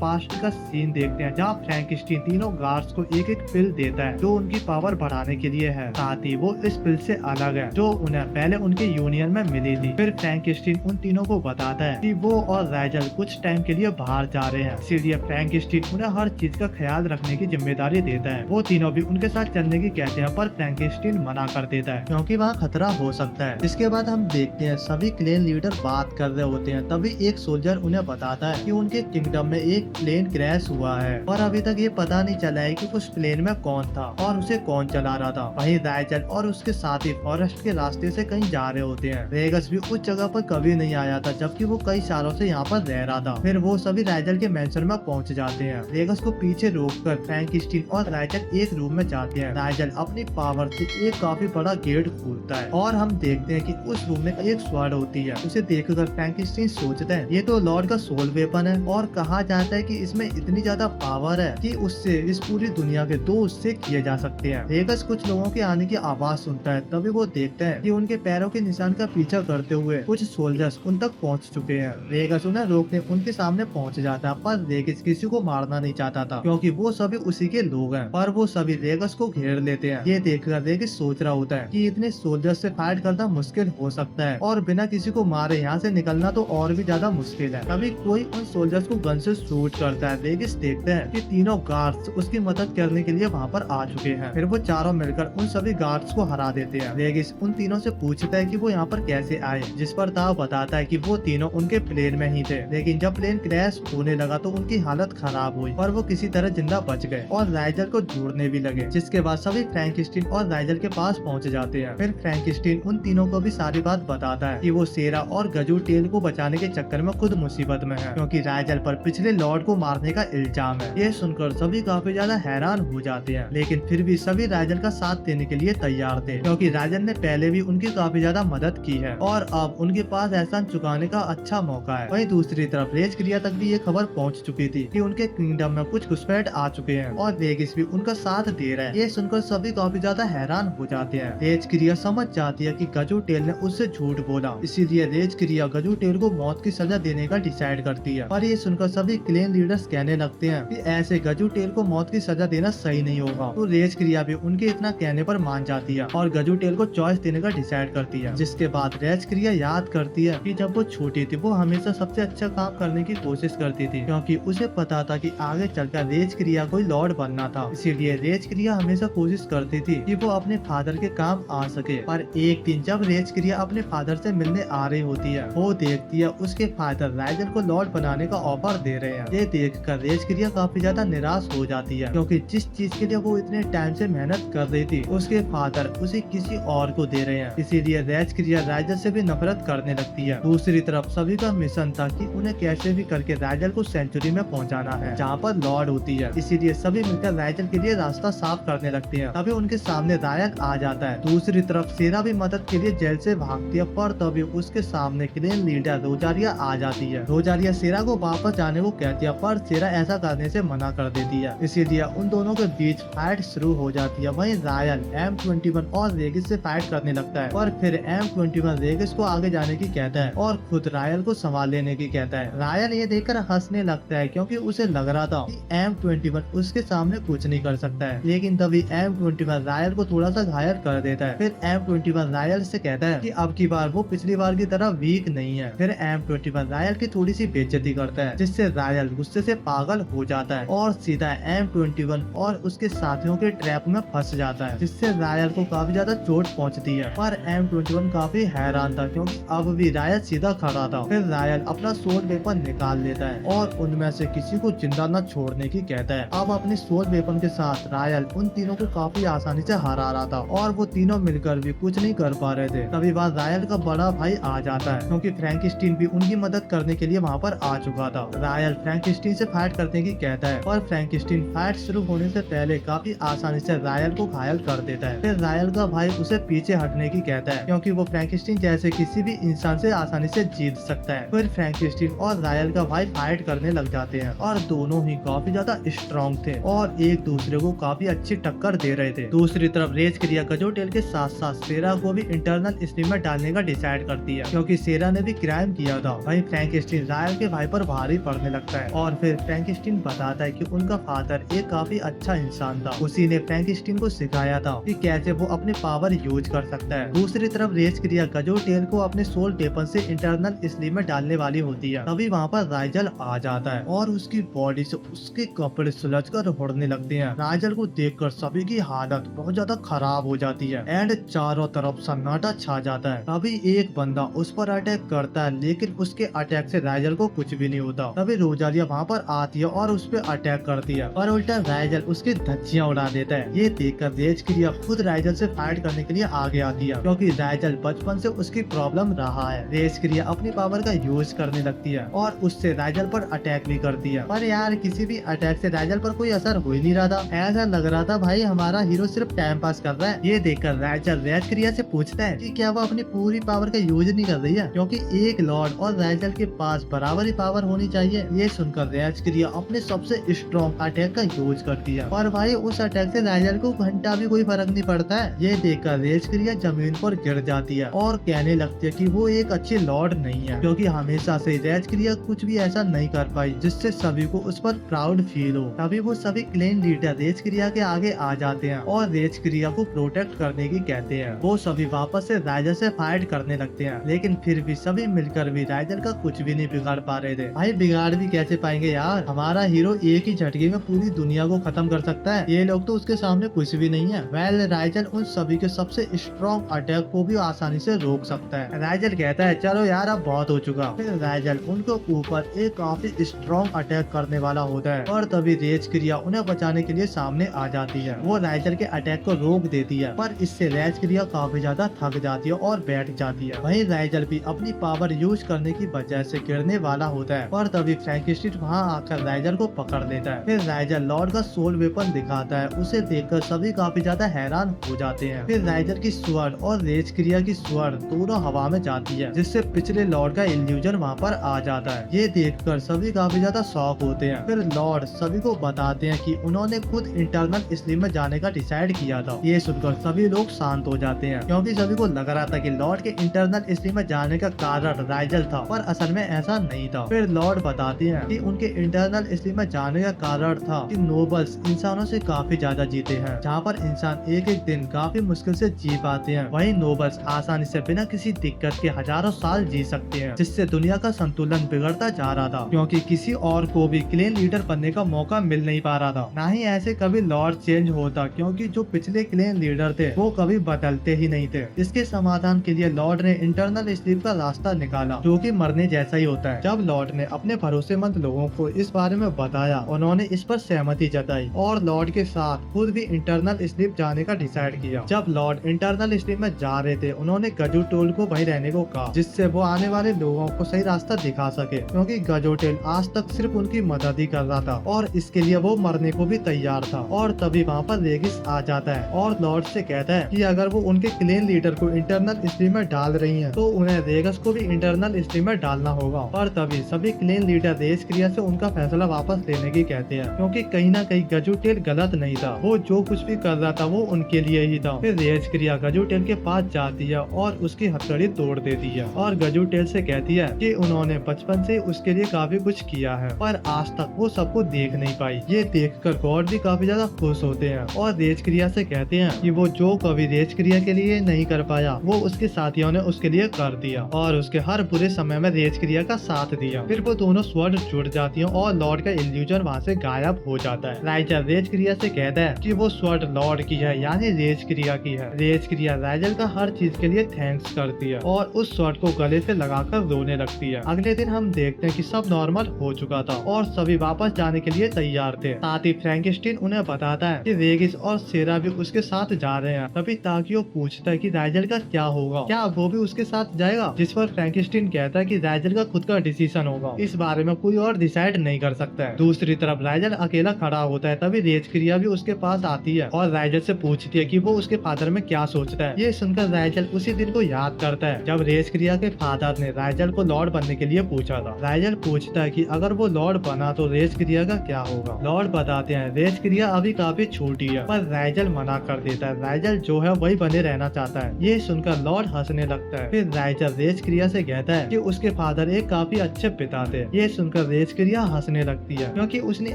पास्ट का सीन देखते हैं, जहाँ फ्रैंकेस्टीन तीनों गार्ड्स को एक एक पिल देता है जो उनकी पावर बढ़ाने के लिए है। साथ ही वो इस पिल से अलग है जो उन्हें पहले उनके यूनियन में मिली थी। फिर फ्रैंकेस्टीन उन तीनों को बताता है कि वो और राइजल कुछ टाइम के लिए बाहर जा रहे हैं, इसीलिए फ्रैंकेस्टीन उन्हें हर चीज का ख्याल रखने की जिम्मेदारी देता है। वो तीनों भी उनके साथ चलने की कहते हैं, पर फ्रैंकेस्टीन मना कर देता है क्योंकि वहाँ खतरा हो सकता है। इसके बाद हम देखते हैं सभी क्लेन लीडर बात कर रहे होते हैं। तभी एक सोल्जर उन्हें बताता है कि उनके किंगडम में एक प्लेन क्रैश हुआ है और अभी तक ये पता नहीं चला है कि उस प्लेन में कौन था और उसे कौन चला रहा था। वहीं राइजल और उसके साथी फॉरेस्ट के रास्ते से कहीं जा रहे होते हैं। रेगस भी उस जगह पर कभी नहीं आया था, जबकि वो कई सालों से यहाँ पर रह रहा था। फिर वो सभी राइजल के मेंशन में पहुँच जाते हैं। रेगस को पीछे रोककर फ्रैंकेस्टीन और राइजल एक रूम में जाते हैं। राइजल अपनी पावर से एक काफी बड़ा गेट खोलता है और हम देखते हैं कि उस रूम में एक स्वॉर्ड होती है। उसे देखकर फ्रैंकेस्टीन सोचता है ये तो लॉर्ड का सोल वेपन है, और कहा जाता है कि इसमें इतनी ज्यादा पावर है कि उससे इस पूरी दुनिया के 2 हिस्से किए जा सकते हैं। रेगस कुछ लोगों के आने की आवाज सुनता है। तभी वो देखता है कि उनके पैरों के निशान का पीछा करते हुए कुछ सोल्जर्स उन तक पहुंच चुके हैं। रेगस उन्हें रोकने उनके सामने पहुंच जाता है, पर रेगस किसी को मारना नहीं चाहता था क्योंकि वो सभी उसी के लोग हैं, पर वो सभी रेगस को घेर लेते हैं। ये देखकर रेगस सोच रहा होता है कि इतने सोल्जर्स से फाइट करना मुश्किल हो सकता है और बिना किसी को मारे यहाँ से निकलना तो और भी ज्यादा मुश्किल है। तभी कोई उन सोल्जर्स को गन से शूट करता है। रेगिस देखते हैं कि तीनों गार्ड्स उसकी मदद करने के लिए वहाँ पर आ चुके हैं। फिर वो चारों मिलकर उन सभी गार्ड्स को हरा देते हैं। रेगिस उन तीनों से पूछता है कि वो यहाँ पर कैसे आए, जिस पर ताव बताता है कि वो तीनों उनके प्लेन में ही थे, लेकिन जब प्लेन क्रैश होने लगा तो उनकी हालत खराब हुई और वो किसी तरह जिंदा बच गए और राइजल को ढूंढने भी लगे। जिसके बाद सभी फ्रैंकेस्टीन और राइजल के पास पहुँच जाते हैं। फिर फ्रैंकेस्टीन उन तीनों को भी सारी बात बताता है कि वो सेरा और गजुटेल को बचाने के चक्कर में खुद मुसीबत में है, क्योंकि राइजल पर पिछले लॉर्ड को मारने का इल्जाम है। ये सुनकर सभी काफी ज्यादा हैरान हो जाते हैं, लेकिन फिर भी सभी राइजल का साथ देने के लिए तैयार थे, क्योंकि राइजल ने पहले भी उनकी काफी ज्यादा मदद की है और अब उनके पास एहसान चुकाने का अच्छा मौका है। वहीं दूसरी तरफ रेज क्रिया तक भी ये खबर पहुंच चुकी थी कि उनके किंगडम में कुछ घुसपैठ आ चुके हैं और रेगिस भी उनका साथ दे रहा है। ये सुनकर सभी काफी ज्यादा हैरान हो जाते हैं। रेज क्रिया समझ जाती है कि गजुटेल ने उससे झूठ बोला, इसीलिए रेज रेज क्रिया गजुटेल को मौत की सजा देने का डिसाइड करती है। पर ये सुनकर सभी क्लेन लीडर्स कहने लगते हैं कि ऐसे गजुटेल को मौत की सजा देना सही नहीं होगा। तो रेज क्रिया भी उनके इतना कहने पर मान जाती है और गजुटेल को चॉइस देने का डिसाइड करती है। जिसके बाद रेज क्रिया याद करती है कि जब वो छोटी थी वो हमेशा सबसे अच्छा काम करने की कोशिश करती थी, क्योंकि उसे पता था कि आगे चलकर रेज क्रिया कोई लॉर्ड बनना था। इसीलिए रेज क्रिया हमेशा कोशिश करती थी कि वो अपने फादर के काम आ सके। पर एक दिन जब रेज क्रिया अपने फादर से मिलने आ रही होती है, वो देखती है उसके फादर राइजल को लॉर्ड बनाने का ऑफर दे रहे हैं। ये देखकर रेज क्रिया काफी ज्यादा निराश हो जाती है, क्योंकि जिस चीज के लिए वो इतने टाइम से मेहनत कर रही थी उसके फादर उसे किसी और को दे रहे हैं। इसीलिए रेज क्रिया राइजल से भी नफरत करने लगती है। दूसरी तरफ सभी का मिशन था कि उन्हें कैसे भी करके राइजल को सेंचुरी में पहुंचाना है जहाँ पर लॉर्ड होती है। इसीलिए सभी मिलकर राइजल के लिए रास्ता साफ करने लगते हैं। तभी उनके सामने रायल आ जाता है। दूसरी तरफ सेरा भी मदद के लिए जेल से भागती है, पर तभी उसके सामने क्लेन लीडर रोजारिया आ जाती है। रोजारिया सेरा को वापस जाने को कहती है, पर सेरा ऐसा करने से मना कर देती है। इसीलिए उन दोनों के बीच फाइट शुरू हो जाती है। वहीं रायल M21 और रेगिस से फाइट करने लगता है, पर फिर M21 रेगिस को आगे जाने की कहता है और खुद रायल को संभाल लेने की कहता है। रायल ये देखकर हंसने लगता है, क्योंकि उसे लग रहा था कि M21 उसके सामने कुछ नहीं कर सकता है। लेकिन तभी M21 रायल को थोड़ा सा घायल कर देता है। फिर M21 रायल से कहता है कि अब की बार वो पिछली बार की तरह वीक नहीं है। फिर M21 रायल की थोड़ी सी बेइज्जती करता है, जिससे रायल गुस्से से पागल हो जाता है और सीधा M21 और उसके साथियों के ट्रैप में फंस जाता है, जिससे रायल को काफी ज्यादा चोट पहुंचती है। पर M21 काफी हैरान था, क्योंकि अब भी रायल सीधा खड़ा था। फिर रायल अपना सोल वेपन निकाल लेता है और उनमें से किसी को जिंदा न छोड़ने की कहता है। अब अपने सोल वेपन के साथ रायल उन तीनों को काफी आसानी से हरा रहा था और वो तीनों मिलकर भी कुछ नहीं कर पा रहे थे। तभी बाद रायल का बड़ा भाई आ जाता है, क्योंकि फ्रैंकस्टीन भी उनकी मदद करने के लिए वहाँ पर आ चुका था। रायल फ्रैंकस्टीन से फाइट करने की कहता है, पर फ्रैंकस्टीन फाइट शुरू होने से पहले काफी आसानी से रायल को घायल कर देता है। फिर रायल का भाई उसे पीछे हटने की कहता है, क्योंकि वो फ्रैंकस्टीन जैसे किसी भी इंसान से आसानी से जीत सकता है। फिर फ्रैंकस्टीन और रायल का भाई फाइट करने लग जाते हैं और दोनों ही काफी ज्यादा स्ट्रॉन्ग थे और एक दूसरे को काफी अच्छी टक्कर दे रहे थे। दूसरी तरफ रेज क्रिया गजुटेल के साथ साथ सेरा को भी इंटरनल स्ट्रीम में डालने का डिसाइड करती है, क्योंकि सेरा ने भी क्राइम किया था। वहीं फ्रैंकस्टीन रायल के भाई पर भारी पड़ने लगता है और फिर फ्रैंकस्टीन बताता है कि उनका फादर एक काफी अच्छा इंसान था। उसी ने फ्रैंकस्टीन को सिखाया था कि कैसे वो अपने पावर यूज कर सकता है। दूसरी तरफ रेज क्रिया गजुटेल को अपने सोल वेपन से इंटरनल स्ट्रीम में डालने वाली होती है। तभी वहाँ पर राइजल आ जाता है और उसकी बॉडी से उसके कपड़े सुलझ कर उड़ने लगते हैं। राइजल को देखकर सभी की हालत बहुत ज्यादा खराब हो जाती है एंड चारों तरफ सन्नाटा छा जाता है। तभी एक बंदा उस पर अटैक करता है, लेकिन उसके अटैक से राइजल को कुछ भी नहीं होता। तभी रोजारिया वहाँ पर आती है और उस पर अटैक करती है, पर उल्टा राइजल उसकी धज्जियां उड़ा देता है। ये देखकर रेज क्रिया खुद राइजल से फाइट करने के लिए आगे आती है, क्योंकि राइजल बचपन से उसकी प्रॉब्लम रहा है। रेज क्रिया अपनी पावर का यूज करने लगती है और उससे राइजल पर अटैक भी करती है, पर यार किसी भी अटैक से राइजल पर कोई असर हो ही नहीं रहा था। ऐसा लग रहा था भाई हमारा हीरो सिर्फ टाइम पास कर रहा है। ये देखकर राइजल रेज क्रिया से पूछता है कि क्या वो अपनी पूरी पावर का यूज नहीं कर रही है, क्योंकि एक लॉर्ड और राइजल के पास बराबर ही पावर होनी चाहिए। ये सुनकर रेज क्रिया अपने सबसे स्ट्रॉन्ग अटैक का यूज करती है, पर भाई उस अटैक से राइजल को घंटा भी कोई फर्क नहीं पड़ता है। ये देखकर रेज क्रिया जमीन पर गिर जाती है और कहने लगती है कि वो एक अच्छी लॉर्ड नहीं है, क्योंकि हमेशा से रेज क्रिया कुछ भी ऐसा नहीं कर पाई जिससे सभी को उस पर प्राउड फील हो। तभी वो सभी क्लेन लीडर रेज क्रिया के आगे आ जाते हैं और रेज क्रिया को प्रोटेक्ट करने की कहते हैं। वो सभी वापस से राइजल से फाइट करने लगते हैं, लेकिन फिर भी सभी मिलकर भी राइजल का कुछ भी नहीं बिगाड़ पा रहे थे। भाई बिगाड़ भी कैसे पाएंगे यार, हमारा हीरो एक ही झटके में पूरी दुनिया को खत्म कर सकता है। ये लोग तो उसके सामने कुछ भी नहीं है। वेल राइजल उन सभी के सबसे स्ट्रॉन्ग अटैक को भी आसानी से रोक सकता है। राइजल कहता है चलो यार अब बहुत हो चुका। फिर राइजल उनको ऊपर एक काफी स्ट्रॉन्ग अटैक करने वाला होता है, और तभी रेज क्रिया उन्हें बचाने के लिए सामने आ जाती है। वो राइजल के अटैक को रोक देती है, पर इससे रेज क्रिया काफी ज्यादा थक जाती है और बैठ जाती है। वहीं राइजल भी अपनी पावर यूज करने की वजह से गिरने वाला होता है, पर तभी फ्रैंकस्टीन वहाँ आकर राइजल को पकड़ लेता है। फिर राइजल लॉर्ड का सोल वेपन दिखाता है, उसे देखकर सभी काफी ज्यादा हैरान हो जाते हैं। फिर राइजल की स्वॉर्ड और रेज क्रिया की स्वॉर्ड दोनों हवा में जाती है, जिससे पिछले लॉर्ड का इल्यूजन वहाँ पर आ जाता है। ये देखकर सभी काफी ज्यादा शॉक होते हैं। फिर लॉर्ड सभी को बताते हैं कि उन्होंने खुद इंटरनल स्ट्रीम में जाने का डिसाइड किया था। ये सुनकर सभी लोग शांत हो जाते हैं, क्योंकि सभी को लग रहा था कि लॉर्ड के इंटरनल स्ट्रीम में जाने जाने का कारण राइजल था, पर असल में ऐसा नहीं था। फिर लॉर्ड बताते हैं कि उनके इंटरनल स्लीप में जाने का कारण था कि नोबल्स इंसानों से काफी ज्यादा जीते हैं। जहाँ पर इंसान एक एक दिन काफी मुश्किल से जी पाते हैं, वहीं नोबल्स आसानी से बिना किसी दिक्कत के हजारों साल जी सकते हैं, जिससे दुनिया का संतुलन बिगड़ता जा रहा था, क्योंकि किसी और को भी क्लेन लीडर बनने का मौका मिल नहीं पा रहा था। ना ही ऐसे कभी लॉर्ड चेंज होता, क्योंकि जो पिछले क्लेन लीडर थे वो कभी बदलते ही नहीं थे। इसके समाधान के लिए लॉर्ड ने इंटरनल स्लीप का रास्ता निकाला, जो कि मरने जैसा ही होता है। जब लॉर्ड ने अपने भरोसेमंद लोगों को इस बारे में बताया, उन्होंने इस पर सहमति जताई और लॉर्ड के साथ खुद भी इंटरनल स्लीप जाने का डिसाइड किया। जब लॉर्ड इंटरनल स्लीप में जा रहे थे, उन्होंने गजुटेल को वहीं रहने को कहा, जिससे वो आने वाले लोगों को सही रास्ता दिखा सके, क्योंकि गजुटेल आज तक सिर्फ उनकी मदद ही कर रहा था और इसके लिए वो मरने को भी तैयार था। और तभी वहाँ पर रेगिस आ जाता है और लॉर्ड से कहता है कि अगर वो उनके क्लेन लीडर को इंटरनल स्ट्रीम में डाल रही हैं, तो उन्हें रेगस को भी इंटरनल स्ट्रीम में डालना होगा। पर तभी सभी क्लेन लीडर रेस क्रिया से उनका फैसला वापस लेने की कहते हैं, क्योंकि कहीं ना कहीं गजुटेल गलत नहीं था, वो जो कुछ भी कर रहा था वो उनके लिए ही था। फिर रेस क्रिया गजुटेल के पास जाती है और उसकी हथकड़ी तोड़ देती है और गजुटेल से कहती है कि उन्होंने बचपन से उसके लिए काफी कुछ किया है, पर आज तक वो सबको देख नहीं पाई। ये देखकर गॉड भी काफी ज्यादा खुश होते हैं और रेस क्रिया से कहते हैं कि वो जो कभी रेस क्रिया के लिए नहीं कर पाया, वो उसके साथियों ने उसके लिए कर दिया और उसके हर बुरे समय में रेस क्रिया का साथ दिया। फिर वो दोनों स्वर्ड जुड़ जाती हैं और लॉर्ड का इल्यूजन वहाँ से गायब हो जाता है। राइजल रेस क्रिया से कहता है कि वो स्वर्ड लॉर्ड की है, यानी रेस क्रिया की है। रेस क्रिया राइजल का हर चीज के लिए थैंक्स करती है और उस स्वर्ड को गले से लगाकर रोने लगती है। अगले दिन हम देखते हैं कि सब नॉर्मल हो चुका था और सभी वापस जाने के लिए तैयार थे। साथ ही फ्रैंकेस्टीन उन्हें बताता है कि रेगिस और सेरा भी उसके साथ जा रहे हैं। तभी ताकियो पूछता है कि राइजल का क्या होगा, क्या वो भी उसके साथ जाएगा, जिस पर फ्रैंकेस्टीन कहता है कि राइजल का खुद का डिसीजन होगा, इस बारे में कोई और डिसाइड नहीं कर सकता है। दूसरी तरफ राइजल अकेला खड़ा होता है। तभी रेज क्रिया भी उसके पास आती है और राइजल से पूछती है कि वो उसके फादर में क्या सोचता है। ये सुनकर राइजल उसी दिन को याद करता है जब रेज क्रिया के फादर ने राइजल को लॉर्ड बनने के लिए पूछा था। राइजल पूछता है कि अगर वो लॉर्ड बना तो रेज क्रिया का क्या होगा। लॉर्ड बताते हैं रेज क्रिया अभी काफी छोटी है, पर राइजल मना कर देता है। राइजल जो है वही बने रहना चाहता है। ये सुनकर लॉर्ड हंसने लगता है। फिर राइजल रेज क्रिया से कहता है कि उसके फादर एक काफी अच्छे पिता थे। ये सुनकर रेज क्रिया हंसने लगती है, क्योंकि उसने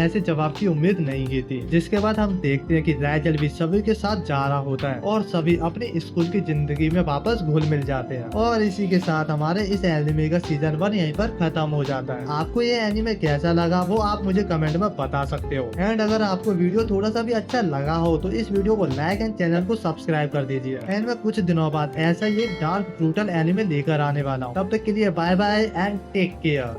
ऐसे जवाब की उम्मीद नहीं की थी। जिसके बाद हम देखते हैं कि राइजल भी सभी के साथ जा रहा होता है और सभी अपने स्कूल की जिंदगी में वापस घुल मिल जाते हैं। और इसी के साथ हमारे इस एनिमे का सीजन 1 यहीं पर खत्म हो जाता है। आपको ये एनिमे कैसा लगा वो आप मुझे कमेंट में बता सकते हो। एंड अगर आपको वीडियो थोड़ा सा भी अच्छा लगा हो तो इस वीडियो को लाइक एंड चैनल को सब्सक्राइब कर दीजिए। एंड मैं कुछ दिनों बाद ऐसा ही एक डार्क ब्रूटल एनिमे लेकर आने वाला हूँ। तब तक के लिए bye bye and take care.